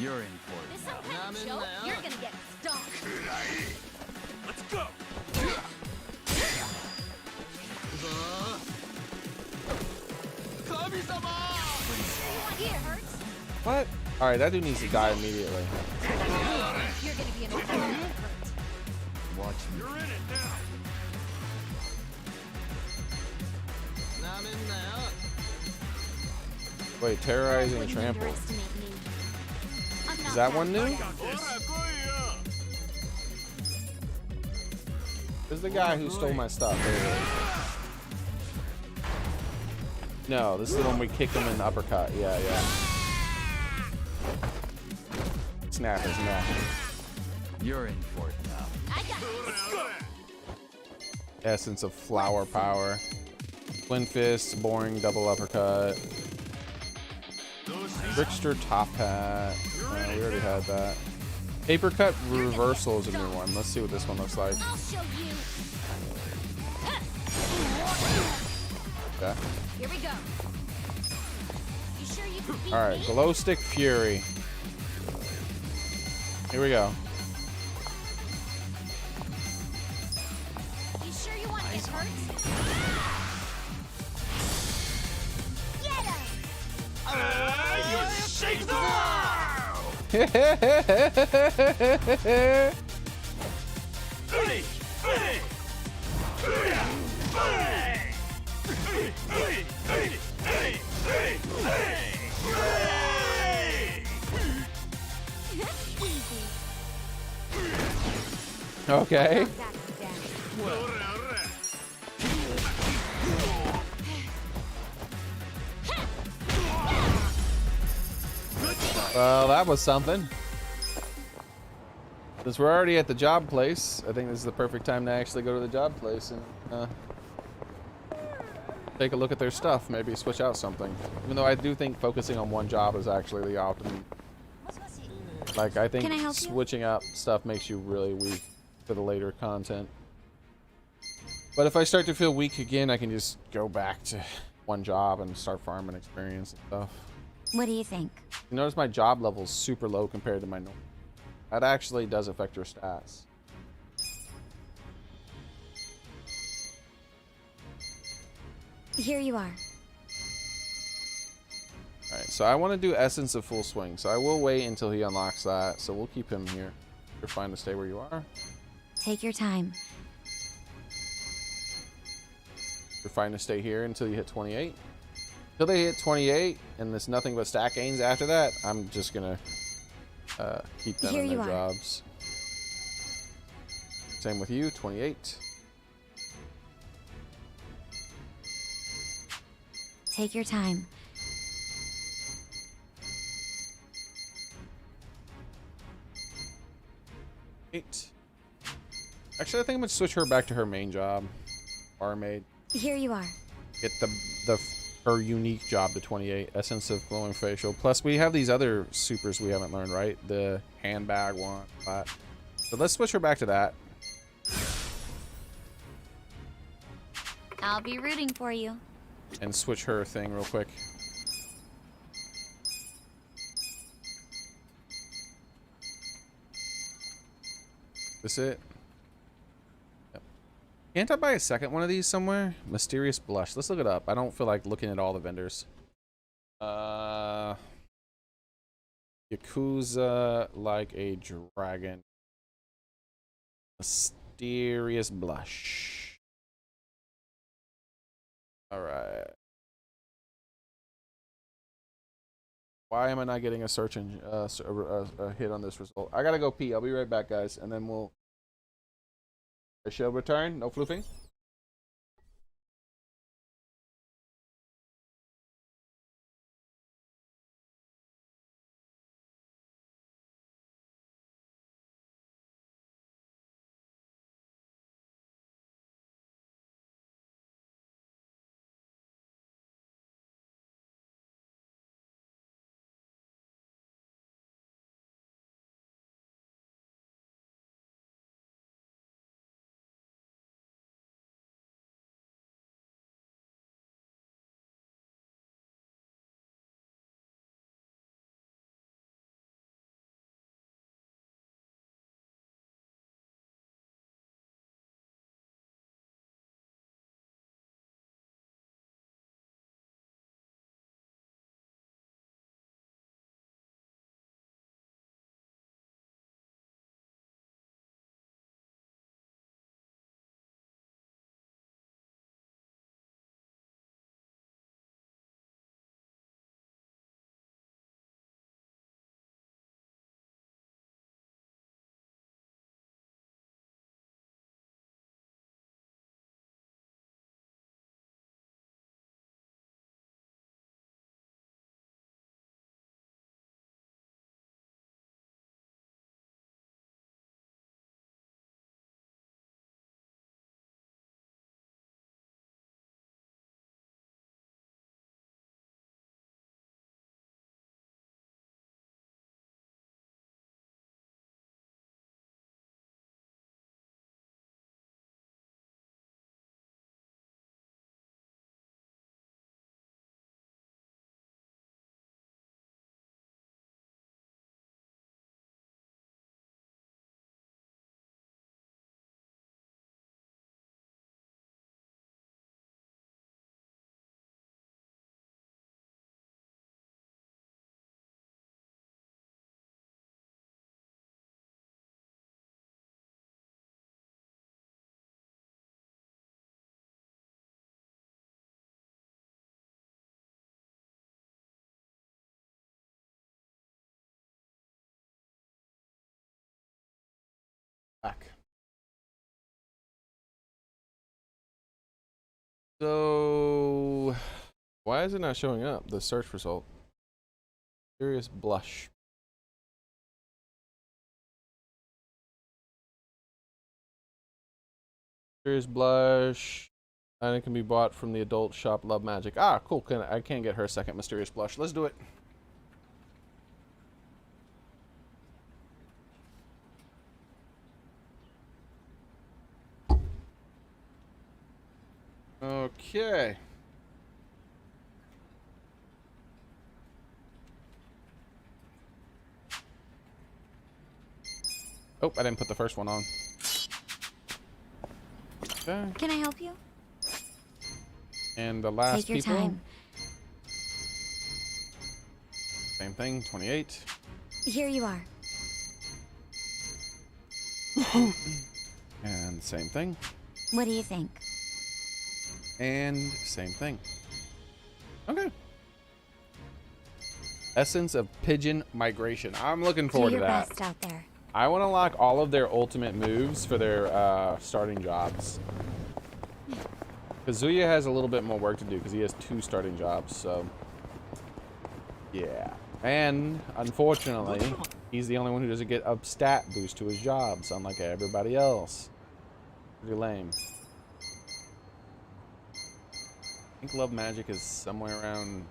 You're in for it. This some kind of joke? You're gonna get stunk. Let's go! Here, hurts. What? Alright, that dude needs to die immediately. You're gonna be an old hurt. Watch me. You're in it now! Wait, terrorizing and trample. Is that one new? Who's the guy who stole my stuff? There it is. No, this is the one we kicked him in the uppercut. Yeah, yeah. Snap it, snap. You're in for it now. Let's go! Essence of Flower Power. Twin Fists, boring double uppercut. Trickster Top Hat. We already had that. Paper Cut Reversal is a new one. Let's see what this one looks like. I'll show you. Okay. Here we go. You sure you can beat Alright, me? Glow Stick Fury. Here we go. You sure you want to get hurt? Get him! You shake the Okay. Well, that was something. Since we're already at the job place, I think this is the perfect time to actually go to the job place and take a look at their stuff. Maybe switch out something. Even though I do think focusing on one job is actually the optimum. Like, I think switching out stuff makes you really weak for the later content. But if I start to feel weak again, I can just go back to one job and start farming experience and stuff. What do you think? You notice my job level is super low compared to my normal. That actually does affect your stats. Here you are. Alright, so I want to do Essence of Full Swing, so I will wait until he unlocks that, so we'll keep him here. You're fine to stay where you are. Take your time. You're fine to stay here until you hit 28. Until they hit 28, and there's nothing but stack gains after that, I'm just gonna keep them in their jobs. Same with you, 28. Take your time. Actually, I think I'm gonna switch her back to her main job, barmaid. Here you are. Get her unique job to 28. Essence of glowing facial. Plus, we have these other supers we haven't learned, right? The handbag one. That. So let's switch her back to that. I'll be rooting for you. And switch her thing real quick. This it? Yep. Can't I buy a second one of these somewhere? Mysterious blush. Let's look it up. I don't feel like looking at all the vendors. Yakuza like a dragon. Mysterious blush. Alright. Why am I not getting a search engine a hit on this result? I gotta go pee. I'll be right back, guys, and then we'll. I shall return. No floofing. Back. So, why is it not showing up? The search result. Mysterious blush. Mysterious blush. And it can be bought from the adult shop Love Magic. Ah, cool. I can't get her a second mysterious blush. Let's do it. Okay. Oh, I didn't put the first one on. Okay. Can I help you? And the last Take your people. time. Same thing, 28. Here you are. And same thing. What do you think? And same thing. Okay. Essence of Pigeon Migration. I'm looking forward Do to your that. best out there. I want to lock all of their ultimate moves for their starting jobs. Kazuya has a little bit more work to do because he has 2 starting jobs, so yeah. And unfortunately, he's the only one who doesn't get a stat boost to his jobs, unlike everybody else. Pretty lame. I think Love Magic is somewhere around.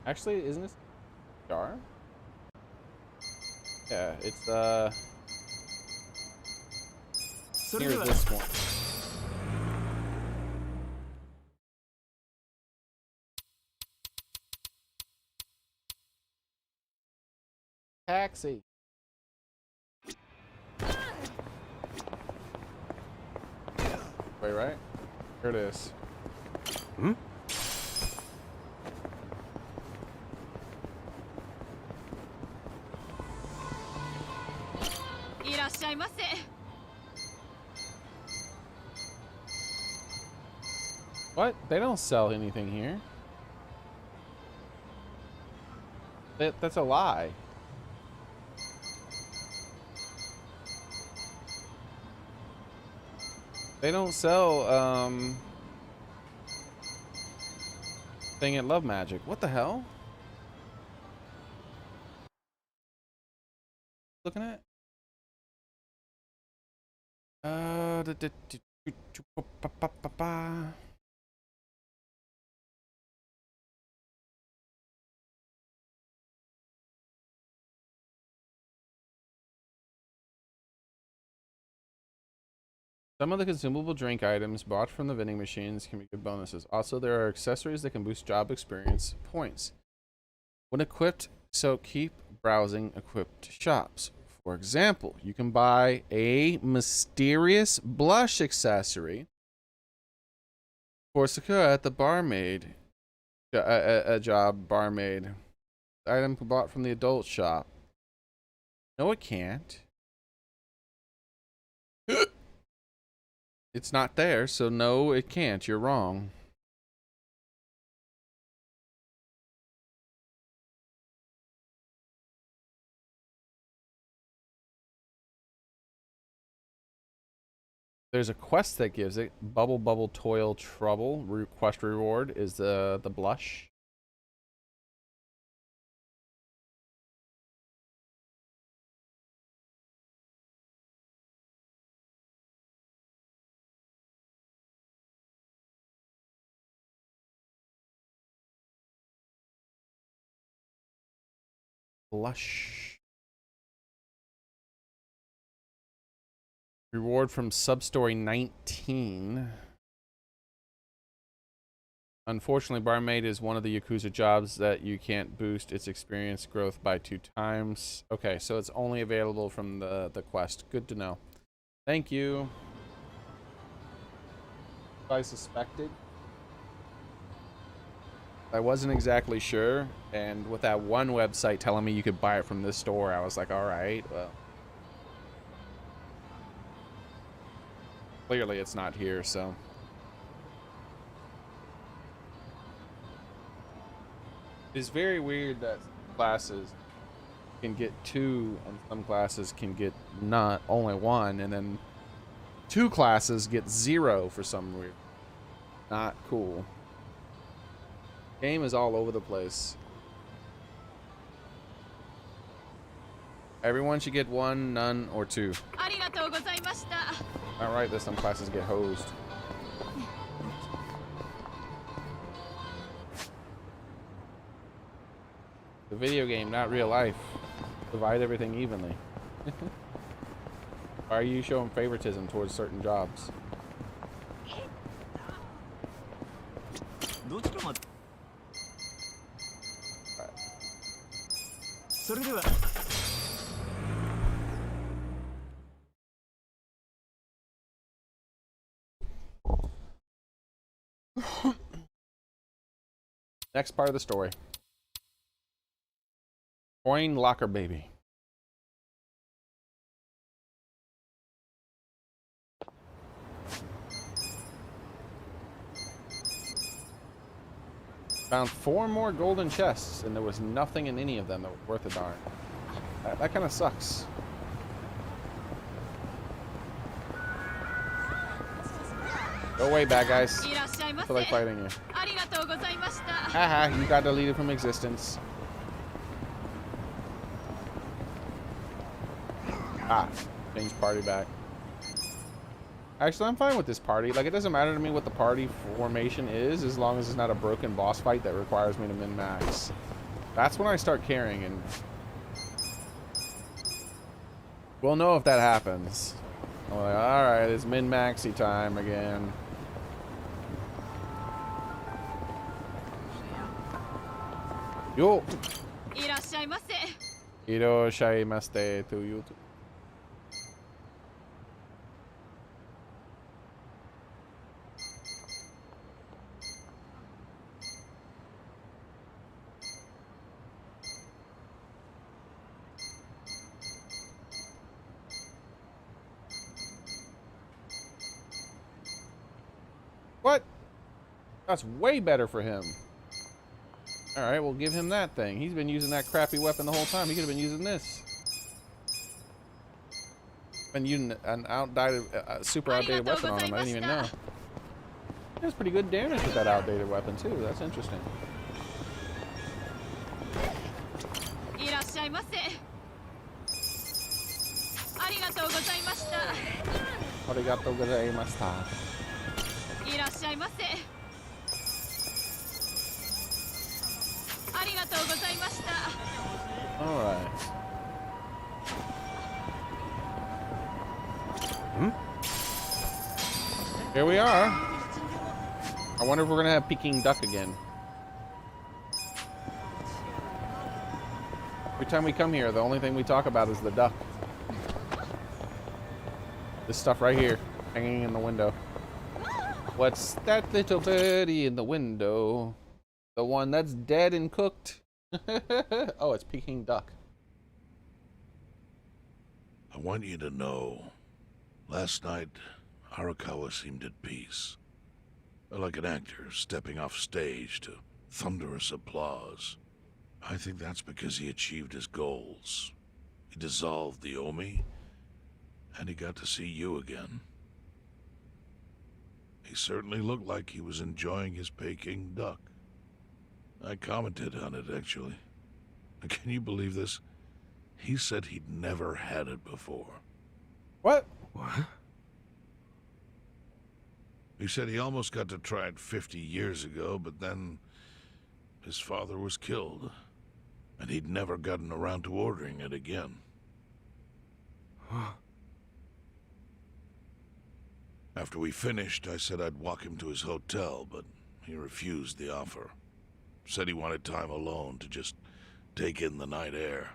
Actually, isn't this jar? Yeah, it's here's this one. Taxi. Wait, right? Here it is. Hmm? What? They don't sell anything here. That's a lie. They don't sell thing at Love Magic. What the hell? Looking at? Some of the consumable drink items bought from the vending machines can be good bonuses. Also, there are accessories that can boost job experience points when equipped, so keep browsing equipped shops. For example, you can buy a mysterious blush accessory for Sakura at the barmaid, a job barmaid. Item bought from the adult shop. No, it can't. It's not there, so no, it can't. You're wrong. There's a quest that gives it. Bubble Bubble Toil Trouble. Quest reward is the blush. Blush. Reward from Substory 19. Unfortunately, barmaid is one of the Yakuza jobs that you can't boost its experience growth by 2 times. Okay, so it's only available from the quest. Good to know. Thank you. I suspected. I wasn't exactly sure, and with that one website telling me you could buy it from this store, I was like, all right, well. Clearly it's not here, so. It's very weird that classes can get 2 and some classes can get not only 1, and then 2 classes get 0 for some weird. Not cool. Game is all over the place. Everyone should get 1, none, or 2. Alright, there's some classes get hosed. The video game, not real life. Divide everything evenly. Why are you showing favoritism towards certain jobs? Next part of the story. Coin locker baby. Found 4 more golden chests, and there was nothing in any of them that was worth a darn. That kind of sucks. Go away, bad guys. I feel like fighting you. Haha, you got deleted from existence. Ah. Change party back. Actually, I'm fine with this party. Like, it doesn't matter to me what the party formation is, as long as it's not a broken boss fight that requires me to min-max. That's when I start caring, and we'll know if that happens. I'm like, alright, it's min-maxy time again. Yo! Irashaimashite to you too. What? That's way better for him. Alright, we'll give him that thing. He's been using that crappy weapon the whole time. He could have been using this. Been using an super outdated weapon on him. I didn't even know. He does pretty good damage with that outdated weapon too. That's interesting. Arigatou gozaimashita. Alright. Here we are. I wonder if we're gonna have Peking duck again. Every time we come here, the only thing we talk about is the duck. This stuff right here, hanging in the window. What's that little birdie in the window? The one that's dead and cooked. Oh, it's Peking duck. I want you to know, last night, Arakawa seemed at peace. Like an actor stepping off stage to thunderous applause. I think that's because he achieved his goals. He dissolved the Omi, and he got to see you again. He certainly looked like he was enjoying his Peking duck. I commented on it, actually. Can you believe this? He said he'd never had it before. What? What? He said he almost got to try it 50 years ago, but then his father was killed, and he'd never gotten around to ordering it again. After we finished, I said I'd walk him to his hotel, but he refused the offer. Said he wanted time alone to just take in the night air.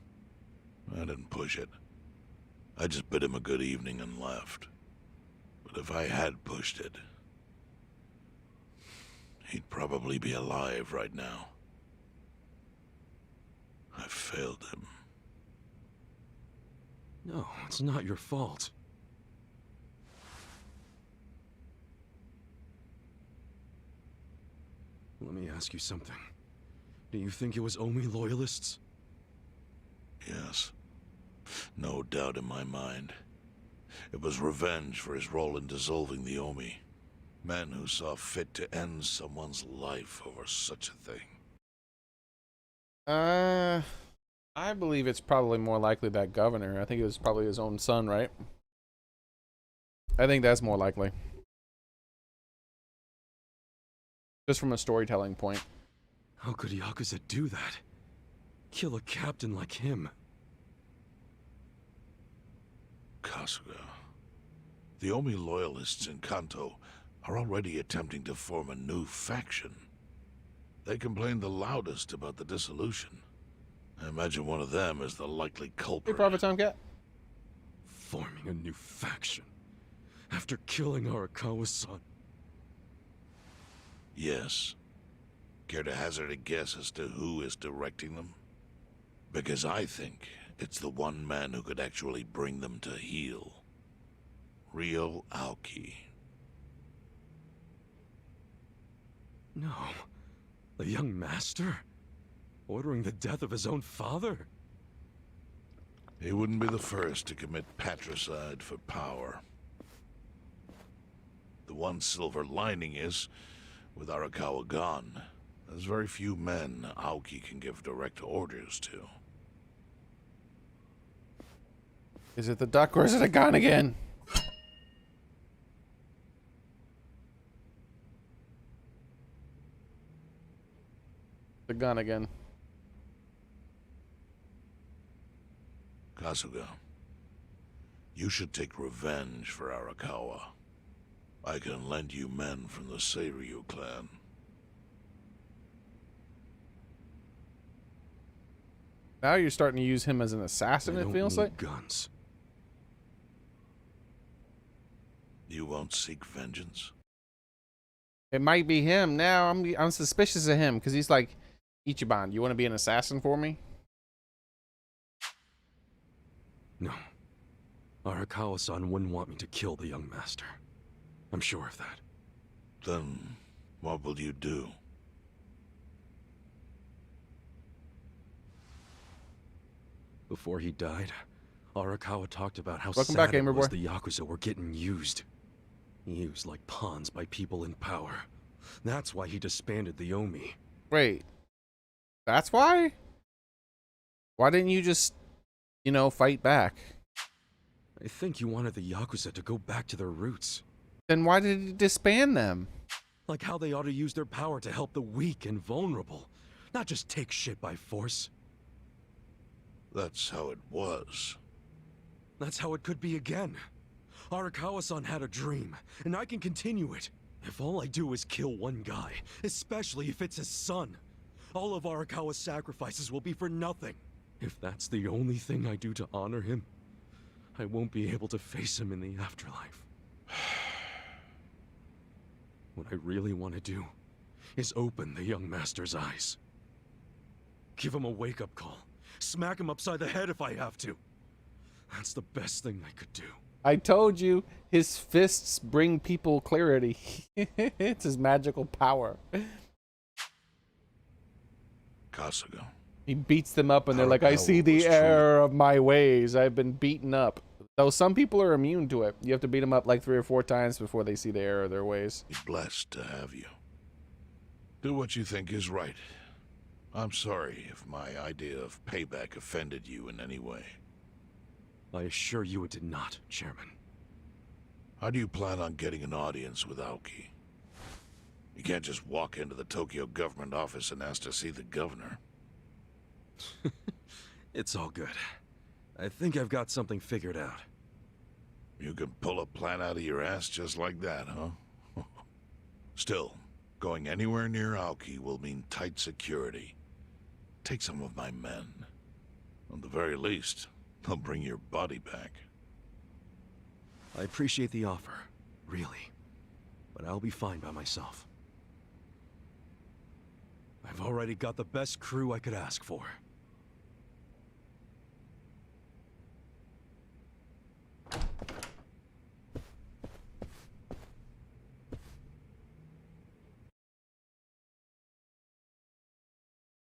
I didn't push it. I just bid him a good evening and left. But if I had pushed it, he'd probably be alive right now. I failed him. No, it's not your fault. Let me ask you something. Do you think it was Omi loyalists? Yes. No doubt in my mind. It was revenge for his role in dissolving the Omi. Men who saw fit to end someone's life over such a thing. I believe it's probably more likely that governor. I think it was probably his own son, right? I think that's more likely. Just from a storytelling point. How could Yakuza do that? Kill a captain like him? Kasuga. The Omi loyalists in Kanto are already attempting to form a new faction. They complain the loudest about the dissolution. I imagine one of them is the likely culprit. Hey, Prophet Tomcat. Forming a new faction? After killing Arakawa's son? Yes. Care to hazard a guess as to who is directing them? Because I think it's the one man who could actually bring them to heel. Ryo Aoki. No. The young master? Ordering the death of his own father? He wouldn't be the first to commit patricide for power. The one silver lining is, with Arakawa gone, there's very few men Aoki can give direct orders to. Is it the duck or is it a gun again? The gun again. Kasuga, you should take revenge for Arakawa. I can lend you men from the Seiryu clan. Now you're starting to use him as an assassin, it feels like. Guns. You won't seek vengeance? It might be him. Now I'm suspicious of him because he's like, Ichiban, you want to be an assassin for me? No. Arakawa-san wouldn't want me to kill the young master. I'm sure of that. Then, what will you do? Before he died, Arakawa talked about how Welcome back, sad it Gamer was Boy. the Yakuza were getting used. Used like pawns by people in power. That's why he disbanded the Omi. Wait. That's why? Why didn't you just, you know, fight back? I think he wanted the Yakuza to go back to their roots. Then why did he disband them? Like how they ought to use their power to help the weak and vulnerable. Not just take shit by force. That's how it was. That's how it could be again. Arakawa-san had a dream, and I can continue it. If all I do is kill one guy, especially if it's his son, all of Arakawa's sacrifices will be for nothing. If that's the only thing I do to honor him, I won't be able to face him in the afterlife. What I really want to do is open the young master's eyes. Give him a wake-up call. Smack him upside the head if I have to. That's the best thing I could do. I told you, his fists bring people clarity. It's his magical power. Kasuga. He beats them up and they're like, I see the error of my ways. I've been beaten up. Though some people are immune to it. You have to beat them up like 3 or 4 times before they see the error of their ways. Be blessed to have you. Do what you think is right. I'm sorry if my idea of payback offended you in any way. I assure you it did not, Chairman. How do you plan on getting an audience with Aoki? You can't just walk into the Tokyo government office and ask to see the governor. It's all good. I think I've got something figured out. You can pull a plan out of your ass just like that, huh? Still, going anywhere near Aoki will mean tight security. Take some of my men. At the very least, they'll bring your body back. I appreciate the offer, really. But I'll be fine by myself. I've already got the best crew I could ask for.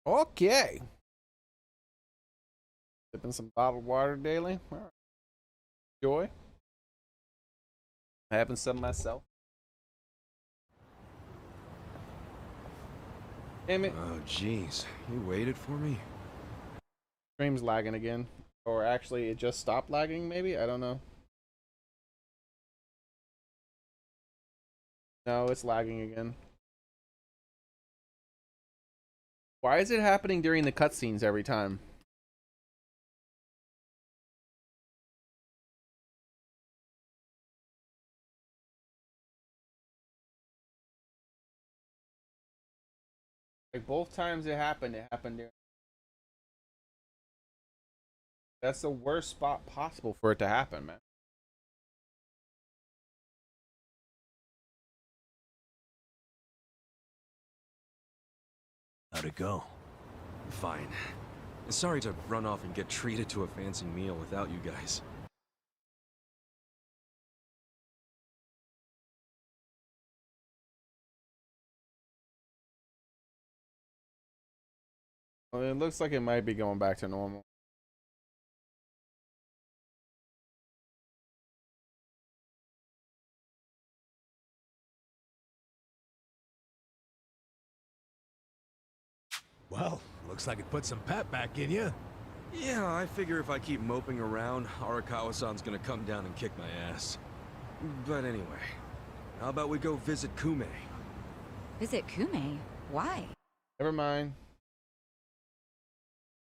Okay. Sipping some bottled water daily. All right. Enjoy. Having some myself. Damn it. Oh, jeez. You waited for me? Stream's lagging again. Or actually, it just stopped lagging, maybe? I don't know. No, it's lagging again. Why is it happening during the cutscenes every time? Like both times it happened during. That's the worst spot possible for it to happen, man. How'd it go? Fine. Sorry to run off and get treated to a fancy meal without you guys. Well, it looks like it might be going back to normal. Well, looks like it put some pep back in you. Yeah, I figure if I keep moping around, Arakawa-san's gonna come down and kick my ass. But anyway, how about we go visit Kume? Visit Kume? Why? Never mind.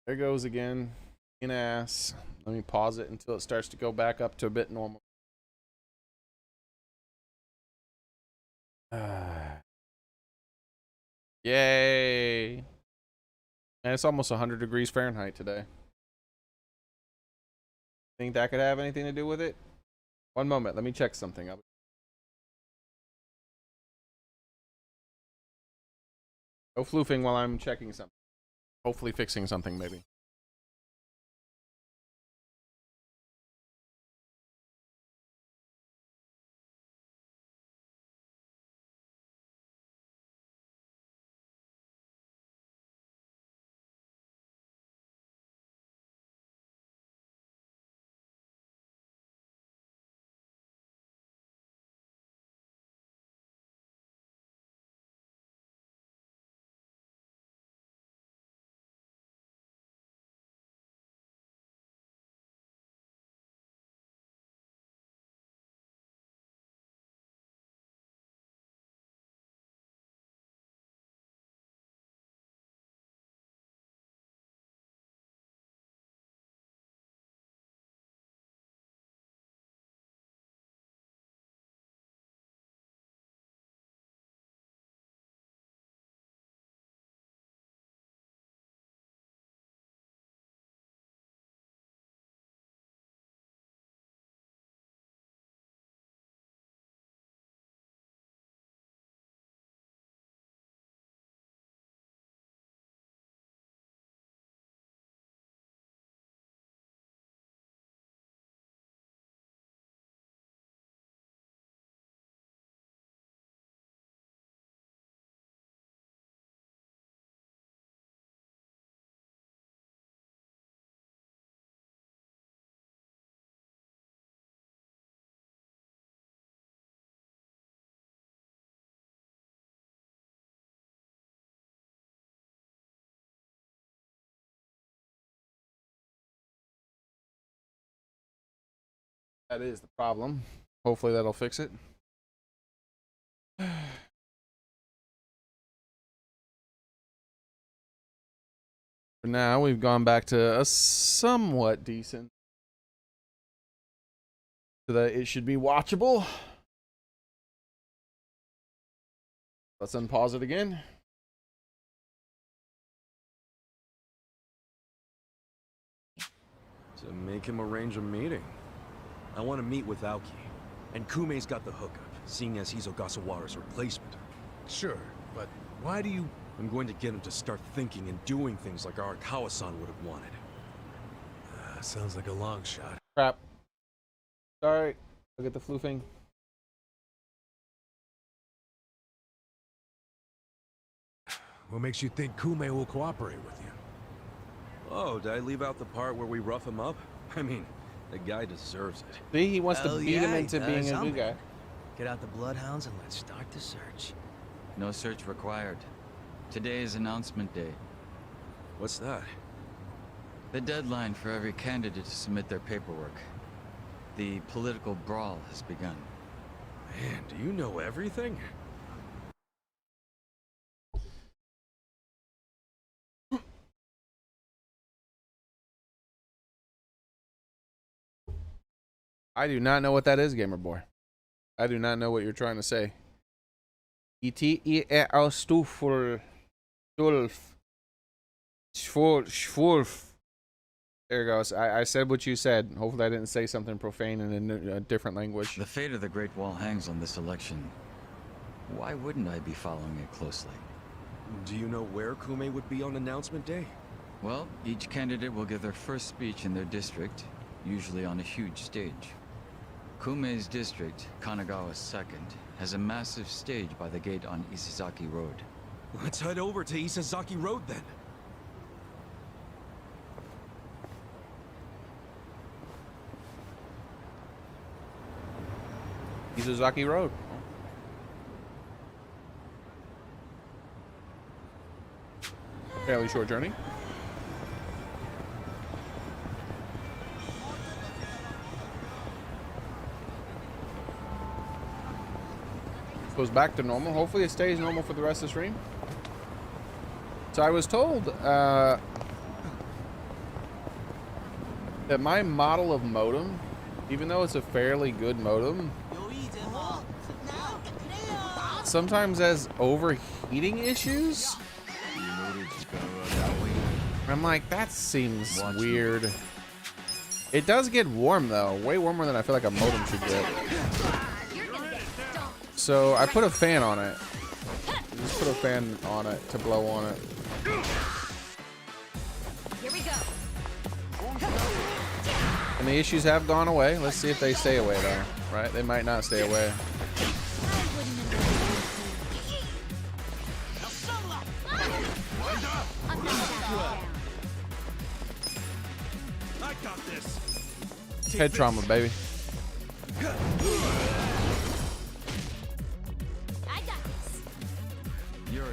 There goes again. In ass. Let me pause it until it starts to go back up to a bit normal. Yay. And it's almost 100 degrees Fahrenheit today. Think that could have anything to do with it? One moment, let me check something. No floofing while I'm checking something. Hopefully fixing something, maybe. That is the problem. Hopefully that'll fix it. For now, we've gone back to a somewhat decent, so that it should be watchable. Let's unpause it again. To make him arrange a meeting. I want to meet with Aoki. And Kume's got the hookup, seeing as he's Ogasawara's replacement. Sure, but why do you... I'm going to get him to start thinking and doing things like Arakawa-san would have wanted. Sounds like a long shot. Crap. Sorry. Look at the floofing. What makes you think Kume will cooperate with you? Oh, did I leave out the part where we rough him up? I mean, the guy deserves it. See, he wants to beat him into being a good guy. Get out the bloodhounds and let's start the search. No search required. Today is announcement day. What's that? The deadline for every candidate to submit their paperwork. The political brawl has begun. Man, do you know everything? I do not know what that is, Gamer Boy. I do not know what you're trying to say. Stufel. Schwulf. There it goes. I said what you said. Hopefully I didn't say something profane in a different language. The fate of the Great Wall hangs on this election. Why wouldn't I be following it closely? Do you know where Kume would be on announcement day? Well, each candidate will give their first speech in their district, usually on a huge stage. Kume's district, Kanagawa's second, has a massive stage by the gate on Isizaki Road. Let's head over to Isizaki Road then. Isizaki Road. Fairly short journey. goes back to normal. Hopefully it stays normal for the rest of the stream. So I was told that my model of modem, even though it's a fairly good modem, sometimes has overheating issues. I'm like, that seems weird. It does get warm though, way warmer than I feel like a modem should get. So I put a fan on it. Just put a fan on it to blow on it. Here we go. And the issues have gone away. Let's see if they stay away though, right? They might not stay away. Head trauma, baby. I got this. You're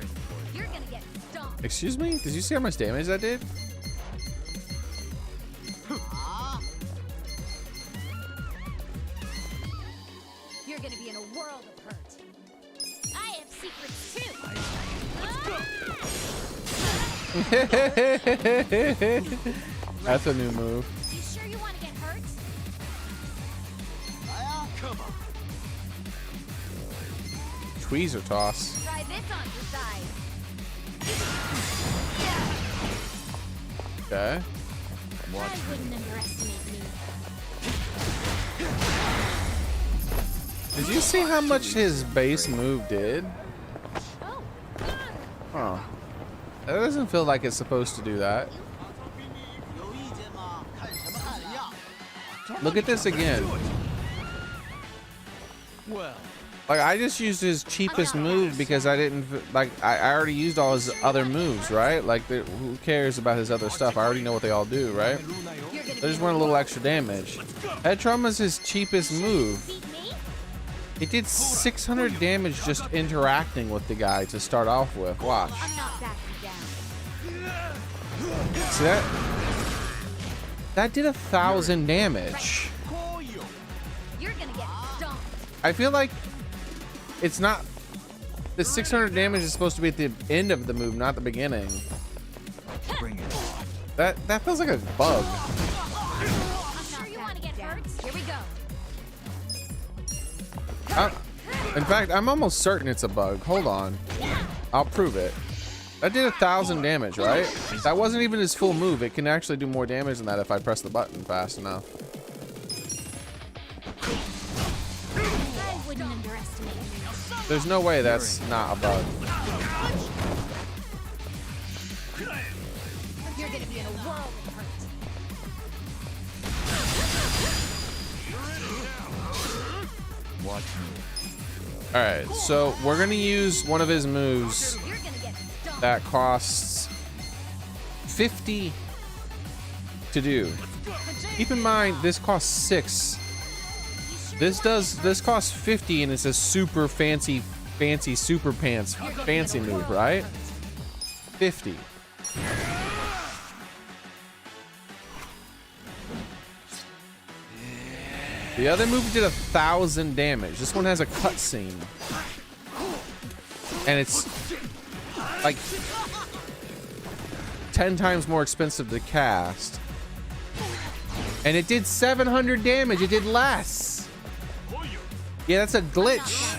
gonna get stomped. Excuse me? Did you see how much damage that did? You're gonna be in a world of hurt. I have secrets too. That's a new move. You sure you want to get hurt? Come on. Tweezer toss. Try this on your side. Okay. I wouldn't underestimate me. Did you see how much his base move did? Huh. That doesn't feel like it's supposed to do that. Look at this again. Well, Like, I just used his cheapest move because I didn't, like, I already used all his other moves, right? Like, who cares about his other stuff? I already know what they all do, right? I just want a little extra damage. Head trauma is his cheapest move. It did 600 damage just interacting with the guy to start off with. Watch. See that? That did 1,000 damage. You're gonna get stomped. I feel like it's not, the 600 damage is supposed to be at the end of the move, not the beginning. Bring it. That feels like a bug. I'm sure you want to get hurt. Here we go. In fact, I'm almost certain it's a bug. Hold on. I'll prove it. That did 1,000 damage, right? That wasn't even his full move. It can actually do more damage than that if I press the button fast enough. I wouldn't underestimate me. There's no way that's not a bug. You're gonna be in a world of hurt. Watch me. All right, so we're gonna use one of his moves You're gonna get stomped. that costs 50 to do. Keep in mind, this costs 6. This costs 50, and it's a super fancy super pants fancy move, right? 50. The other move did 1,000 damage. This one has a cutscene, and it's like 10 times more expensive to cast. And it did 700 damage. It did less. Yeah, that's a glitch.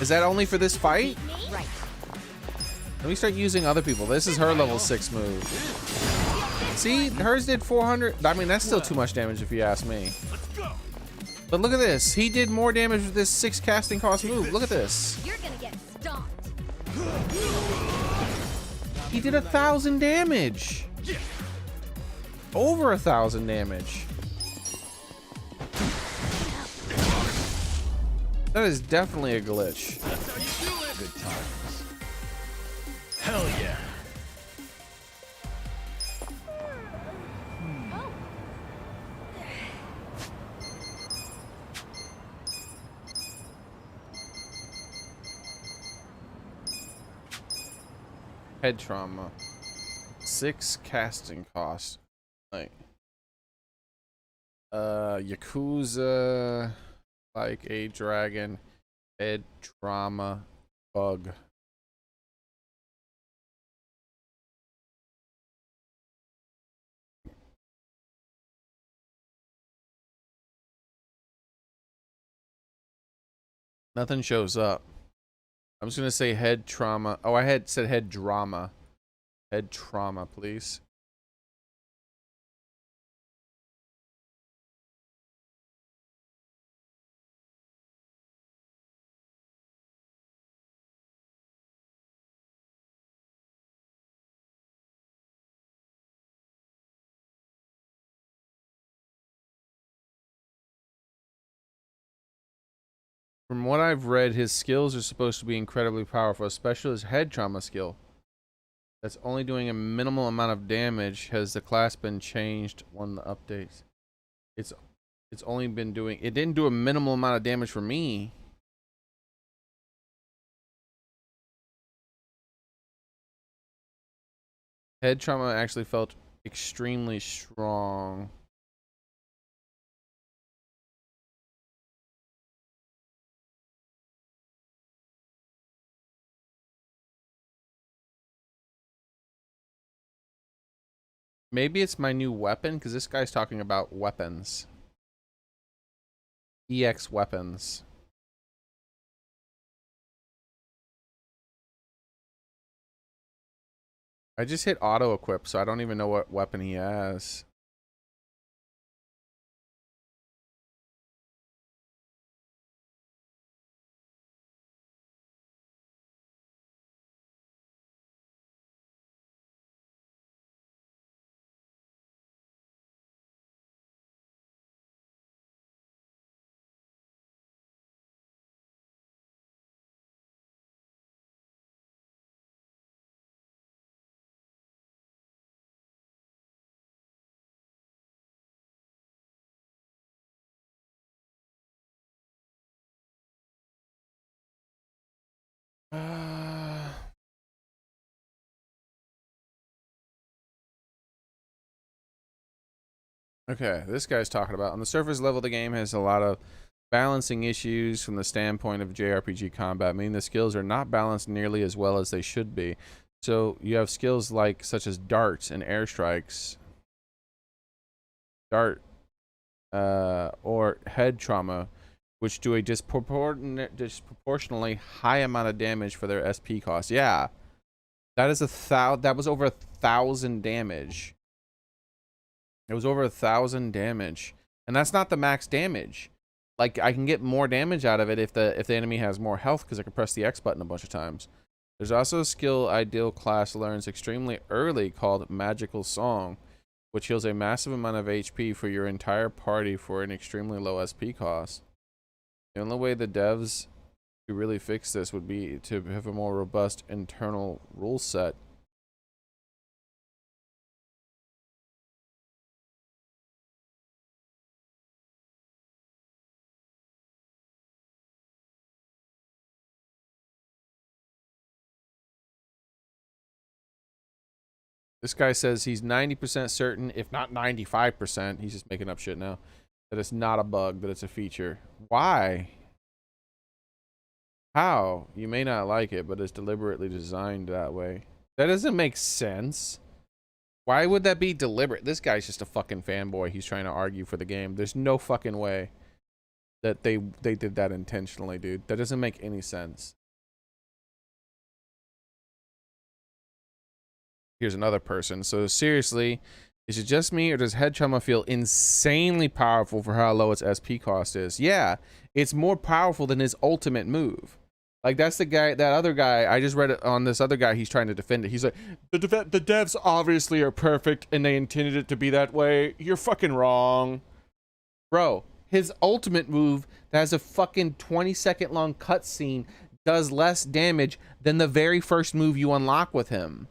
Is that only for this fight? Right. Let me start using other people. This is her level 6 move. See, hers did 400. I mean, that's still too much damage if you ask me. But look at this. He did more damage with this 6 casting cost move. Look at this. You're gonna get stomped. He did 1,000 damage. Over 1,000 damage. That is definitely a glitch. Good times. Hell yeah. Head trauma. 6 casting costs. Like, Yakuza, like a dragon, head trauma, bug. Nothing shows up. I'm just gonna say head trauma. Oh, I had said head drama. Head trauma, please. From what I've read, his skills are supposed to be incredibly powerful, especially his head trauma skill. That's only doing a minimal amount of damage. Has the class been changed on the updates? It's only been doing, it didn't do a minimal amount of damage for me. Head trauma actually felt extremely strong. Maybe it's my new weapon, because this guy's talking about weapons. EX weapons. I just hit auto equip, so I don't even know what weapon he has. Okay, this guy's talking about on the surface level, the game has a lot of balancing issues from the standpoint of JRPG combat, meaning the skills are not balanced nearly as well as they should be. So you have skills like such as darts and airstrikes, dart, or head trauma, which do a disproportionately high amount of damage for their SP cost. Yeah, that is that was over 1,000 damage. It was over 1,000 damage, and that's not the max damage. Like, I can get more damage out of it if the enemy has more health, because I can press the X button a bunch of times. There's also a skill ideal class learns extremely early called Magical Song, which heals a massive amount of HP for your entire party for an extremely low SP cost. The only way the devs to really fix this would be to have a more robust internal rule set. This guy says he's 90% certain, if not 95%, he's just making up shit now, that it's not a bug, that it's a feature. Why? How? You may not like it, but it's deliberately designed that way. That doesn't make sense. Why would that be deliberate? This guy's just a fucking fanboy. He's trying to argue for the game. There's no fucking way that they did that intentionally, dude. That doesn't make any sense. Here's another person. So seriously, is it just me, or does head trauma feel insanely powerful for how low its SP cost is? Yeah, it's more powerful than his ultimate move. Like, that's the guy, that other guy, I just read it on this other guy, he's trying to defend it. He's like, the devs obviously are perfect and they intended it to be that way. You're fucking wrong. Bro, his ultimate move that has a fucking 20-second long cutscene does less damage than the very first move you unlock with him.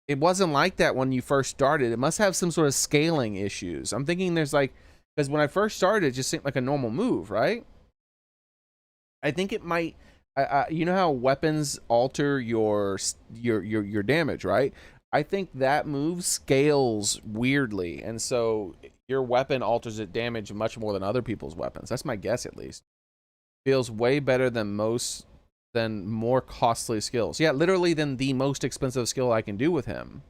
It wasn't like that when you first started. It must have some sort of scaling issues. I'm thinking there's like, because when I first started, it just seemed like a normal move, right? I think it might, you know how weapons alter your damage, right? I think that move scales weirdly, and so your weapon alters its damage much more than other people's weapons. That's my guess, at least. Feels way better than more costly skills. Yeah, literally than the most expensive skill I can do with him.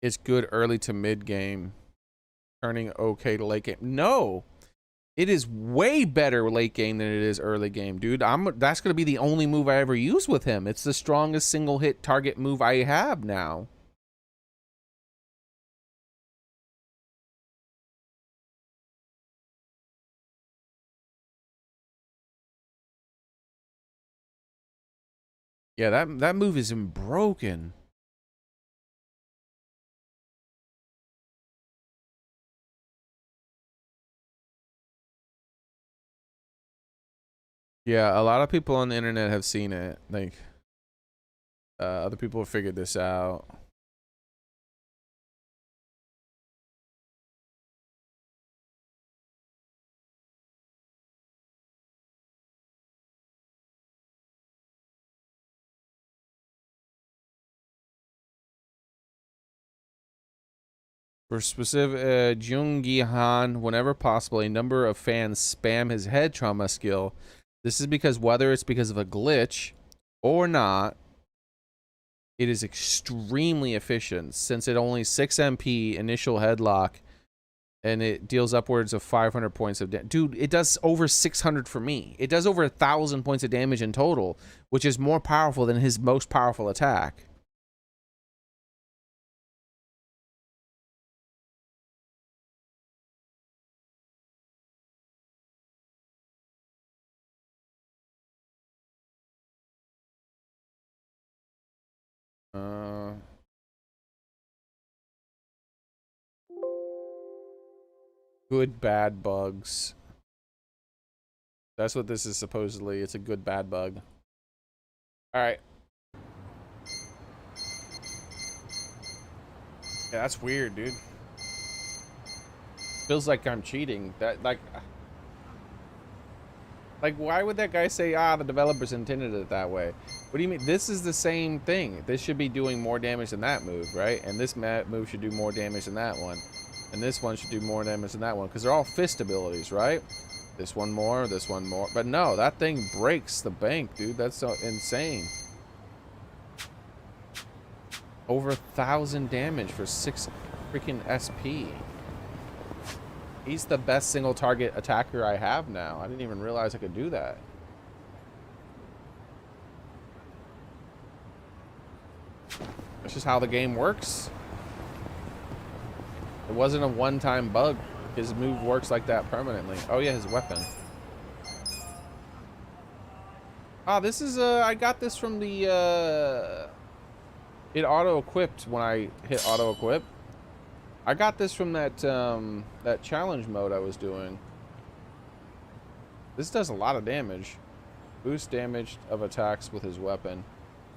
It's good early to mid game, turning okay to late game. No, it is way better late game than it is early game, dude. That's gonna be the only move I ever use with him. It's the strongest single hit target move I have now. Yeah, that move isn't broken. Yeah, a lot of people on the internet have seen it. Like, other people have figured this out. For specific, Jung Han, whenever possible, a number of fans spam his head trauma skill. This is because whether it's because of a glitch or not, it is extremely efficient since it only 6 MP initial headlock and it deals upwards of 500 points of damage. Dude, it does over 600 for me. It does over 1,000 points of damage in total, which is more powerful than his most powerful attack. Good bad bugs. That's what this is supposedly. It's a good bad bug. Alright. Yeah, that's weird, dude. Feels like I'm cheating. That like why would that guy say, the developers intended it that way? What do you mean? This is the same thing. This should be doing more damage than that move, right? And this move should do more damage than that one. And this one should do more damage than that one, because they're all fist abilities, right? This one more, this one more. But no, that thing breaks the bank, dude. That's so insane. Over 1,000 damage for 6 freaking SP. He's the best single target attacker I have now. I didn't even realize I could do that. That's just how the game works. It wasn't a one-time bug. His move works like that permanently. Oh yeah, his weapon. Oh, this is I got this from the it auto-equipped when I hit auto-equip. I got this from that that challenge mode I was doing. This does a lot of damage. Boost damage of attacks with his weapon.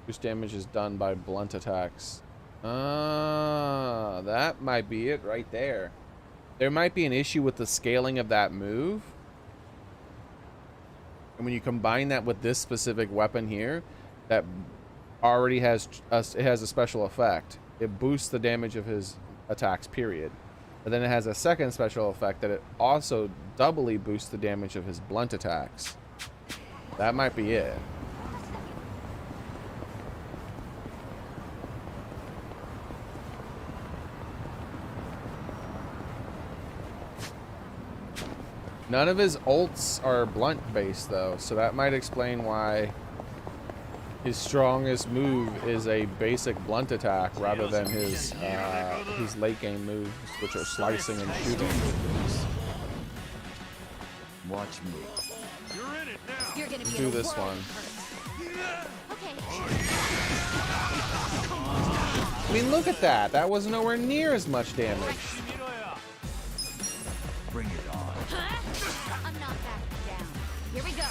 Boost damage is done by blunt attacks. That might be it right there. There might be an issue with the scaling of that move. And when you combine that with this specific weapon here, that already has a special effect. It boosts the damage of his attacks, period. And then it has a second special effect that it also doubly boosts the damage of his blunt attacks. That might be it. None of his ults are blunt based though, so that might explain why his strongest move is a basic blunt attack rather than his late game moves, which are slicing and shooting. Watch me. You're in it now. You're gonna be do this one. Okay. I mean, look at that. That was nowhere near as much damage. Bring it on. I'm not backing down. Here we go.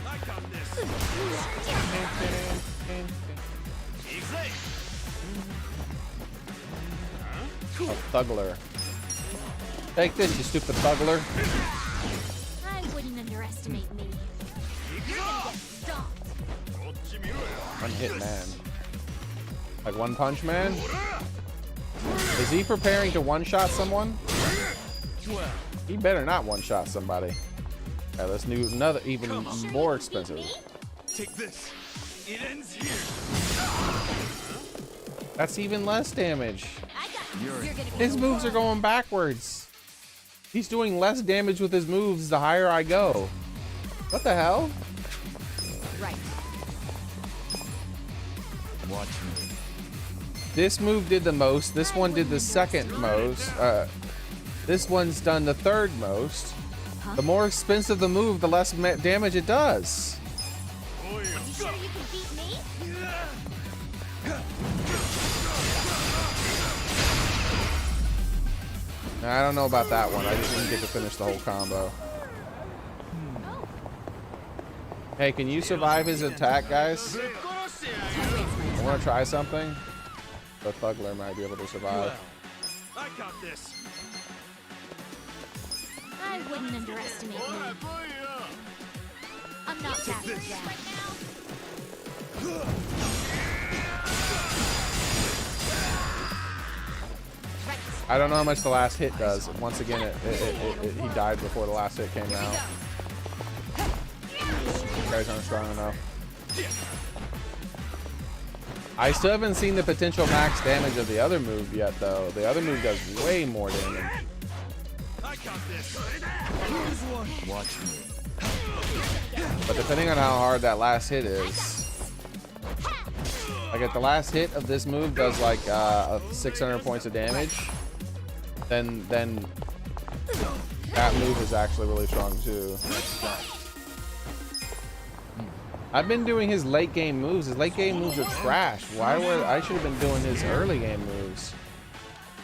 I got this. A thuggler. Take this, you stupid thuggler. I wouldn't underestimate me. You're gonna get stomped. One hit man. Like One Punch Man? Is he preparing to one-shot someone? He better not one-shot somebody. Alright, let's do another even more expensive. Take this. It ends here. That's even less damage. You're gonna His moves are going backwards. He's doing less damage with his moves the higher I go. What the hell? Right. Watch me. This move did the most. This one did the second most. This one's done the third most. The more expensive the move, the less damage it does. You sure you can beat me? I don't know about that one. I just didn't get to finish the whole combo. Hey, can you survive his attack, guys? I want to try something. The Thuggler might be able to survive. I got this. I wouldn't underestimate me. I'm not that bad right now. I don't know how much the last hit does. Once again, he died before the last hit came out. You guys aren't strong enough. I still haven't seen the potential max damage of the other move yet, though. The other move does way more damage. I got this. Watch me. But depending on how hard that last hit is, like if the last hit of this move does like 600 points of damage, then that move is actually really strong too. I've been doing his late game moves. His late game moves are trash. I should have been doing his early game moves.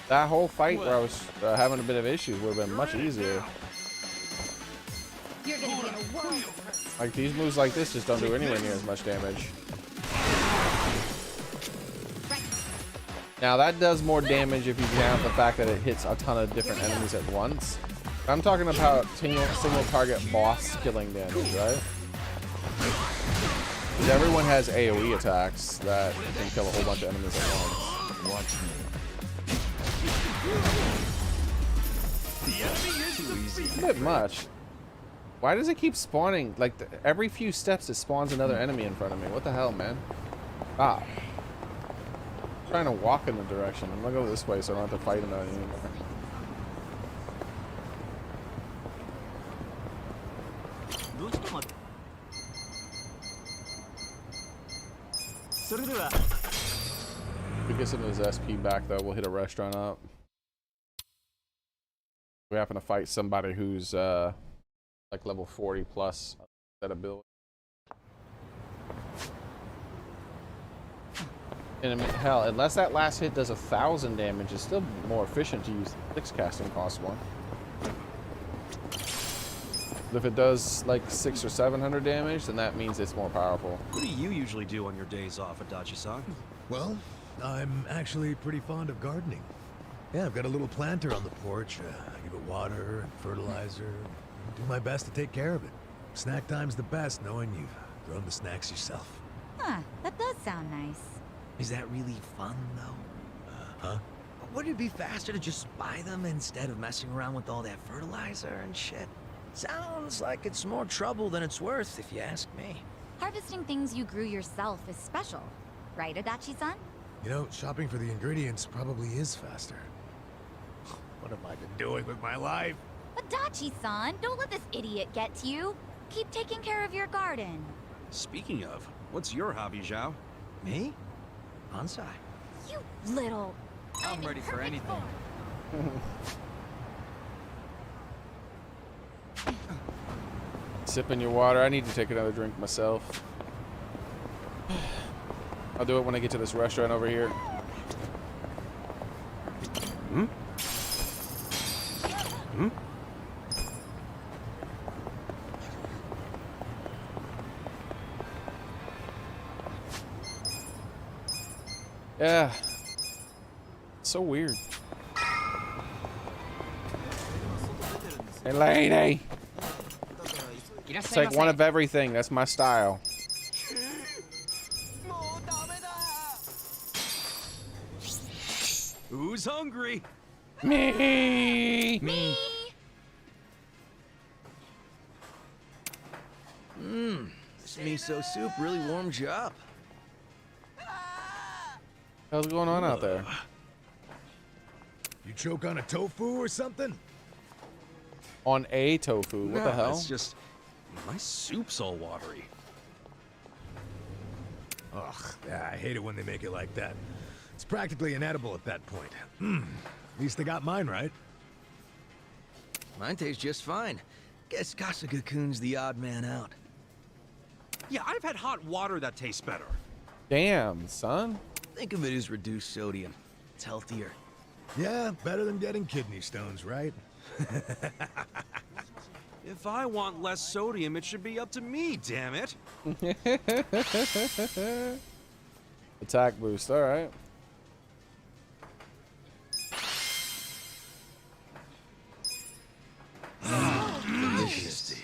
That whole fight where I was having a bit of issues would have been much easier. You're gonna be in a world of hurt. Like these moves like this just don't do anywhere near as much damage. Now that does more damage if you count the fact that it hits a ton of different enemies at once. I'm talking about single target boss killing damage, right? Because everyone has AoE attacks that can kill a whole bunch of enemies at once. Watch me. Too easy. A bit much. Why does it keep spawning? Like every few steps it spawns another enemy in front of me. What the hell, man? Ah. I'm trying to walk in the direction. I'm gonna go this way so I don't have to fight anymore. If we get some of his SP back though, we'll hit a restaurant up. We happen to fight somebody who's like level 40 plus that ability. And hell, unless that last hit does 1,000 damage, it's still more efficient to use 6 casting cost one. But if it does like 600 or 700 damage, then that means it's more powerful. What do you usually do on your days off, Adachi-san? Well, I'm actually pretty fond of gardening. Yeah, I've got a little planter on the porch. I give it water and fertilizer. Do my best to take care of it. Snack time's the best, knowing you've grown the snacks yourself. Huh, that does sound nice. Is that really fun, though? Huh? Wouldn't it be faster to just buy them instead of messing around with all that fertilizer and shit? Sounds like it's more trouble than it's worth, if you ask me. Harvesting things you grew yourself is special, right, Adachi-san? You know, shopping for the ingredients probably is faster. What have I been doing with my life? Adachi-san, don't let this idiot get to you. Keep taking care of your garden. Speaking of, what's your hobby, Zhao? Me? Bonsai. You little... I'm ready for anything. Sipping your water. I need to take another drink myself. I'll do it when I get to this restaurant over here. Hmm? Hmm? Yeah. So weird. Hey, lady. Take one of everything. That's my style. Who's hungry? Me. Me. This miso soup really warms you up. What's going on out there? You choke on a tofu or something? On a tofu? What the hell? It's just my soup's all watery. Ugh, yeah, I hate it when they make it like that. It's practically inedible at that point. At least they got mine right. Mine tastes just fine. Guess Kasagakun's the odd man out. Yeah, I've had hot water that tastes better. Damn, son. Think of it as reduced sodium. It's healthier. Yeah, better than getting kidney stones, right? If I want less sodium, it should be up to me, damn it. Attack boost, alright. Delicious.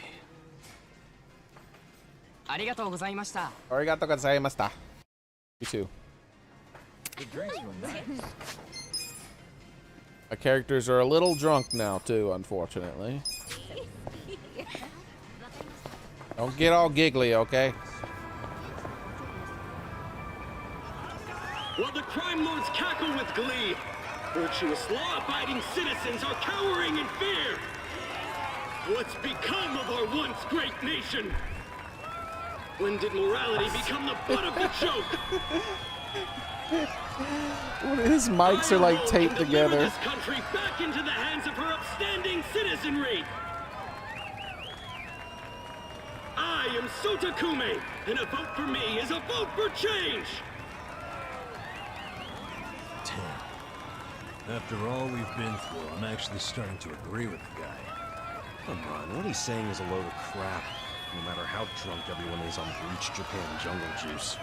Arigatou gozaimashita. You too. The drinks were nice. My characters are a little drunk now, too, unfortunately. Don't get all giggly, okay? While the crime lords cackle with glee, virtuous law-abiding citizens are cowering in fear. What's become of our once great nation? When did morality become the butt of the joke? His mics are like taped together. This country back into the hands of her upstanding citizenry. I am Sota Kume, and a vote for me is a vote for change. After all we've been through, I'm actually starting to agree with the guy. Come on, what he's saying is a load of crap. No matter how drunk everyone is on bleached Japan jungle juice.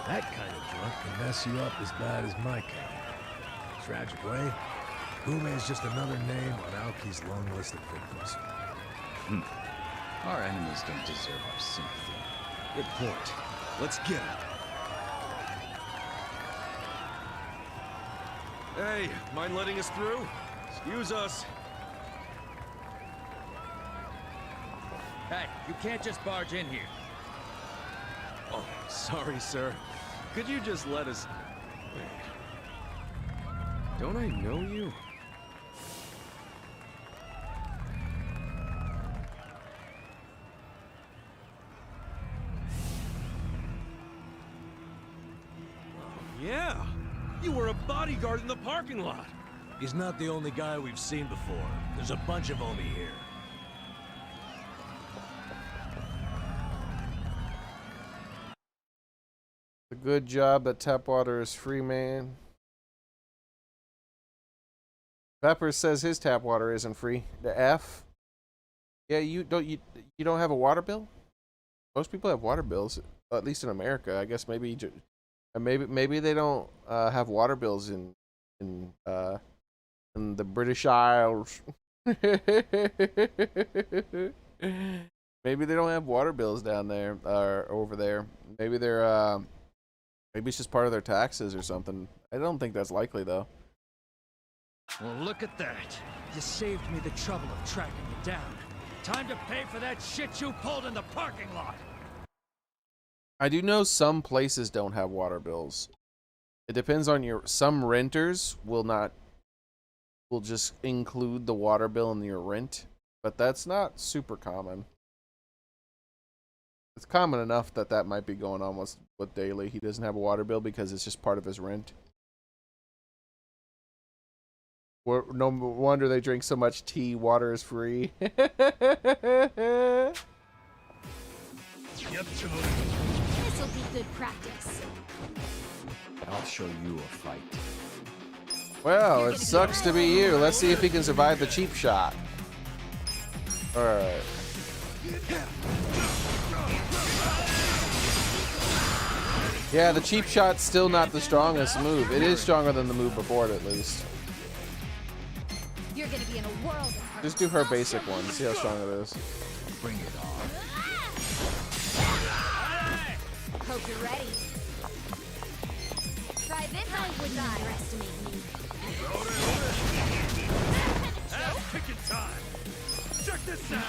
That kind of drunk can mess you up as bad as my kind. Tragic way, Kume is just another name on Aoki's long list of victims. Our enemies don't deserve our sympathy. Good point. Let's get him. Hey, mind letting us through? Excuse us. Hey, you can't just barge in here. Oh, sorry, sir. Could you just let us... Wait. Don't I know you? Yeah! You were a bodyguard in the parking lot! He's not the only guy we've seen before. There's a bunch of Omi here. A good job that tap water is free, man. Pepper says his tap water isn't free. The F? Yeah, you don't have a water bill? Most people have water bills, at least in America. I guess maybe they don't have water bills in the British Isles. Maybe they don't have water bills down there or over there. Maybe they're maybe it's just part of their taxes or something. I don't think that's likely though. Well, look at that. You saved me the trouble of tracking you down. Time to pay for that shit you pulled in the parking lot. I do know some places don't have water bills. It depends on some renters will just include the water bill in your rent, but that's not super common. It's common enough that might be going on with Daily. He doesn't have a water bill because it's just part of his rent. No wonder they drink so much tea. Water is free. This'll be good practice. I'll show you a fight. Well, it sucks to be you. Let's see if he can survive the cheap shot. Alright. Yeah, the cheap shot's still not the strongest move. It is stronger than the move before it, at least. You're gonna be in a world of Just do her basic one. See how strong it is. Bring it on. Hope you're ready. Try this. I wouldn't underestimate me. Ass kicking time. Check this out.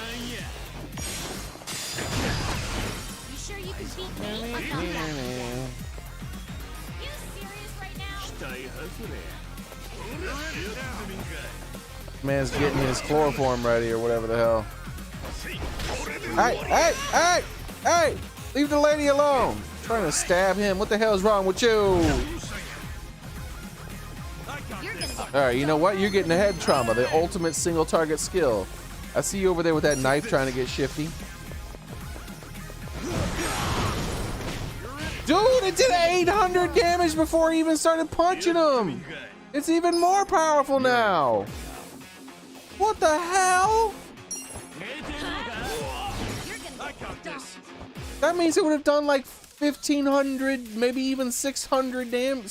You sure you can beat me? I'm not that good. You serious right now? Man's getting his chloroform ready or whatever the hell. Hey, hey, hey, hey! Leave the lady alone. I'm trying to stab him. What the hell is wrong with you? Alright, you know what? You're getting a head trauma, the ultimate single target skill. I see you over there with that knife trying to get shifty. Dude, it did 800 damage before he even started punching him. It's even more powerful now. What the hell? That means it would have done like 1,500, maybe even 1,600 damage.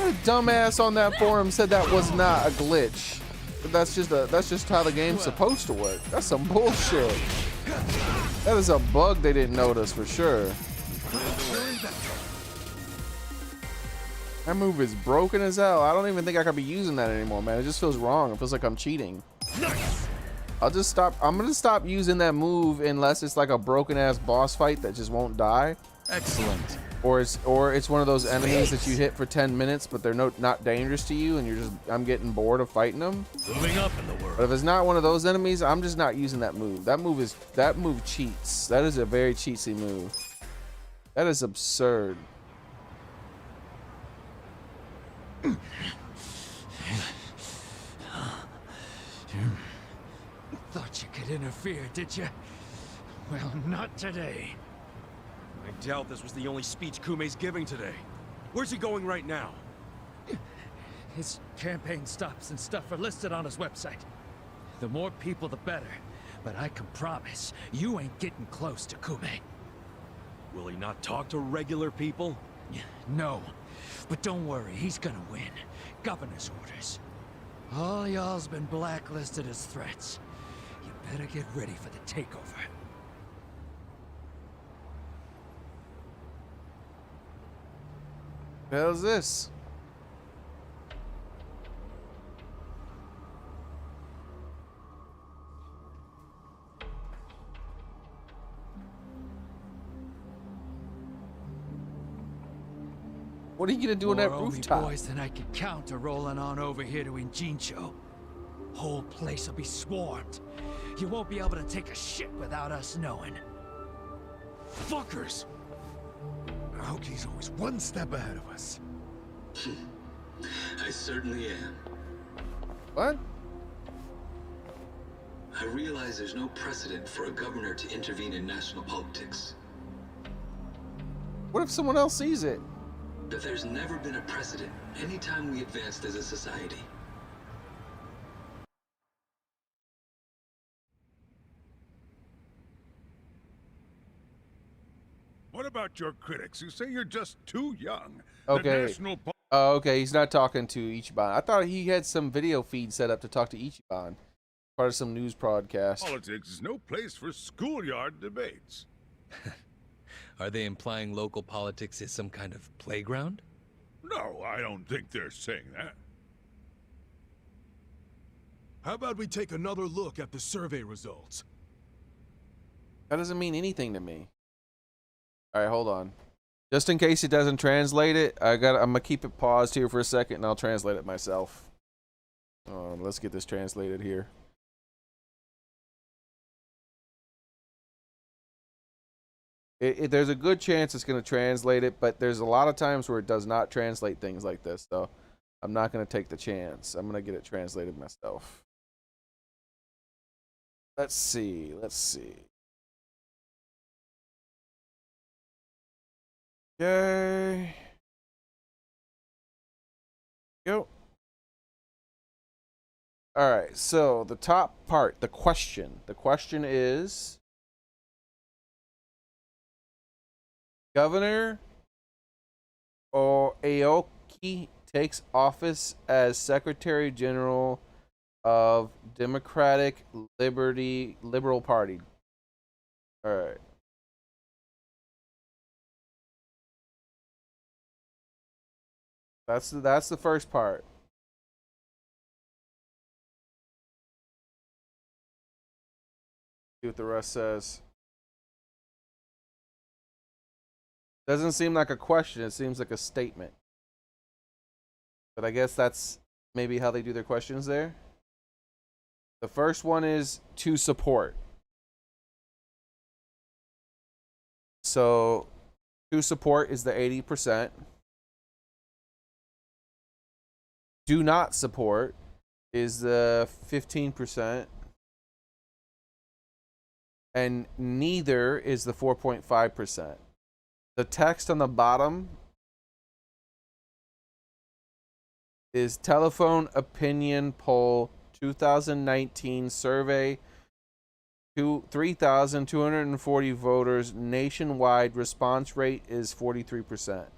A dumbass on that forum said that was not a glitch. But that's just how the game's supposed to work. That's some bullshit. That is a bug they didn't notice for sure. That move is broken as hell. I don't even think I could be using that anymore, man. It just feels wrong. It feels like I'm cheating. I'm gonna stop using that move unless it's like a broken ass boss fight that just won't die. Excellent. Or it's one of those enemies that you hit for 10 minutes, but they're not dangerous to you, and I'm getting bored of fighting them. Moving up in the world. But if it's not one of those enemies, I'm just not using that move. That move cheats. That is a very cheatsy move. That is absurd. Thought you could interfere, did you? Well, not today. I doubt this was the only speech Kume's giving today. Where's he going right now? His campaign stops and stuff are listed on his website. The more people, the better. But I can promise, you ain't getting close to Kume. Will he not talk to regular people? No. But don't worry, he's gonna win. Governor's orders. All y'all's been blacklisted as threats. You better get ready for the takeover. What the hell is this? What are you gonna do on that More Omi rooftop? boys than I can count are rolling on over here to Injincho. Whole place will be swarmed. You won't be able to take a shit without us knowing. Fuckers! Aoki's always one step ahead of us. I certainly am. What? I realize there's no precedent for a governor to intervene in national politics. What if someone else sees it? But there's never been a precedent anytime we advanced as a society. What about your critics who say you're just too young? Okay. The national Oh, okay. He's not talking to Ichiban. I thought he had some video feed set up to talk to Ichiban. Part of some news broadcast. politics is no place for schoolyard debates. Are they implying local politics is some kind of playground? No, I don't think they're saying that. How about we take another look at the survey results? That doesn't mean anything to me. All right, hold on. Just in case it doesn't translate it, I'm gonna keep it paused here for a second, and I'll translate it myself. Let's get this translated here. There's a good chance it's going to translate it, but there's a lot of times where it does not translate things like this, so I'm not going to take the chance. I'm going to get it translated myself. Let's see. Okay. Go. All right, so the top part, the question. The question is, Governor or Aoki takes office as Secretary General of Democratic Liberal Party. All right. That's the first part. See what the rest says. Doesn't seem like a question. It seems like a statement. But I guess that's maybe how they do their questions there. The first one is to support. So to support is the 80%. Do not support is the 15%. And neither is the 4.5%. The text on the bottom is telephone opinion poll 2019 survey. 3,240 voters nationwide. Response rate is 43%.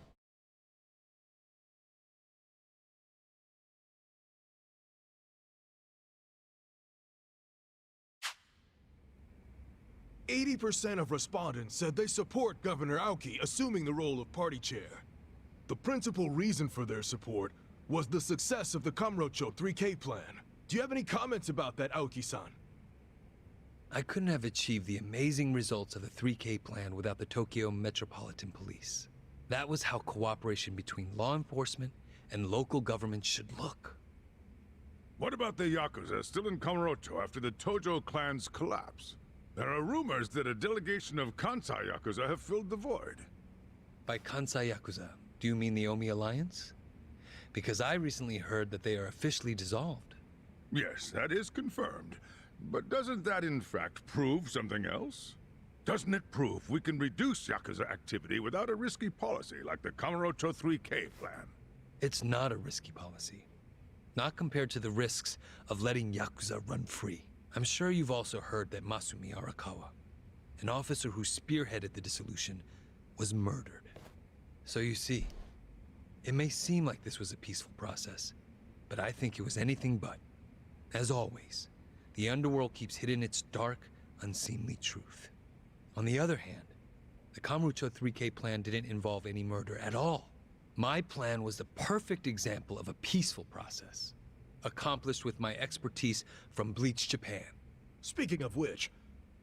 "80% of respondents said they support Governor Aoki assuming the role of party chair. The principal reason for their support was the success of the Kamurocho 3K plan. Do you have any comments about that, Aoki-san?" I couldn't have achieved the amazing results of the 3K plan without the Tokyo Metropolitan Police. That was how cooperation between law enforcement and local government should look. What about the Yakuza still in Kamurocho after the Tojo clan's collapse? There are rumors that a delegation of Kansai Yakuza have filled the void. By Kansai Yakuza, do you mean the Omi Alliance? Because I recently heard that they are officially dissolved. Yes, that is confirmed. But doesn't that in fact prove something else? Doesn't it prove we can reduce Yakuza activity without a risky policy like the Kamurocho 3K plan? It's not a risky policy. Not compared to the risks of letting Yakuza run free. I'm sure you've also heard that Masumi Arakawa, an officer who spearheaded the dissolution, was murdered. So you see, it may seem like this was a peaceful process, but I think it was anything but. As always, the underworld keeps hidden its dark, unseemly truth. On the other hand, the Kamurocho 3K plan didn't involve any murder at all. My plan was the perfect example of a peaceful process, accomplished with my expertise from Bleach Japan. Speaking of which,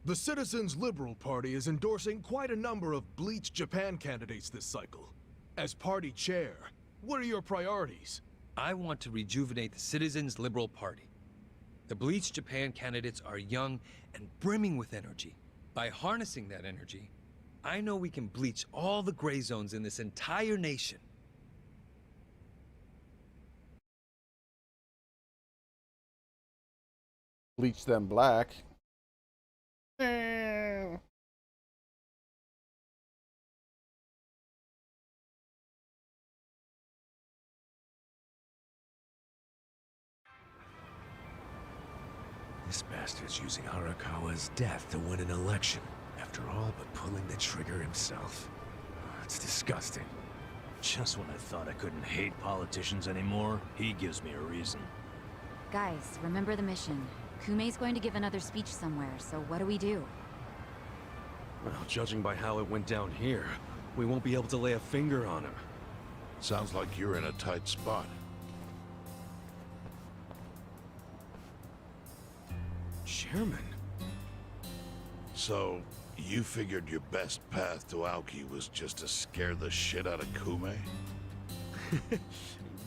the Citizens Liberal Party is endorsing quite a number of Bleach Japan candidates this cycle. As party chair, what are your priorities? I want to rejuvenate the Citizens Liberal Party. The Bleach Japan candidates are young and brimming with energy. By harnessing that energy, I know we can bleach all the gray zones in this entire nation. Bleach them black. This bastard's using Arakawa's death to win an election, after all but pulling the trigger himself. It's disgusting. Just when I thought I couldn't hate politicians anymore, he gives me a reason. Guys, remember the mission. Kumei's going to give another speech somewhere, so what do we do? Well, judging by how it went down here, we won't be able to lay a finger on him. Sounds like you're in a tight spot. Chairman? So, you figured your best path to Aoki was just to scare the shit out of Kume?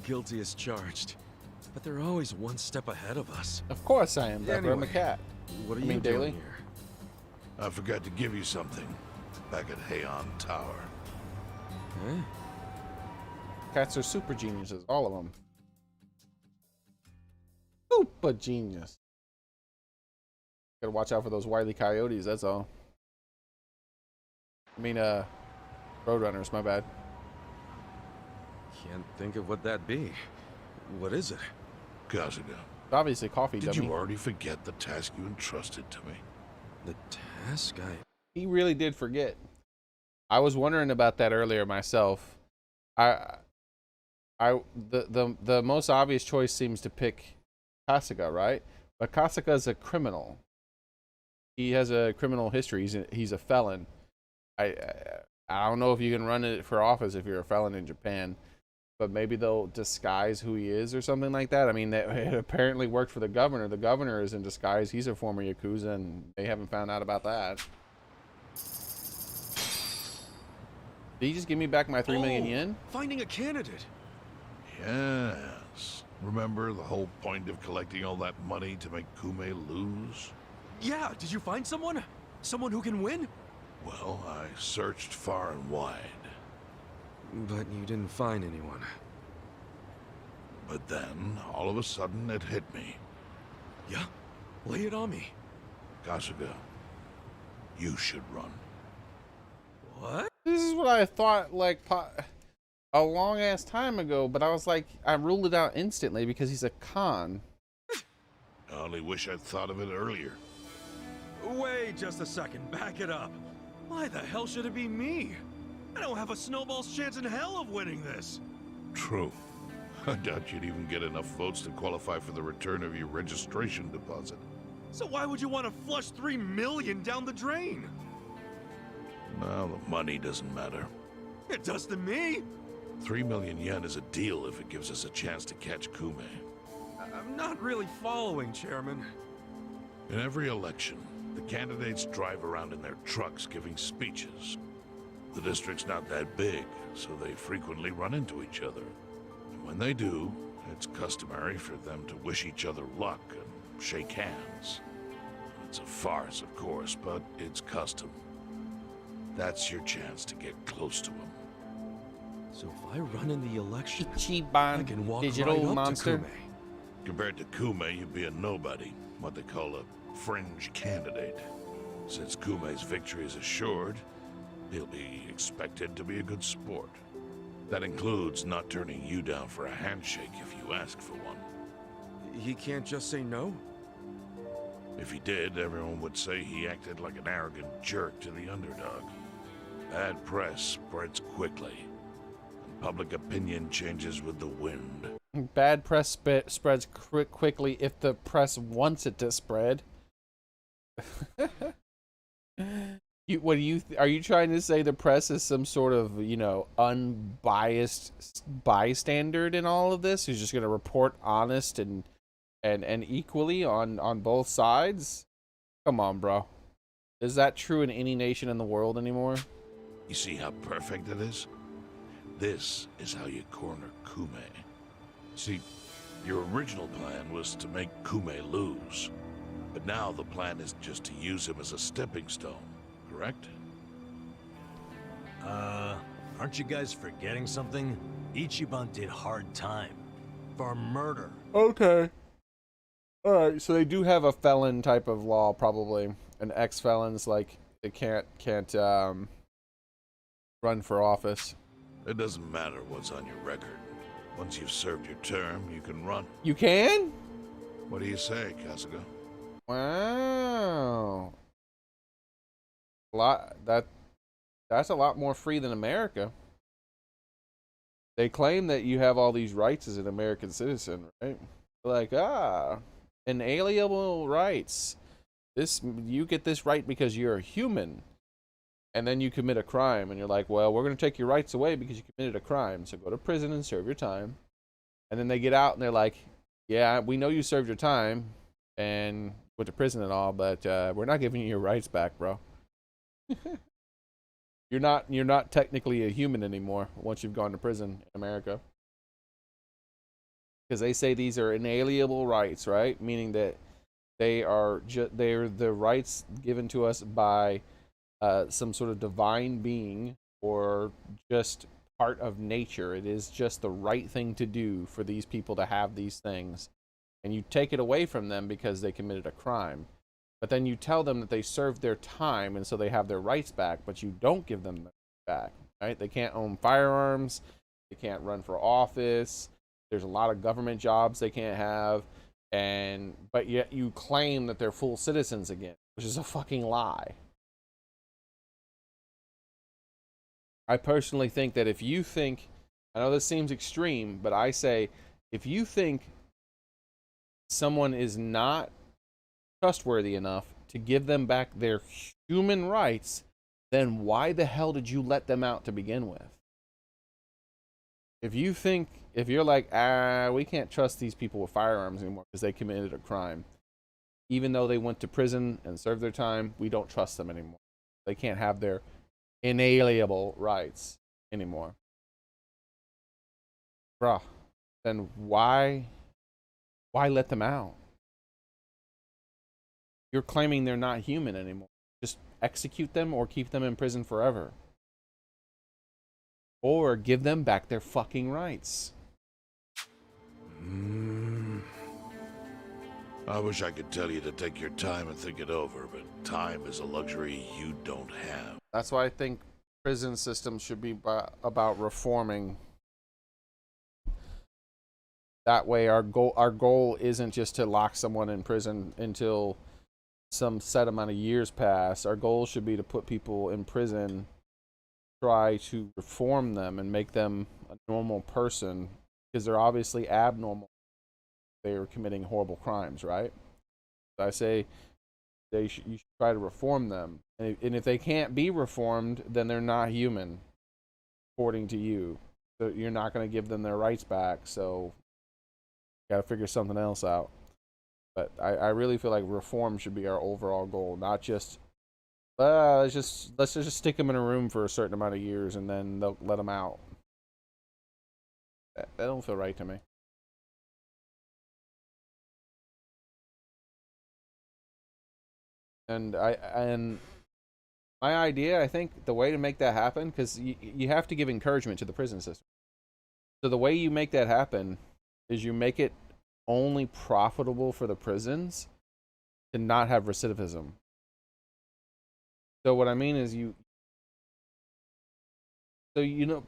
Guilty as charged. But they're always one step ahead of us. Of course I am, Pepper. I'm a cat. What are I you mean, doing Daily? here? I forgot to give you something back at Heian Tower. Eh? Cats are super geniuses, all of them. Super genius. Gotta watch out for those wily coyotes, that's all. I mean, roadrunners, my bad. Can't think of what that'd be. What is it? Kasuga. Obviously coffee, Did dummy. you already forget the task you entrusted to me? The task? He really did forget. I was wondering about that earlier myself. The most obvious choice seems to pick Kasuga, right? But Kasuga is a criminal. He has a criminal history. He's a felon. I don't know if you can run it for office if you're a felon in Japan, but maybe they'll disguise who he is or something like that. I mean, it apparently worked for the governor. The governor is in disguise. He's a former Yakuza, and they haven't found out about that. Did he just give me back my 3 million yen? Finding a candidate. Yes. Remember the whole point of collecting all that money to make Kume lose? Yeah, did you find someone? Someone who can win? Well, I searched far and wide. But you didn't find anyone. But then, all of a sudden, it hit me. Yeah? Lay it on me. Kasuga, you should run. What? This is what I thought, like, a long ass time ago, but I was like, I ruled it out instantly because he's a con. I only wish I'd thought of it earlier. Wait just a second, back it up. Why the hell should it be me? I don't have a snowball's chance in hell of winning this. True. I doubt you'd even get enough votes to qualify for the return of your registration deposit. So why would you want to flush 3 million down the drain? Well, the money doesn't matter. It does to me. 3 million yen is a deal if it gives us a chance to catch Kume. I'm not really following, Chairman. In every election, the candidates drive around in their trucks giving speeches. The district's not that big, so they frequently run into each other. And when they do, it's customary for them to wish each other luck and shake hands. It's a farce, of course, but it's custom. That's your chance to get close to him. So if I run in the election, I Ichiban can walk digital right up monster. to Kume. Compared to Kume, you'd be a nobody, what they call a fringe candidate. Since Kume's victory is assured, he'll be expected to be a good sport. That includes not turning you down for a handshake if you ask for one. He can't just say no? If he did, everyone would say he acted like an arrogant jerk to the underdog. Bad press spreads quickly, and public opinion changes with the wind. Bad press spreads quickly if the press wants it to spread. Are you trying to say the press is some sort of, you know, unbiased bystander in all of this, who's just going to report honest and equally on both sides? Come on, bro. Is that true in any nation in the world anymore? You see how perfect it is? This is how you corner Kume. See, your original plan was to make Kume lose. But now the plan is just to use him as a stepping stone, correct? Aren't you guys forgetting something? Ichiban did hard time. For murder. Okay. Alright, so they do have a felon type of law, probably. And ex-felons, like, they can't run for office. It doesn't matter what's on your record. Once you've served your term, you can run. You can? What do you say, Kasuga? Wow. That's a lot more free than America. They claim that you have all these rights as an American citizen, right? Like, inalienable rights. You get this right because you're a human. And then you commit a crime, and you're like, well, we're going to take your rights away because you committed a crime, so go to prison and serve your time. And then they get out, and they're like, yeah, we know you served your time and went to prison and all, but we're not giving you your rights back, bro. You're not technically a human anymore once you've gone to prison in America. Because they say these are inalienable rights, right? Meaning that they're the rights given to us by some sort of divine being or just part of nature. It is just the right thing to do for these people to have these things. And you take it away from them because they committed a crime. But then you tell them that they served their time and so they have their rights back, but you don't give them back, right? They can't own firearms. They can't run for office. There's a lot of government jobs they can't have. But yet you claim that they're full citizens again, which is a fucking lie. I personally think that if you think I know this seems extreme, but I say if you think someone is not trustworthy enough to give them back their human rights, then why the hell did you let them out to begin with? If you're like, we can't trust these people with firearms anymore because they committed a crime, even though they went to prison and served their time, we don't trust them anymore. They can't have their inalienable rights anymore. Bruh, then why let them out? You're claiming they're not human anymore. Just execute them or keep them in prison forever. Or give them back their fucking rights. I wish I could tell you to take your time and think it over, but time is a luxury you don't have. That's why I think prison systems should be about reforming. That way our goal isn't just to lock someone in prison until some set amount of years pass. Our goal should be to put people in prison, try to reform them and make them a normal person, because they're obviously abnormal. They are committing horrible crimes, right? I say you should try to reform them. And if they can't be reformed, then they're not human, according to you. So you're not going to give them their rights back, so you got to figure something else out. But I really feel like reform should be our overall goal, not just let's just stick them in a room for a certain amount of years and then they'll let them out. That don't feel right to me. And my idea, I think the way to make that happen, because you have to give encouragement to the prison system. So the way you make that happen is you make it only profitable for the prisons to not have recidivism. So what I mean is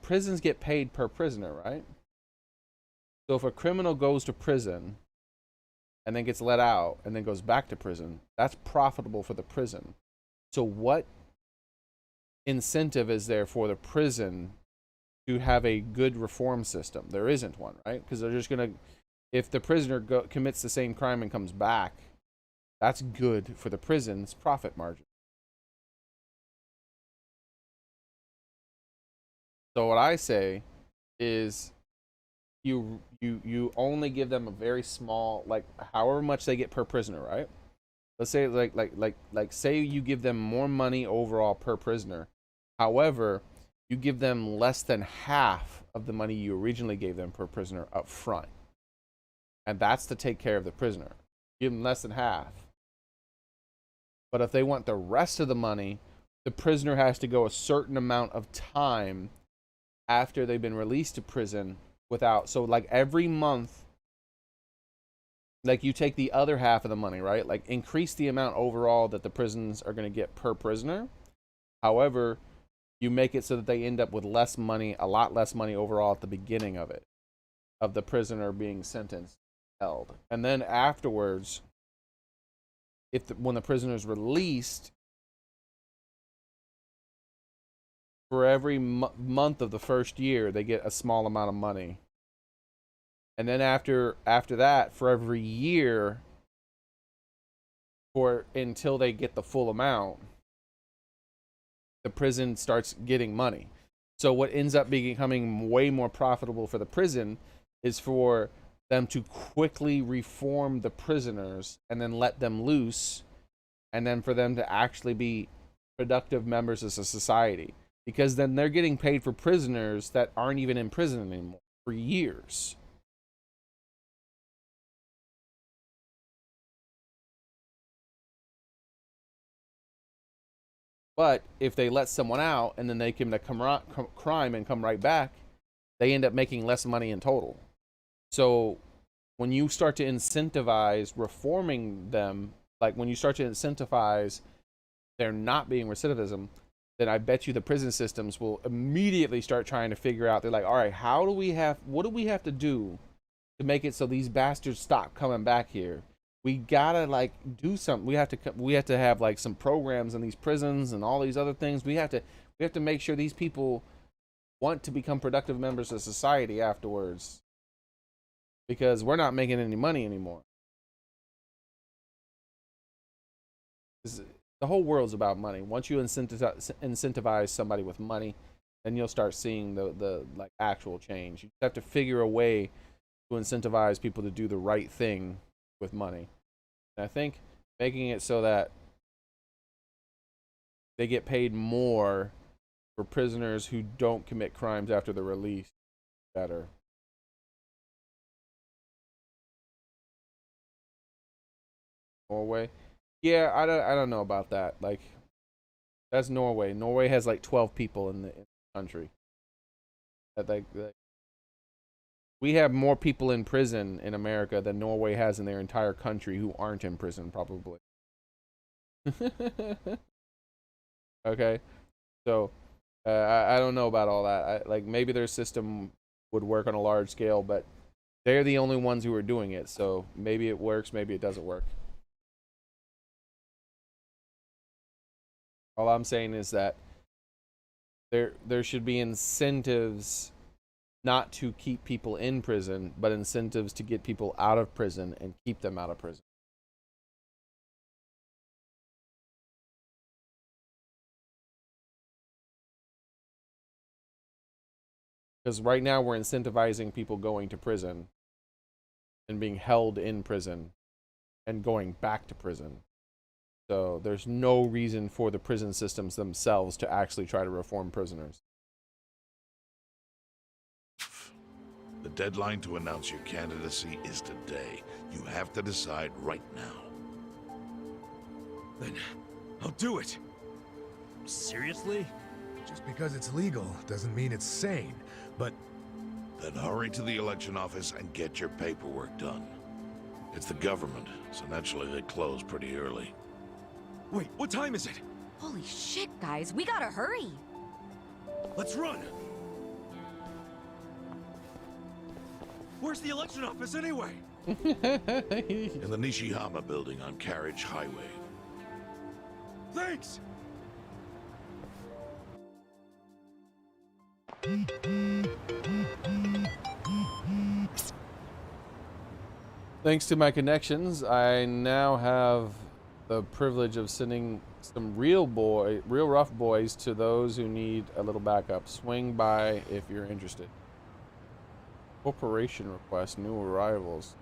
prisons get paid per prisoner, right? So if a criminal goes to prison and then gets let out and then goes back to prison, that's profitable for the prison. So what incentive is there for the prison to have a good reform system? There isn't one, right? Because they're just going to, if the prisoner commits the same crime and comes back, that's good for the prison's profit margin. So what I say is you only give them a very small, like however much they get per prisoner, right? Let's say like say you give them more money overall per prisoner. However, you give them less than half of the money you originally gave them per prisoner up front. And that's to take care of the prisoner. Give them less than half. But if they want the rest of the money, the prisoner has to go a certain amount of time after they've been released to prison without, so like every month, like you take the other half of the money, right? Like increase the amount overall that the prisons are going to get per prisoner. However, you make it so that they end up with less money, a lot less money overall at the beginning of it, of the prisoner being sentenced, held. And then afterwards, when the prisoner is released, for every month of the first year, they get a small amount of money. And then after that, for every year, until they get the full amount, the prison starts getting money. So what ends up becoming way more profitable for the prison is for them to quickly reform the prisoners and then let them loose, and then for them to actually be productive members of society. Because then they're getting paid for prisoners that aren't even in prison anymore for years. But if they let someone out and then they commit a crime and come right back, they end up making less money in total. So when you start to incentivize reforming them, like when you start to incentivize there not being recidivism, then I bet you the prison systems will immediately start trying to figure out, they're like, all right, what do we have to do to make it so these bastards stop coming back here? We gotta like do something. We have to have like some programs in these prisons and all these other things. We have to make sure these people want to become productive members of society afterwards, because we're not making any money anymore. The whole world's about money. Once you incentivize somebody with money, then you'll start seeing the like actual change. You have to figure a way to incentivize people to do the right thing with money. And I think making it so that they get paid more for prisoners who don't commit crimes after they're released better. Norway? Yeah, I don't know about that. Like, that's Norway. Norway has like 12 people in the country. We have more people in prison in America than Norway has in their entire country who aren't in prison, probably. Okay, so I don't know about all that. Like, maybe their system would work on a large scale, but they're the only ones who are doing it. So maybe it works, maybe it doesn't work. All I'm saying is that there should be incentives not to keep people in prison, but incentives to get people out of prison and keep them out of prison. Because right now we're incentivizing people going to prison and being held in prison and going back to prison. So there's no reason for the prison systems themselves to actually try to reform prisoners. The deadline to announce your candidacy is today. You have to decide right now. Then I'll do it. Seriously? Just because it's legal doesn't mean it's sane, but... Then hurry to the election office and get your paperwork done. It's the government, so naturally they close pretty early. Wait, what time is it? Holy shit, guys, we gotta hurry. Let's run! Where's the election office anyway? In the Nishihama building on Carriage Highway. Thanks! Thanks to my connections, I now have the privilege of sending some real rough boys to those who need a little backup. Swing by if you're interested. Corporation request, new arrivals.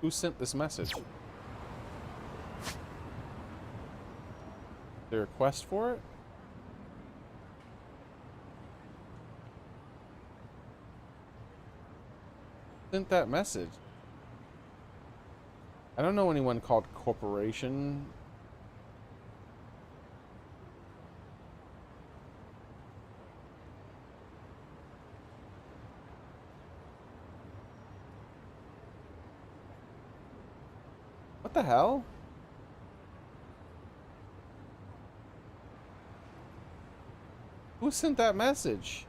Who sent this message? The request for it? Sent that message. I don't know anyone called Corporation. What the hell? Who sent that message?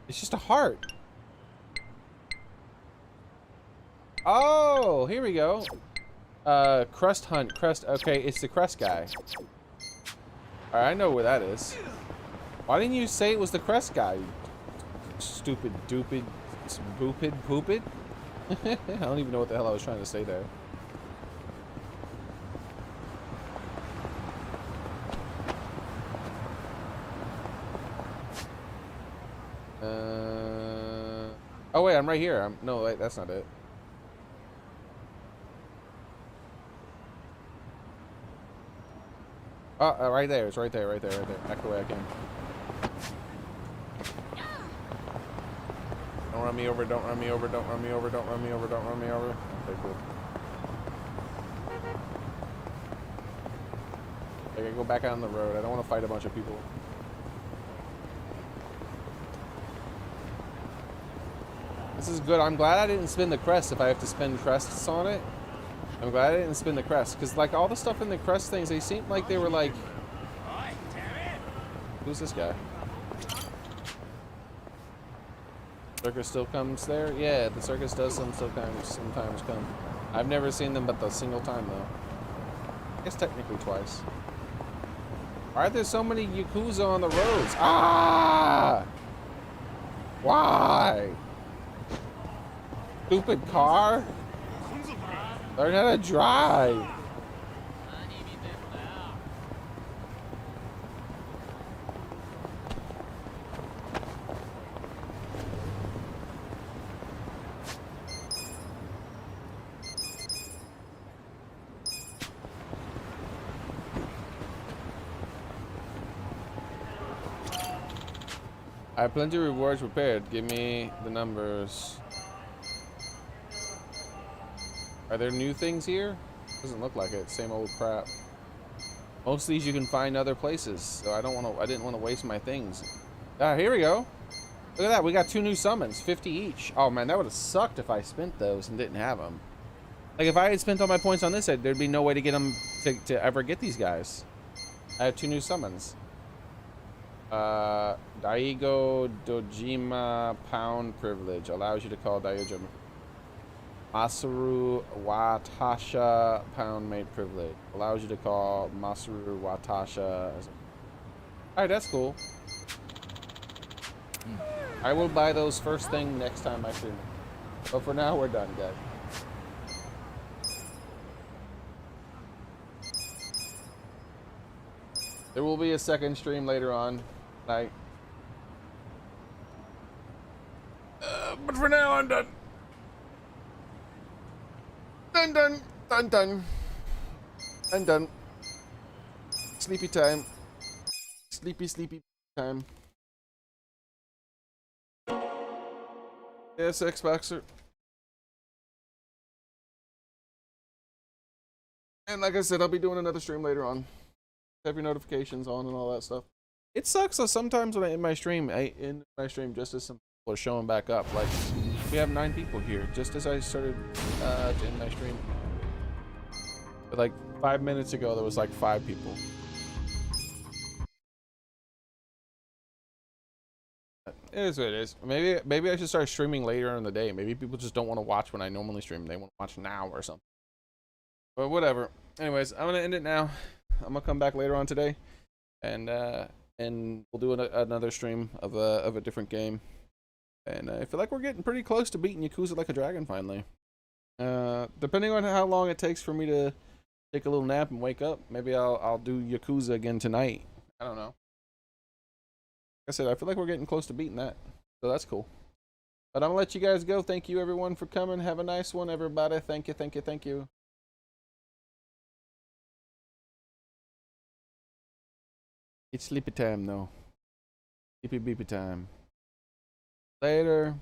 It's just a heart. Oh, here we go. Crust hunt. Crust. Okay, it's the crust guy. Alright, I know where that is. Why didn't you say it was the crust guy? Stupid, dupid, boopid, poopid? I don't even know what the hell I was trying to say there. Oh wait, I'm right here. No, wait, that's not it. Oh, right there. It's right there, right there, right there. Back the way I came. Don't run me over, don't run me over, don't run me over, don't run me over, don't run me over. Okay, cool. I gotta go back out on the road. I don't want to fight a bunch of people. This is good. I'm glad I didn't spin the crest if I have to spend crests on it. I'm glad I didn't spin the crest, because like all the stuff in the crest things, they seemed like they were like... Who's this guy? Circus still comes there? Yeah, the circus does sometimes come. I've never seen them but the single time though. I guess technically twice. Why are there so many Yakuza on the roads? Ah! Why? Stupid car? Learn how to drive. I have plenty of rewards prepared. Give me the numbers. Are there new things here? Doesn't look like it. Same old crap. Most of these you can find other places, so I didn't want to waste my things. Ah, here we go. Look at that. We got 2 new summons, 50 each. Oh man, that would have sucked if I spent those and didn't have them. Like if I had spent all my points on this, there'd be no way to get them to ever get these guys. I have 2 new summons. Daigo Dojima Pound Privilege allows you to call Daigo Masaru Watasha Pound Made Privilege allows you to call Masaru Watasha. Alright, that's cool. I will buy those first thing next time I stream. But for now, we're done, guys. There will be a second stream later on tonight. But for now, I'm done. Done. I'm done. Sleepy time. Sleepy time. Yes, Xboxer. And like I said, I'll be doing another stream later on. Have your notifications on and all that stuff. It sucks so sometimes when I end my stream, just as some people are showing back up. Like, we have 9 people here, just as I started to end my stream. But like 5 minutes ago, there was like 5 people. It is what it is. Maybe I should start streaming later in the day. Maybe people just don't want to watch when I normally stream. They want to watch now or something. But whatever. Anyways, I'm gonna end it now. I'm gonna come back later on today, and we'll do another stream of a different game. And I feel like we're getting pretty close to beating Yakuza Like a Dragon finally. Depending on how long it takes for me to take a little nap and wake up, maybe I'll do Yakuza again tonight. I don't know. Like I said, I feel like we're getting close to beating that, so that's cool. But I'm gonna let you guys go. Thank you everyone for coming. Have a nice one, everybody. Thank you. It's sleepy time though. Sleepy beepy time. Later.